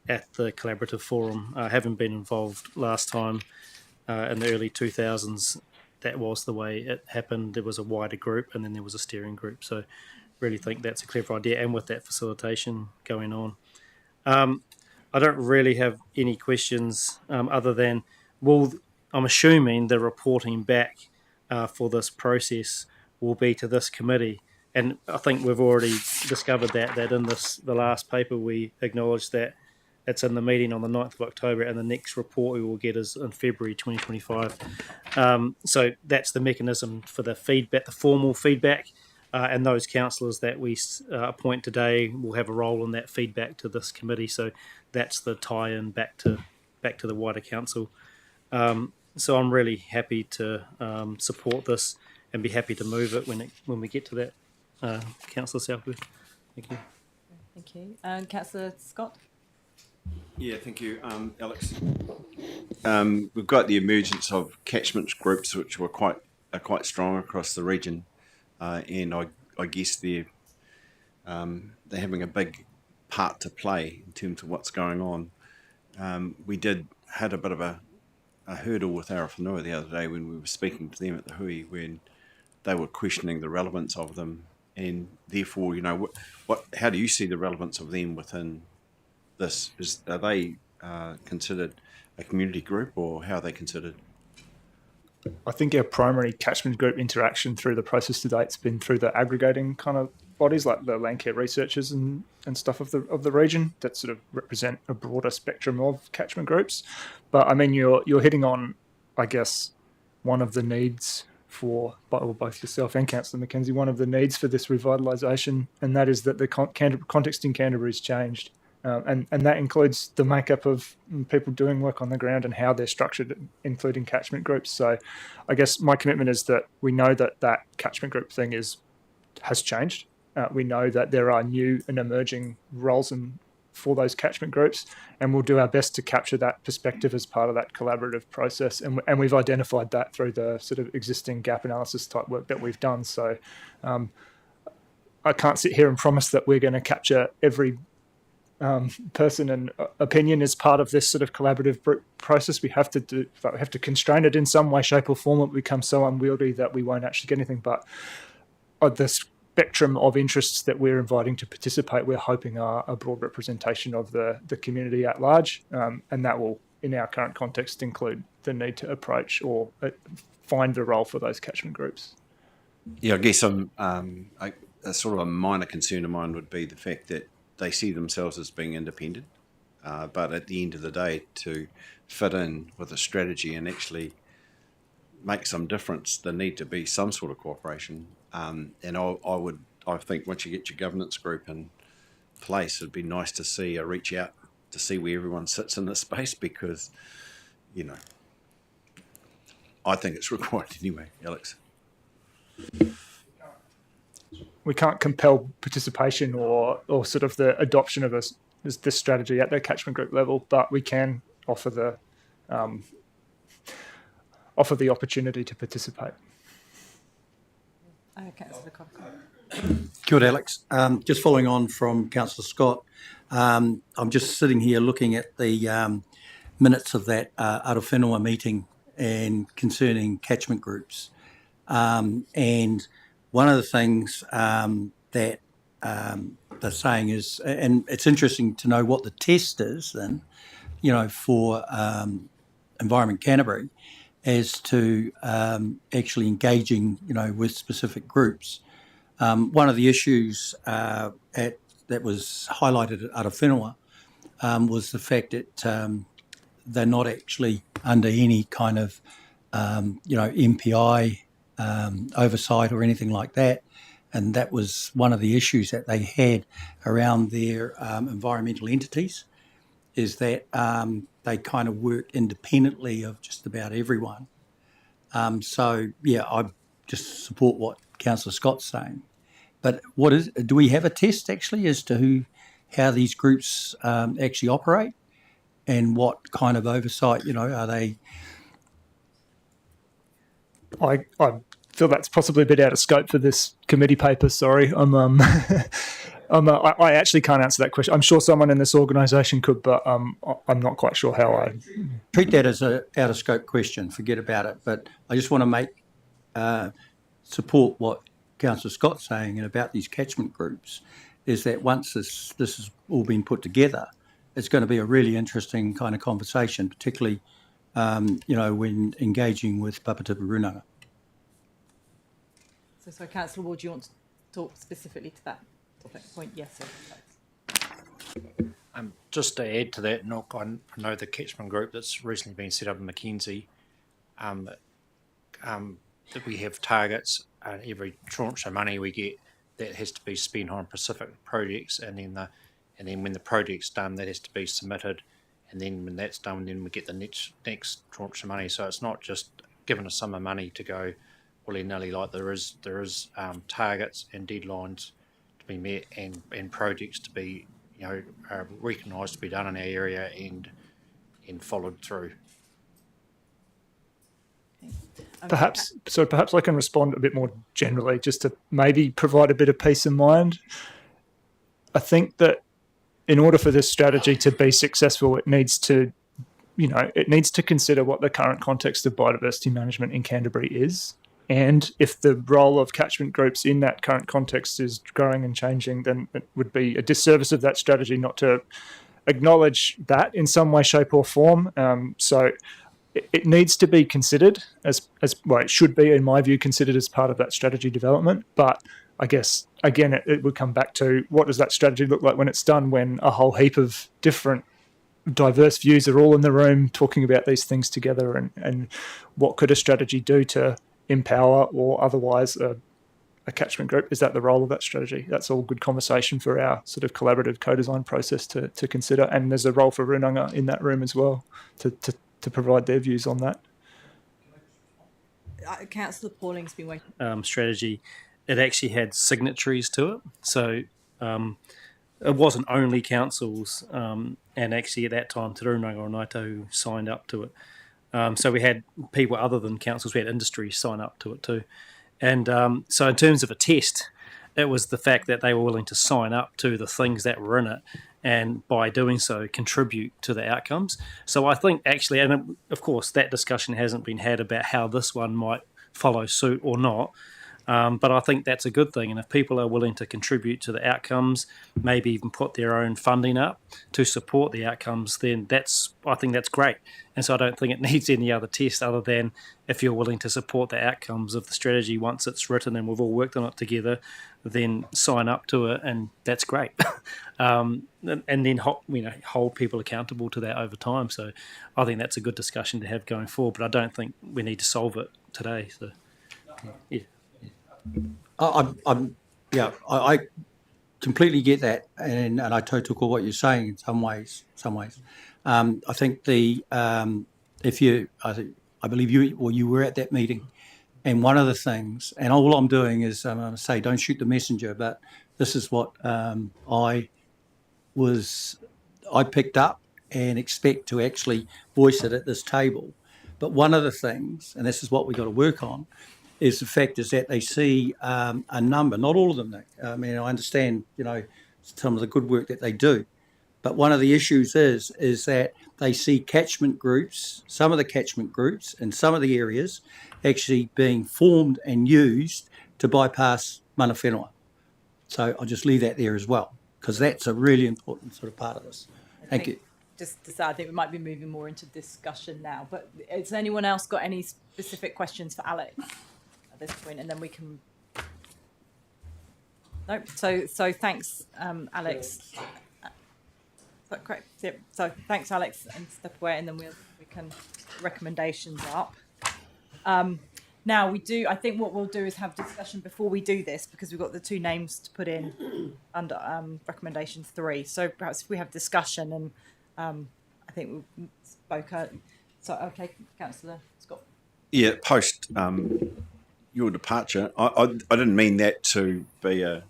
at the collaborative forum. Having been involved last time in the early 2000s, that was the way it happened. There was a wider group and then there was a steering group. So really think that's a clever idea, and with that facilitation going on. I don't really have any questions other than, I'm assuming the reporting back for this process will be to this committee. And I think we've already discovered that in the last paper we acknowledged that it's in the meeting on the 9th of October, and the next report we will get is in February 2025. So that's the mechanism for the feedback, the formal feedback, and those councillors that we appoint today will have a role in that feedback to this committee. So that's the tie-in back to the wider council. So I'm really happy to support this and be happy to move it when we get to that. Councillor Southwood, thank you. Thank you. Councillor Scott. Yeah, thank you, Alex. We've got the emergence of catchment groups, which were quite strong across the region. and I guess they're having a big part to play in terms of what's going on. We had a bit of a hurdle with Arawhanua the other day when we were speaking to them at the Hui, when they were questioning the relevance of them, and therefore, how do you see the relevance of them within this? Are they considered a community group, or how are they considered? I think our primary catchment group interaction through the process to date has been through the aggregating kind of bodies like the land care researchers and stuff of the region that sort of represent a broader spectrum of catchment groups. But I mean, you're hitting on, I guess, one of the needs for both yourself and Councillor Mackenzie, one of the needs for this revitalisation, and that is that the context in Canterbury has changed. And that includes the makeup of people doing work on the ground and how they're structured, including catchment groups. So I guess my commitment is that we know that catchment group thing has changed. We know that there are new and emerging roles for those catchment groups, and we'll do our best to capture that perspective as part of that collaborative process. And we've identified that through the sort of existing gap analysis type work that we've done. So I can't sit here and promise that we're going to capture every person and opinion as part of this sort of collaborative process. We have to constrain it in some way, shape, or form. It becomes so unwieldy that we won't actually get anything. But the spectrum of interests that we're inviting to participate, we're hoping are a broad representation of the community at large, and that will, in our current context, include the need to approach or find the role for those catchment groups. Yeah, I guess a sort of a minor concern of mine would be the fact that they see themselves as being independent, but at the end of the day, to fit in with a strategy and actually make some difference, there need to be some sort of cooperation. And I think once you get your governance group in place, it'd be nice to see a reach out to see where everyone sits in this space, because, I think it's required anyway, Alex. We can't compel participation or sort of the adoption of this strategy at the catchment group level, but we can offer the opportunity to participate. Kia ora, Alex. Just following on from Councillor Scott, I'm just sitting here looking at the minutes of that Arawhanua meeting and concerning catchment groups. And one of the things that they're saying is, and it's interesting to know what the test is then, for Environment Canterbury, as to actually engaging, with specific groups. One of the issues that was highlighted at Arawhanua was the fact that they're not actually under any kind of, MPI oversight or anything like that. And that was one of the issues that they had around their environmental entities, is that they kind of work independently of just about everyone. So, yeah, I just support what Councillor Scott's saying. But do we have a test actually as to how these groups actually operate and what kind of oversight, are they? I feel that's possibly a bit out of scope for this committee paper. Sorry, I actually can't answer that question. I'm sure someone in this organisation could, but I'm not quite sure how I treat that as a out of scope question. Forget about it. But I just want to support what Councillor Scott's saying and about these catchment groups, is that once this has all been put together, it's going to be a really interesting kind of conversation, particularly when engaging with Papatipu Runanga. So Councillor Ward, do you want to talk specifically to that topic point? Yes. Just to add to that, Nook, I know the catchment group that's recently been set up in Mackenzie, that we have targets, every tranche of money we get that has to be spent on specific projects, and then when the project's done, that has to be submitted, and then when that's done, then we get the next tranche of money. So it's not just given a sum of money to go willy-nilly. Like there is targets and deadlines to be met, and projects to be recognised to be done in our area and followed through. Perhaps I can respond a bit more generally, just to maybe provide a bit of peace of mind. I think that in order for this strategy to be successful, it needs to consider what the current context of biodiversity management in Canterbury is. And if the role of catchment groups in that current context is growing and changing, then it would be a disservice of that strategy not to acknowledge that in some way, shape or form. So it needs to be considered as well, it should be, in my view, considered as part of that strategy development. But I guess, again, it would come back to what does that strategy look like when it's done, when a whole heap of different diverse views are all in the room talking about these things together, and what could a strategy do to empower or otherwise a catchment group? Is that the role of that strategy? That's all good conversation for our sort of collaborative co-design process to consider. And there's a role for Runanga in that room as well to provide their views on that. Councillor Pauling's been waiting. Strategy, it actually had signatories to it. So it wasn't only councils, and actually at that time, Te Runanga o Naito, who signed up to it. So we had people other than councils, we had industry sign up to it too. And so in terms of a test, it was the fact that they were willing to sign up to the things that were in it, and by doing so contribute to the outcomes. So I think actually, and of course that discussion hasn't been had about how this one might follow suit or not, but I think that's a good thing. And if people are willing to contribute to the outcomes, maybe even put their own funding up to support the outcomes, then I think that's great. And so I don't think it needs any other test other than if you're willing to support the outcomes of the strategy once it's written and we've all worked on it together, then sign up to it, and that's great. And then hold people accountable to that over time. So I think that's a good discussion to have going forward, but I don't think we need to solve it today. So yeah. I completely get that, and I totally call what you're saying in some ways. I think I believe you were at that meeting, and one of the things, and all I'm doing is say don't shoot the messenger, but this is what I picked up and expect to actually voice it at this table. But one of the things, and this is what we've got to work on, is the fact is that they see a number, not all of them, Nick. I mean, I understand, some of the good work that they do, but one of the issues is that they see catchment groups, some of the catchment groups in some of the areas actually being formed and used to bypass mana whenua. So I'll just leave that there as well, because that's a really important sort of part of this. Thank you. Just to say, I think we might be moving more into discussion now, but has anyone else got any specific questions for Alex at this point? And then we can... Nope. So thanks, Alex. Great. Yeah. So thanks, Alex, and step away, and then we can recommendations up. Now I think what we'll do is have discussion before we do this, because we've got the two names to put in under recommendations 3. So perhaps if we have discussion, and I think we spoke. So okay, Councillor Scott. Yeah, post your departure, I didn't mean that to be an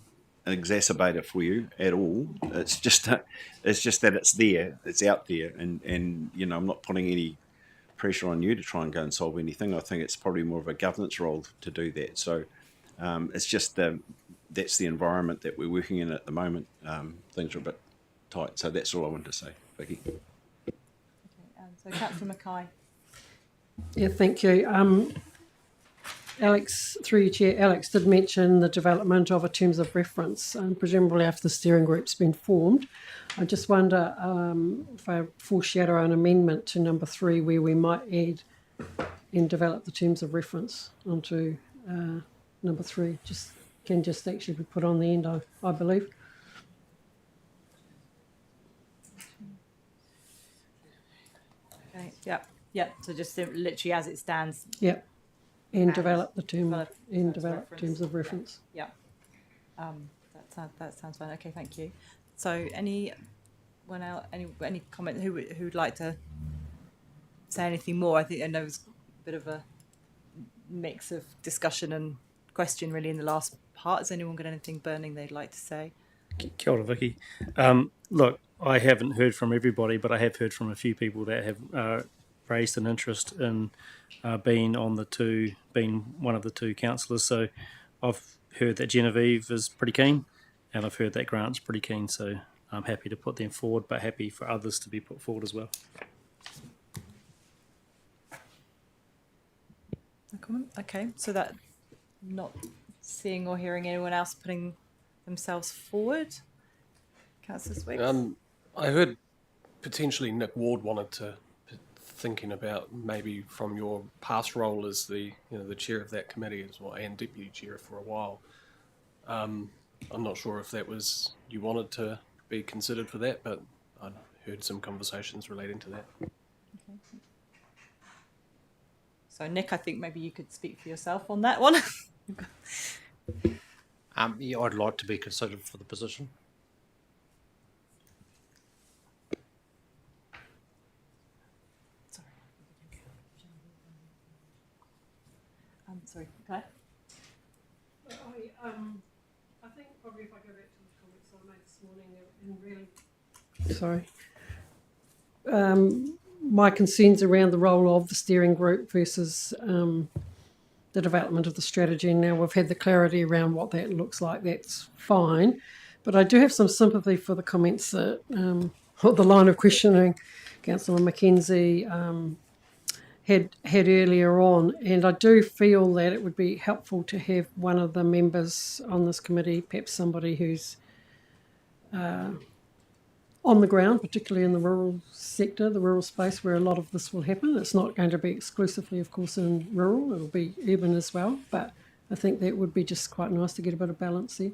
exacerbator for you at all. It's just that it's there, it's out there, and I'm not putting any pressure on you to try and go and solve anything. I think it's probably more of a governance role to do that. So it's just that's the environment that we're working in at the moment. Things are a bit tight, so that's all I wanted to say, Vicky. Okay, so Councillor Mackay. Yeah, thank you. Alex, through your chair, Alex did mention the development of a terms of reference, presumably after the steering group's been formed. I just wonder if I foreshadow an amendment to number 3 where we might add and develop the terms of reference onto number 3. Can actually be put on the end, I believe. Okay. Yep. So just literally as it stands. Yep. And develop the term terms of reference. Yeah. That sounds fine. Okay, thank you. So anyone else, any comment who'd like to say anything more? I think I know there's a bit of a mix of discussion and question really in the last part. Has anyone got anything burning they'd like to say? Kia ora, Vicky. Look, I haven't heard from everybody, but I have heard from a few people that have raised an interest in being one of the two councillors. So I've heard that Genevieve is pretty keen, and I've heard that Grant's pretty keen. So I'm happy to put them forward, but happy for others to be put forward as well. No comment? Okay, so that not seeing or hearing anyone else putting themselves forward. Councillor Swiggs? I heard potentially Nick Ward wanted to thinking about maybe from your past role as the chair of that committee as well and deputy chair for a while. I'm not sure if that was you wanted to be considered for that, but I heard some conversations relating to that. Okay. So Nick, I think maybe you could speak for yourself on that one. Yeah, I'd like to be considered for the position. Sorry, Claire? I think probably if I go back to the comments I made this morning and really, my concerns around the role of the steering group versus the development of the strategy. Now we've had the clarity around what that looks like, that's fine. But I do have some sympathy for the comments that, or the line of questioning Councillor McKenzie had earlier on, and I do feel that it would be helpful to have one of the members on this committee, perhaps somebody who's on the ground, particularly in the rural sector, the rural space where a lot of this will happen. It's not going to be exclusively, of course, in rural, it'll be urban as well, but I think that would be just quite nice to get a bit of balance there.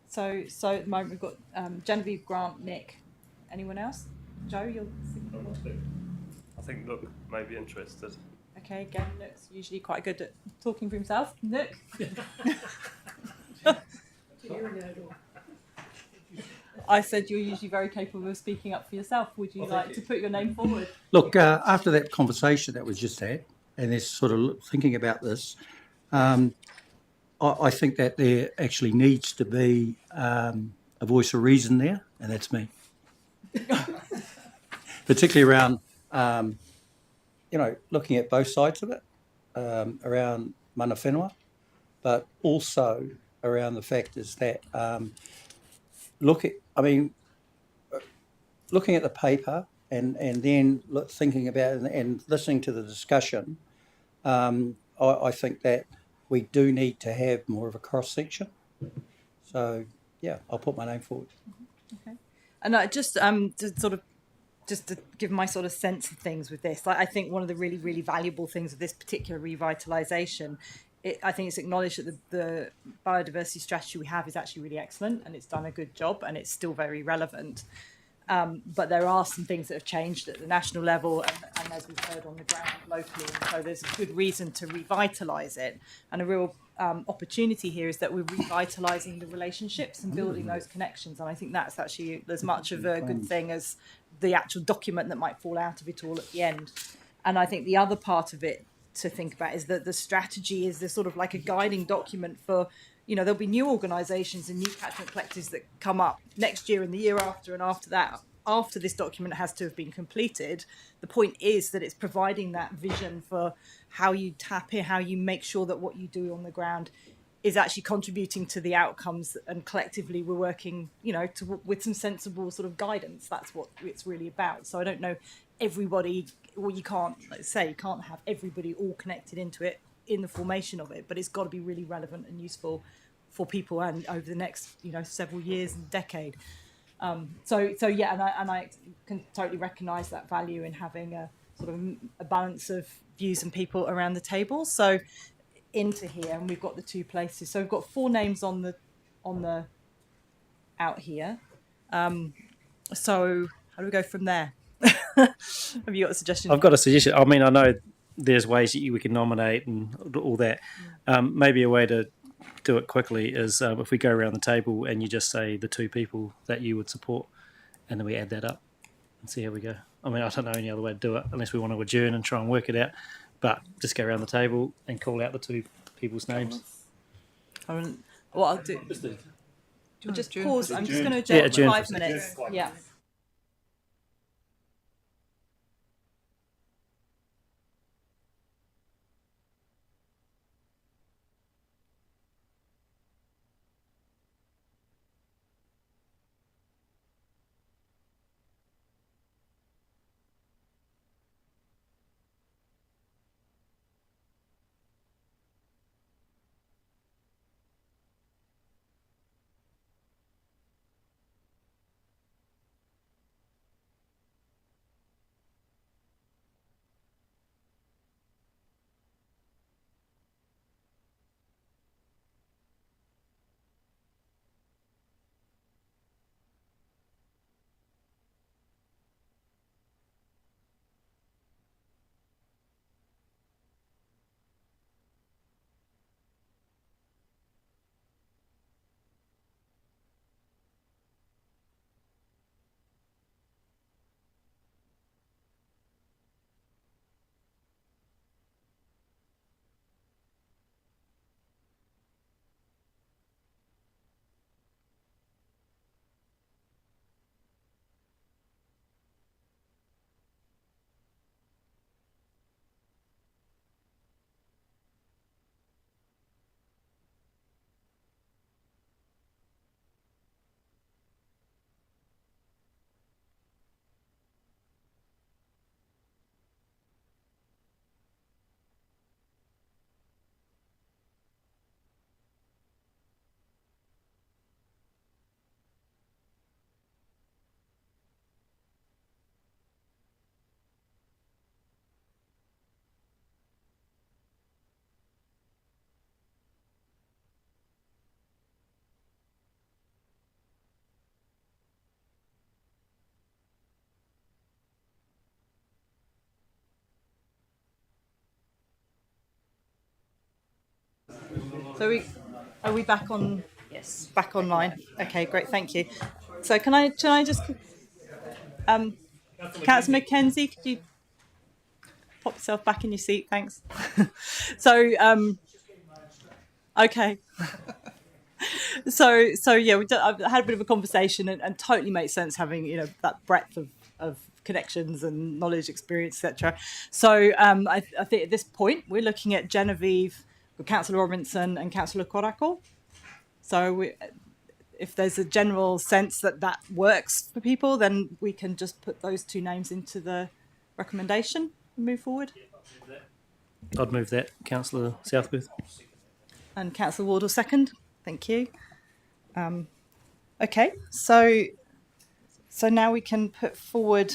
So at the moment we've got Genevieve, Grant, Nick. Anyone else? Joe, you're thinking? I think Nick may be interested. Okay, again, Nick's usually quite good at talking for himself. Nick? I said you're usually very capable of speaking up for yourself. Would you like to put your name forward? Look, after that conversation that was just had, and there's sort of thinking about this, I think that there actually needs to be a voice of reason there, and that's me. Particularly around, looking at both sides of it, around mana whenua, but also around the fact is that looking at the paper and then thinking about it and listening to the discussion, I think that we do need to have more of a cross section. So yeah, I'll put my name forward. Okay, and just to give my sort of sense of things with this, I think one of the really, really valuable things of this particular revitalisation, I think it's acknowledged that the biodiversity strategy we have is actually really excellent and it's done a good job and it's still very relevant. But there are some things that have changed at the national level and as we've heard on the ground locally. And so there's a good reason to revitalise it. And a real opportunity here is that we're revitalising the relationships and building those connections. And I think that's actually as much of a good thing as the actual document that might fall out of it all at the end. And I think the other part of it to think about is that the strategy is this sort of like a guiding document for, there'll be new organisations and new catchment collectives that come up next year and the year after and after that. After this document has to have been completed, the point is that it's providing that vision for how you tap in, how you make sure that what you do on the ground is actually contributing to the outcomes, and collectively we're working, with some sensible sort of guidance. That's what it's really about. So I don't know everybody, or you can't have everybody all connected into it in the formation of it, but it's got to be really relevant and useful for people and over the next, several years and decade. So yeah, and I can totally recognise that value in having a sort of a balance of views and people around the table. So into here, and we've got the two places. So we've got 4 names on the out here. So how do we go from there? Have you got a suggestion? I've got a suggestion. I mean, I know there's ways that we can nominate and all that. Maybe a way to do it quickly is if we go around the table and you just say the 2 people that you would support, and then we add that up and see how we go. I mean, I don't know any other way to do it unless we want to adjourn and try and work it out. But just go around the table and call out the 2 people's names. What I'll do. Just pause. I'm just going to adjourn for 5 minutes. Yeah. So are we back on? Yes. Back online. Okay, great. Thank you. So can I just Councillor Mackenzie, could you pop yourself back in your seat? Thanks. So okay. So yeah, I've had a bit of a conversation, and totally makes sense having that breadth of connections and knowledge, experience, etc. So I think at this point we're looking at Genevieve, Councillor Robinson, and Councillor Karakia. So if there's a general sense that works for people, then we can just put those two names into the recommendation and move forward. I'd move that, Councillor Southworth. And Councillor Ward will second. Thank you. Okay, so now we can put forward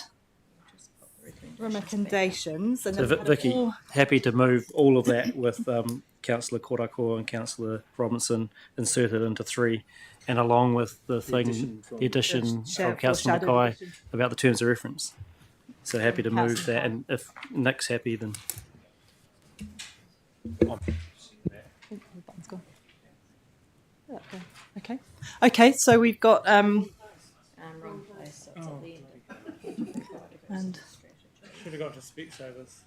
recommendations. And So Vicky, happy to move all of that with Councillor Karakia and Councillor Robinson inserted into 3, and along with the addition from Councillor Mackay about the terms of reference. So happy to move that, and if Nick's happy, then. Okay, so we've got and Should have got to Specsavers.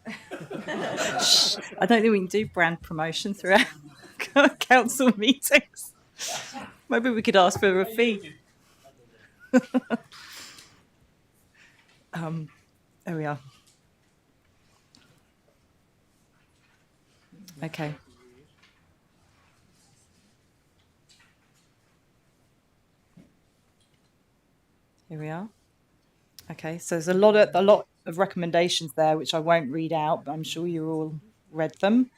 I don't think we can do brand promotion throughout council meetings. Maybe we could ask for a fee. There we are. Okay. Here we are. Okay, so there's a lot of recommendations there, which I won't read out, but I'm sure you all read them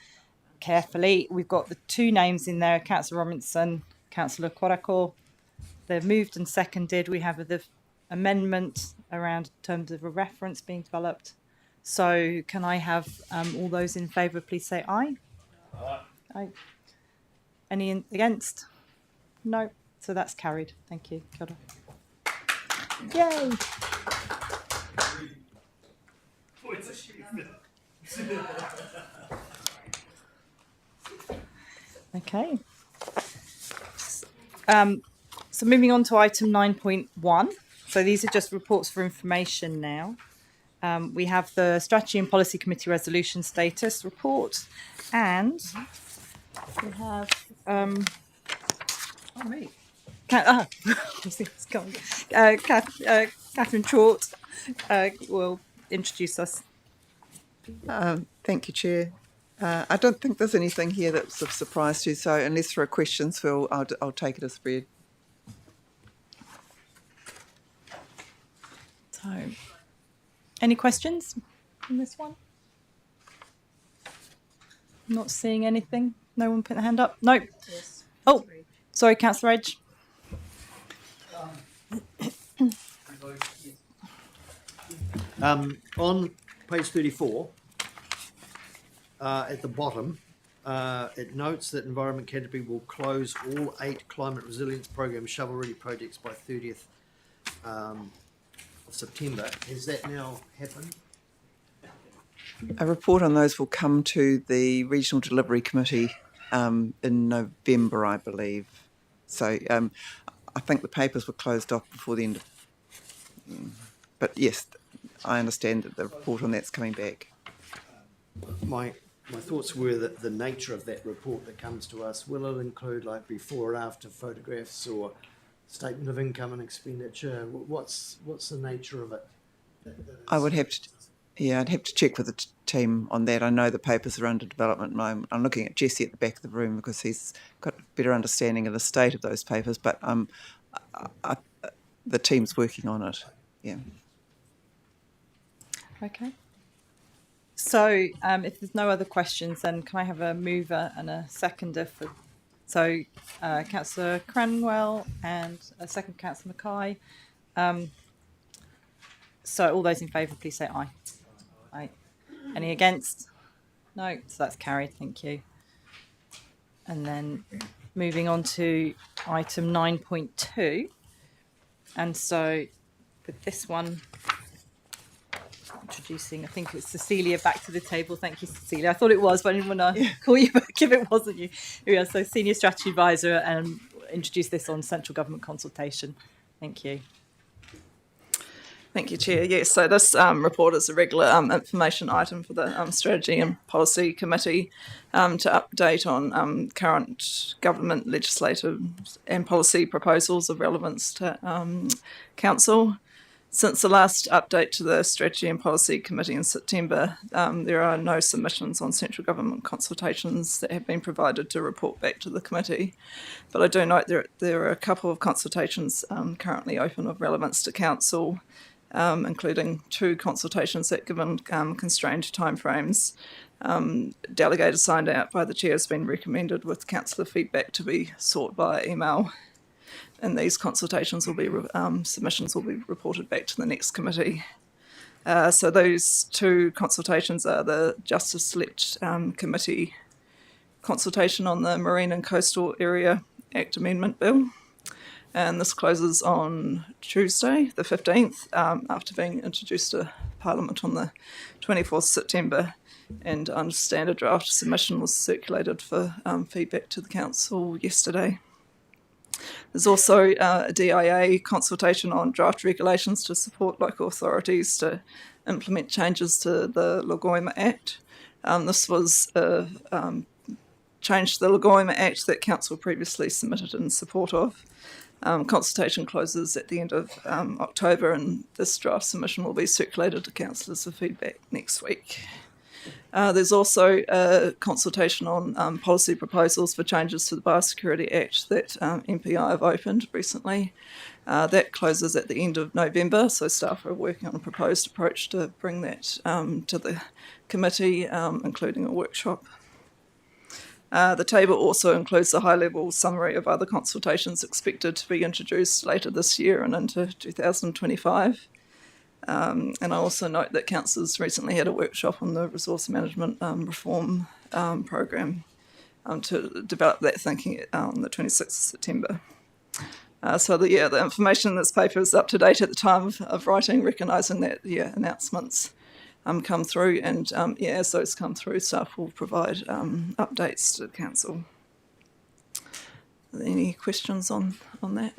carefully. We've got the 2 names in there, Councillor Robinson, Councillor Karakia. They're moved and seconded. We have the amendment around terms of a reference being developed. So can I have all those in favour, please say aye. Aye. Any against? No. So that's carried. Thank you. Kia ora. Yay! Okay. So moving on to item 9.1. So these are just reports for information now. We have the Strategy and Policy Committee resolution status report, and we have Catherine Trott will introduce us. Thank you, Chair. I don't think there's anything here that's of surprise to you, so unless there are questions, I'll take it as read. So, any questions on this one? Not seeing anything. No one put their hand up? No. Yes. Oh, sorry, Councillor Edge. On page 34, at the bottom, it notes that Environment Canterbury will close all 8 climate resilience program shovel-ready projects by 30th of September. Has that now happened? A report on those will come to the Regional Delivery Committee in November, I believe. So I think the papers were closed off before the end of... But yes, I understand that the report on that's coming back. My thoughts were that the nature of that report that comes to us, will it include like before or after photographs or statement of income and expenditure? What's the nature of it? I would have to... Yeah, I'd have to check with the team on that. I know the papers are under development, and I'm looking at Jesse at the back of the room because he's got a better understanding of the state of those papers, but the team's working on it, yeah. Okay. So if there's no other questions, then can I have a mover and a seconder for... So Councillor Cranwell and a second Councillor Mackay. So all those in favour, please say aye. Aye. Any against? No. So that's carried. Thank you. And then moving on to item 9.2. And so with this one, I'll introduce introducing, I think it's Cecilia back to the table. Thank you, Cecilia. I thought it was, but I didn't want to call you back if it wasn't you. Yeah, so Senior Strategy Advisor, and introduce this on central government consultation. Thank you. Thank you, Chair. Yes, so this report is a regular information item for the Strategy and Policy Committee to update on current government legislative and policy proposals of relevance to Council. Since the last update to the Strategy and Policy Committee in September, there are no submissions on central government consultations that have been provided to report back to the committee. But I do note there are a couple of consultations currently open of relevance to Council, including 2 consultations that, given constrained timeframes, delegated signed out by the Chair, has been recommended with councillor feedback to be sought via email. And these consultations will be, submissions will be reported back to the next committee. So those 2 consultations are the Justice Select Committee consultation on the Marine and Coastal Area Act Amendment Bill. And this closes on Tuesday, the 15th, after being introduced to Parliament on the 24th September. And I understand a draft submission was circulated for feedback to the Council yesterday. There's also a DIA consultation on draft regulations to support local authorities to implement changes to the Lagoima Act. This was a change to the Lagoima Act that Council previously submitted in support of. Consultation closes at the end of October, and this draft submission will be circulated to councillors for feedback next week. There's also a consultation on policy proposals for changes to the Biosecurity Act that MPI have opened recently. That closes at the end of November, so staff are working on a proposed approach to bring that to the committee, including a workshop. The table also includes a high-level summary of other consultations expected to be introduced later this year and into 2025. And I also note that councillors recently had a workshop on the resource management reform program to develop that thinking on the 26th of September. So the information in this paper is up to date at the time of writing, recognising that announcements come through, and as those come through, staff will provide updates to the council. Are there any questions on that?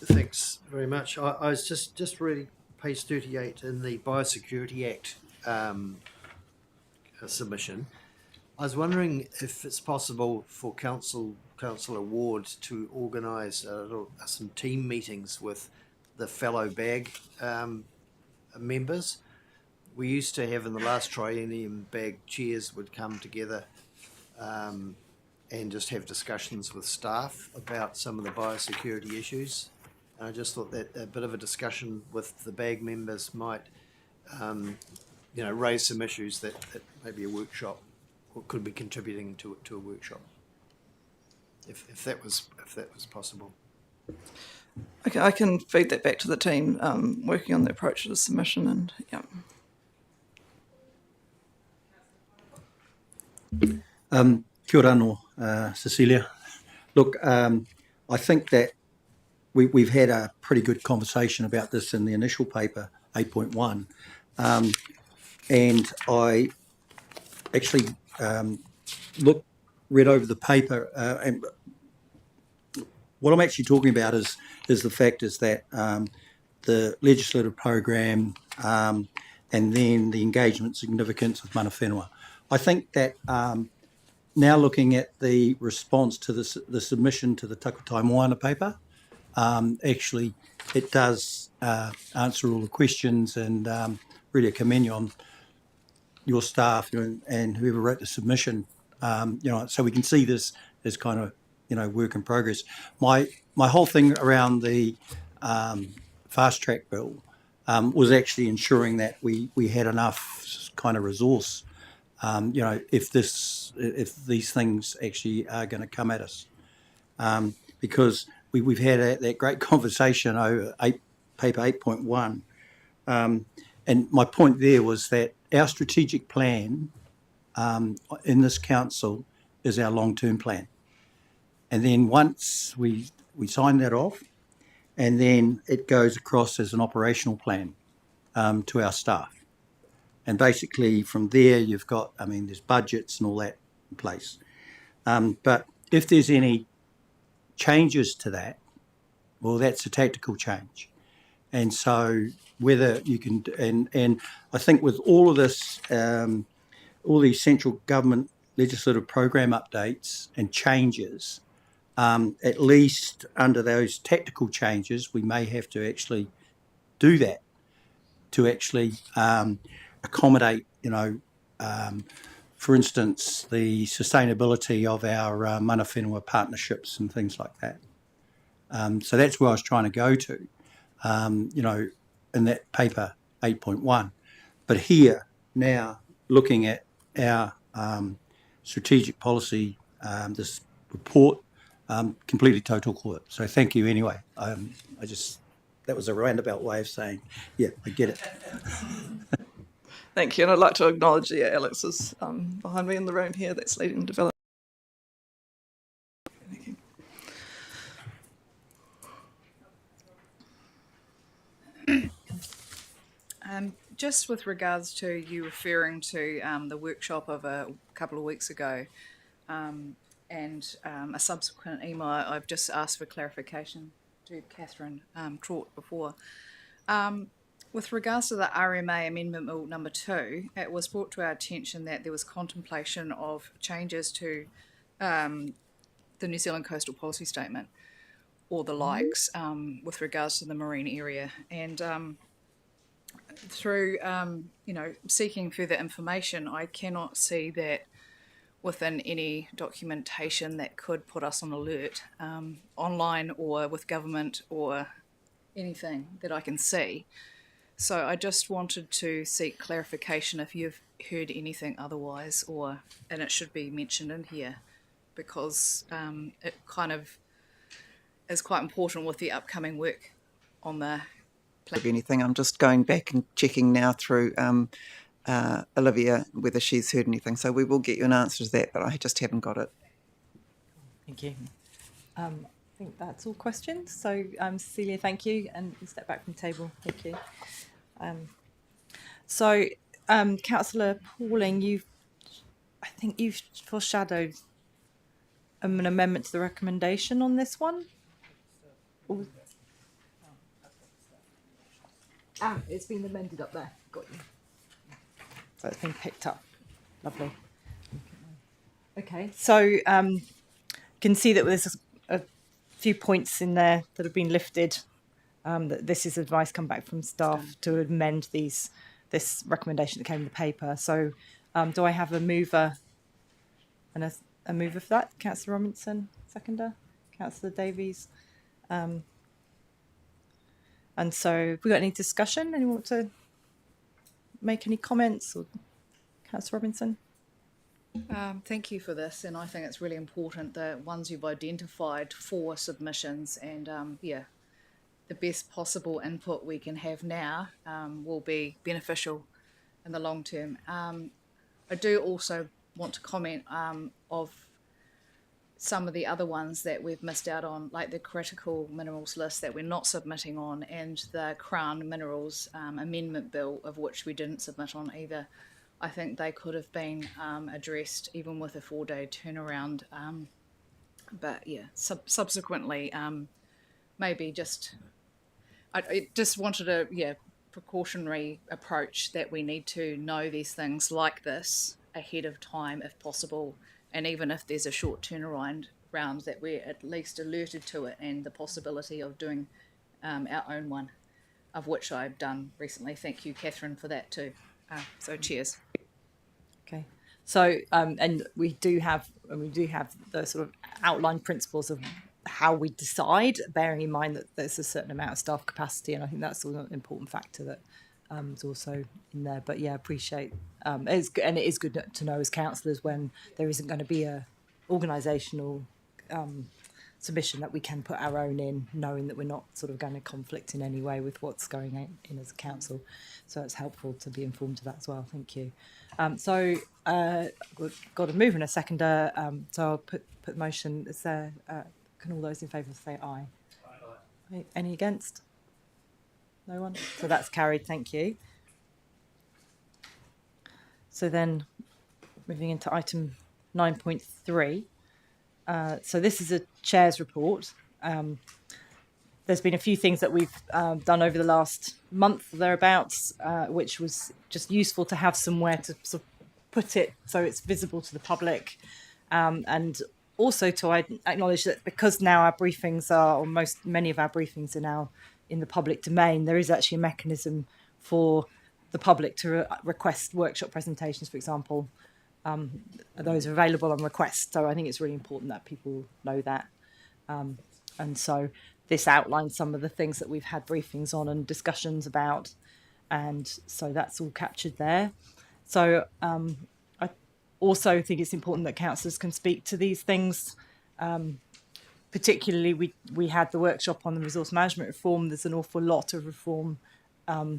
Thanks very much. I was just reading page 38 in the Biosecurity Act submission. I was wondering if it's possible for Councillor Ward to organise some team meetings with the fellow BAG members. We used to have in the last triennium, BAG chairs would come together and just have discussions with staff about some of the biosecurity issues. And I just thought that a bit of a discussion with the BAG members might, raise some issues that maybe a workshop or could be contributing to a workshop, if that was possible. Okay, I can feed that back to the team working on the approach to the submission, and Kia ora no, Cecilia. Look, I think that we've had a pretty good conversation about this in the initial paper, 8.1, and I actually read over the paper, and what I'm actually talking about is the fact is that the legislative program and then the engagement significance of mana whenua. I think that now looking at the response to the submission to the Takutai Moana paper, actually it does answer all the questions, and really I commend you on your staff and whoever wrote the submission, so we can see this as kind of, work in progress. My whole thing around the fast track bill was actually ensuring that we had enough kind of resource, if these things actually are going to come at us, because we've had that great conversation over paper 8.1, and my point there was that our strategic plan in this council is our long-term plan. And then once we we sign that off, and then it goes across as an operational plan to our staff. And basically from there you've got, I mean, there's budgets and all that in place. But if there's any changes to that, well, that's a tactical change. And so whether you can, and I think with all of this, all these central government legislative program updates and changes, at least under those tactical changes, we may have to actually do that to actually accommodate, for instance, the sustainability of our mana whenua partnerships and things like that. So that's where I was trying to go to, in that paper 8.1. But here now, looking at our strategic policy, this report, completely total court. So thank you anyway. That was a roundabout way of saying, yeah, I get it. Thank you, and I'd like to acknowledge Alex is behind me in the room here that's leading development. Thank you. Just with regards to you referring to the workshop of a couple of weeks ago and a subsequent email, I've just asked for clarification to Catherine Trott before. With regards to the RMA Amendment Bill number 2, it was brought to our attention that there was contemplation of changes to the New Zealand Coastal Policy Statement or the likes with regards to the marine area. And through, seeking further information, I cannot see that within any documentation that could put us on alert, online or with government or anything that I can see. So I just wanted to seek clarification if you've heard anything otherwise, and it should be mentioned in here, because it kind of is quite important with the upcoming work on the Of anything, I'm just going back and checking now through Olivia whether she's heard anything. So we will get you an answer to that, but I just haven't got it. Thank you. I think that's all questions. So Cecilia, thank you, and you step back from the table. Thank you. Councillor Pauling, I think you've foreshadowed an amendment to the recommendation on this one. It's been amended up there. Got you. So it's been picked up. Lovely. Okay, so you can see that there's a few points in there that have been lifted. That this is advice come back from staff to amend this recommendation that came in the paper. So do I have a mover and a mover for that? Councillor Robinson, seconder. Councillor Davies. And so have we got any discussion? Anyone want to make any comments? Or Councillor Robinson? Thank you for this, and I think it's really important, the ones you've identified for submissions, and the best possible input we can have now will be beneficial in the long term. I do also want to comment of some of the other ones that we've missed out on, like the critical minerals list that we're not submitting on, and the Crown Minerals Amendment Bill, of which we didn't submit on either. I think they could have been addressed even with a 4-day turnaround. But yeah, subsequently, maybe I just wanted a precautionary approach that we need to know these things like this ahead of time if possible. And even if there's a short turnaround that we're at least alerted to it and the possibility of doing our own one, of which I've done recently. Thank you, Catherine, for that too. So cheers. Okay. So and we do have the sort of outline principles of how we decide, bearing in mind that there's a certain amount of staff capacity, and I think that's an important factor that is also in there. But yeah, appreciate it is good to know as councillors when there isn't going to be a organisational submission that we can put our own in, knowing that we're not sort of going to conflict in any way with what's going in as a council. So it's helpful to be informed of that as well. Thank you. So got a mover and a seconder. So I'll put the motion. Is there Can all those in favour say aye? Aye. Any against? No one? So that's carried, thank you. So then, moving into item 9.3. So this is a chair's report. There's been a few things that we've done over the last month thereabouts, which was just useful to have somewhere to sort of put it so it's visible to the public, and also to acknowledge that because now our briefings are, or many of our briefings are now in the public domain, there is actually a mechanism for the public to request workshop presentations, for example. Those are available on request. So I think it's really important that people know that. And so this outlines some of the things that we've had briefings on and discussions about. And so that's all captured there. So I also think it's important that councillors can speak to these things. Particularly, we had the workshop on the resource management reform. There's an awful lot of reform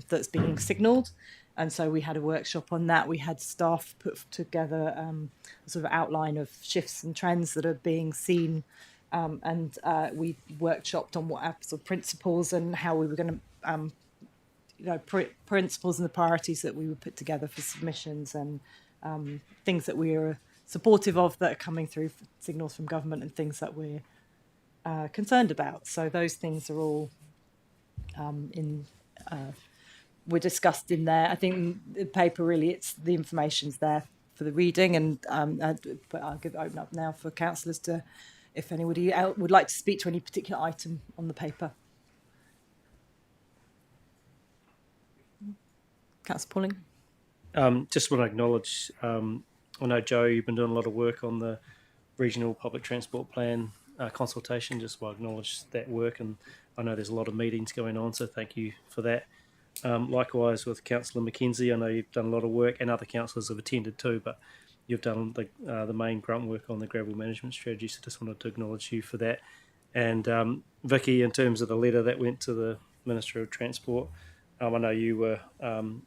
that's being signalled. And so we had a workshop on that. We had staff put together a sort of outline of shifts and trends that are being seen. And we workshopped on what our sort of principles and how we were going to, principles and the priorities that we would put together for submissions, and things that we are supportive of that are coming through, signals from government, and things that we're concerned about. So those things are all were discussed in there. I think the paper really, it's the information's there for the reading, and but I'll open up now for councillors to, if anybody else would like to speak to any particular item on the paper. Councillor Pauling. Just want to acknowledge, I know, Joe, you've been doing a lot of work on the regional public transport plan consultation. Just want to acknowledge that work, and I know there's a lot of meetings going on, so thank you for that. Likewise with Councillor Mackenzie, I know you've done a lot of work, and other councillors have attended too, but you've done the main grunt work on the gravel management strategy, so just wanted to acknowledge you for that. And Vicky, in terms of the letter that went to the Minister of Transport, I know you were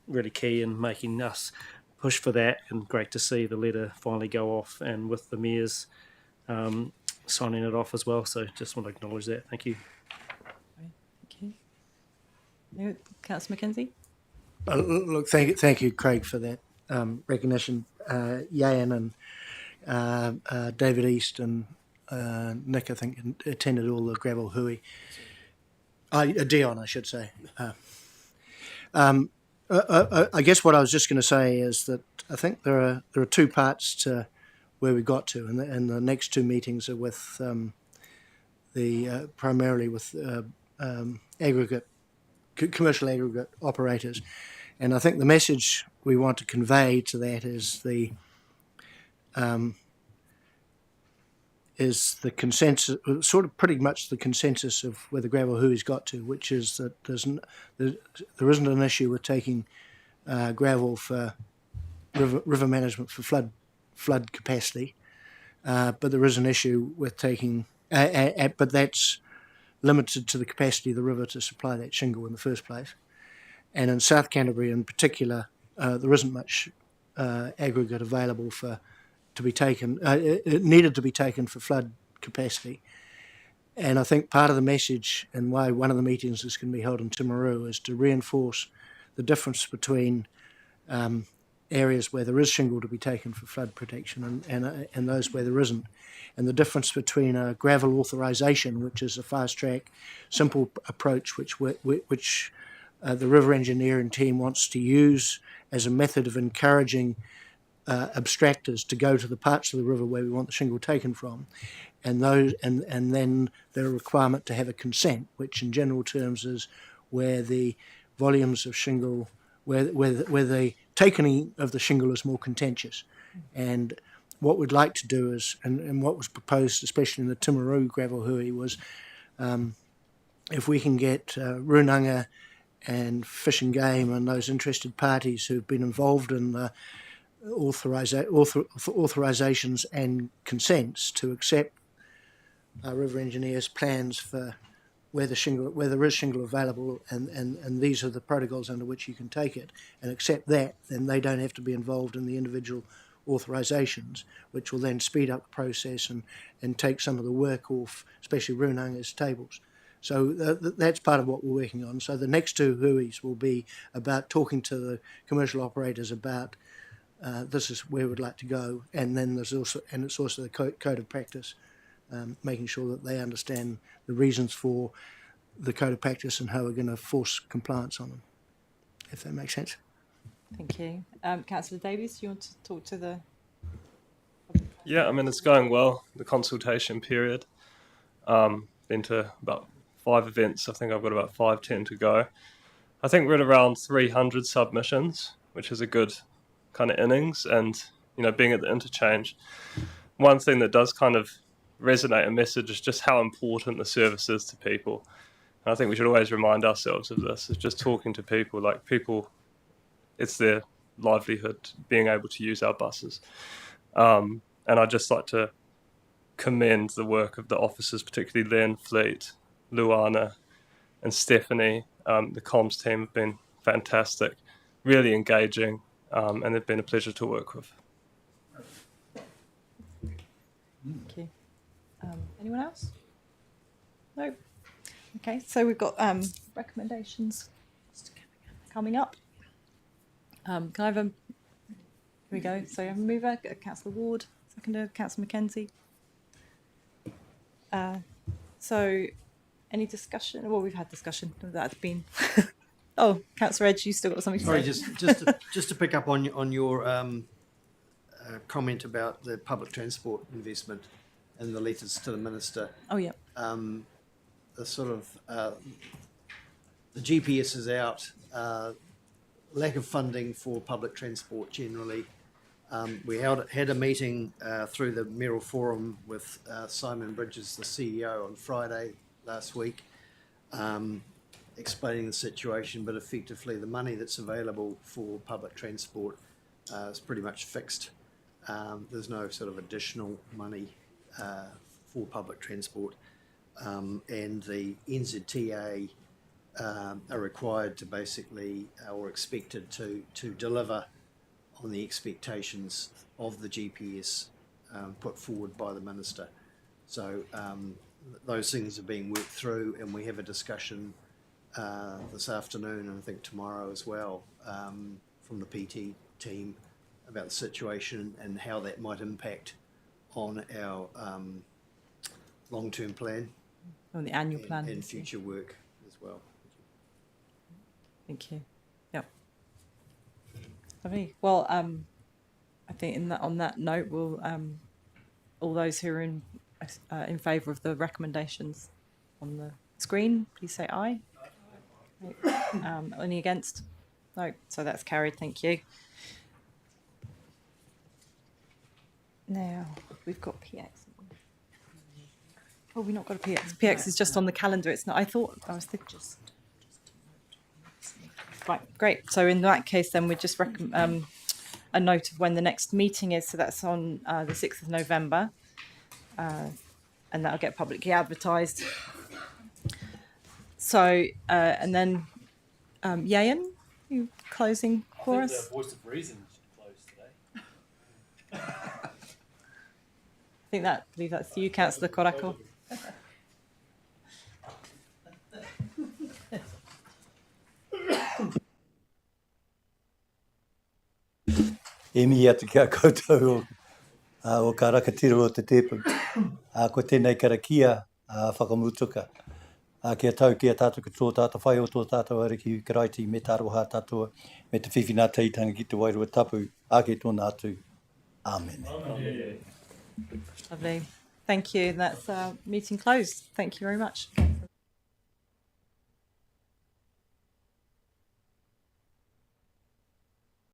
really key in making us push for that, and great to see the letter finally go off, and with the mayors signing it off as well. So just want to acknowledge that. Thank you. Councillor Mackenzie. Look, thank you, Craig, for that recognition. Yayan and David East and Nick, I think, attended all the gravel hui. Dion, I should say. I guess what I was just going to say is that I think there are two parts to where we got to, and the next two meetings are with primarily with commercial aggregate operators, and I think the message we want to convey to that is the consensus, sort of pretty much the consensus of where the gravel hui's got to, which is that there isn't an issue with taking gravel for river management for flood capacity, but there is an issue with taking, but that's limited to the capacity of the river to supply that shingle in the first place. And in South Canterbury in particular, there isn't much aggregate available to be taken. It needed to be taken for flood capacity. And I think part of the message, and why one of the meetings is going to be held in Timaru, is to reinforce the difference between areas where there is shingle to be taken for flood protection and those where there isn't. And the difference between a gravel authorisation, which is a fast-track, simple approach, which the river engineering team wants to use as a method of encouraging abstractors to go to the parts of the river where we want the shingle taken from, and then the requirement to have a consent, which in general terms is where the volumes of shingle, where the taking of the shingle is more contentious. And what we'd like to do is, and what was proposed, especially in the Timaru gravel hui, was if we can get Runanga and Fish and Game and those interested parties who've been involved in the authorisations and consents to accept our river engineers' plans for where there is shingle available, and these are the protocols under which you can take it, and accept that, then they don't have to be involved in the individual authorisations, which will then speed up the process and take some of the work off, especially Runanga's tables. So that's part of what we're working on. So the next two huis will be about talking to the commercial operators about this is where we'd like to go, and then it's also the code of practice, making sure that they understand the reasons for the code of practice and how we're going to force compliance on them, if that makes sense. Thank you. Councillor Davies, you want to talk to the... Yeah, I mean, it's going well, the consultation period. Been to about 5 events. I think I've got about 5-10 to go. I think we're at around 300 submissions, which is a good kind of innings. And, you know, being at the interchange, one thing that does kind of resonate a message is just how important the service is to people. And I think we should always remind ourselves of this. It's just talking to people, like people, it's their livelihood being able to use our buses. And I'd just like to commend the work of the officers, particularly Len Fleet, Luana and Stephanie. The comms team have been fantastic, really engaging, and they've been a pleasure to work with. Thank you. Anyone else? No? Okay, so we've got recommendations coming up. Can I have a... Here we go. So I have a mover, Councillor Ward, seconder, Councillor Mackenzie. So any discussion? Well, we've had discussion. That's been... Oh, Councillor Edge, you still got something to Sorry, say? just to pick up on your comment about the public transport investment and the letters to the Minister. Oh, yeah. The sort of the GPS is out, lack of funding for public transport generally. We had a meeting through the Mayoral Forum with Simon Bridges, the CEO, on Friday last week, explaining the situation, but effectively the money that's available for public transport is pretty much fixed. There's no sort of additional money for public transport. And the NZTA are required to basically, or expected to deliver on the expectations of the GPS put forward by the Minister. So those things are being worked through, and we have a discussion this afternoon, and I think tomorrow as well, from the PT team about the situation and how that might impact on our long-term plan. On the annual plan. And future work as well. Thank you. Yeah. Lovely. Well, I think on that note, we'll all those who are in favour of the recommendations on the screen, please say aye. Any against? No. So that's carried. Thank you. Now we've got PX. Oh, we've not got a PX. PX is just on the calendar. It's not. I thought I was thinking. Right, great. So in that case, then we just a note of when the next meeting is. So that's on the 6th of November, and that'll get publicly advertised. So and then Yayan, you closing for us? The voice of reason should close today. I believe that's you, Councillor Korako. E mihi atu kia koutou o ka rakatiro o te tepu. Ko tēnei Karakia whakamutuka. Kia tau kia tātou ka tō tātou whai o tō tātou ariki karaiti me tāroha tātou me te whiwhina teitanga ki te wairua tapu. Ake tōna atu. Amen. Lovely. Thank you. That's meeting closed. Thank you very much.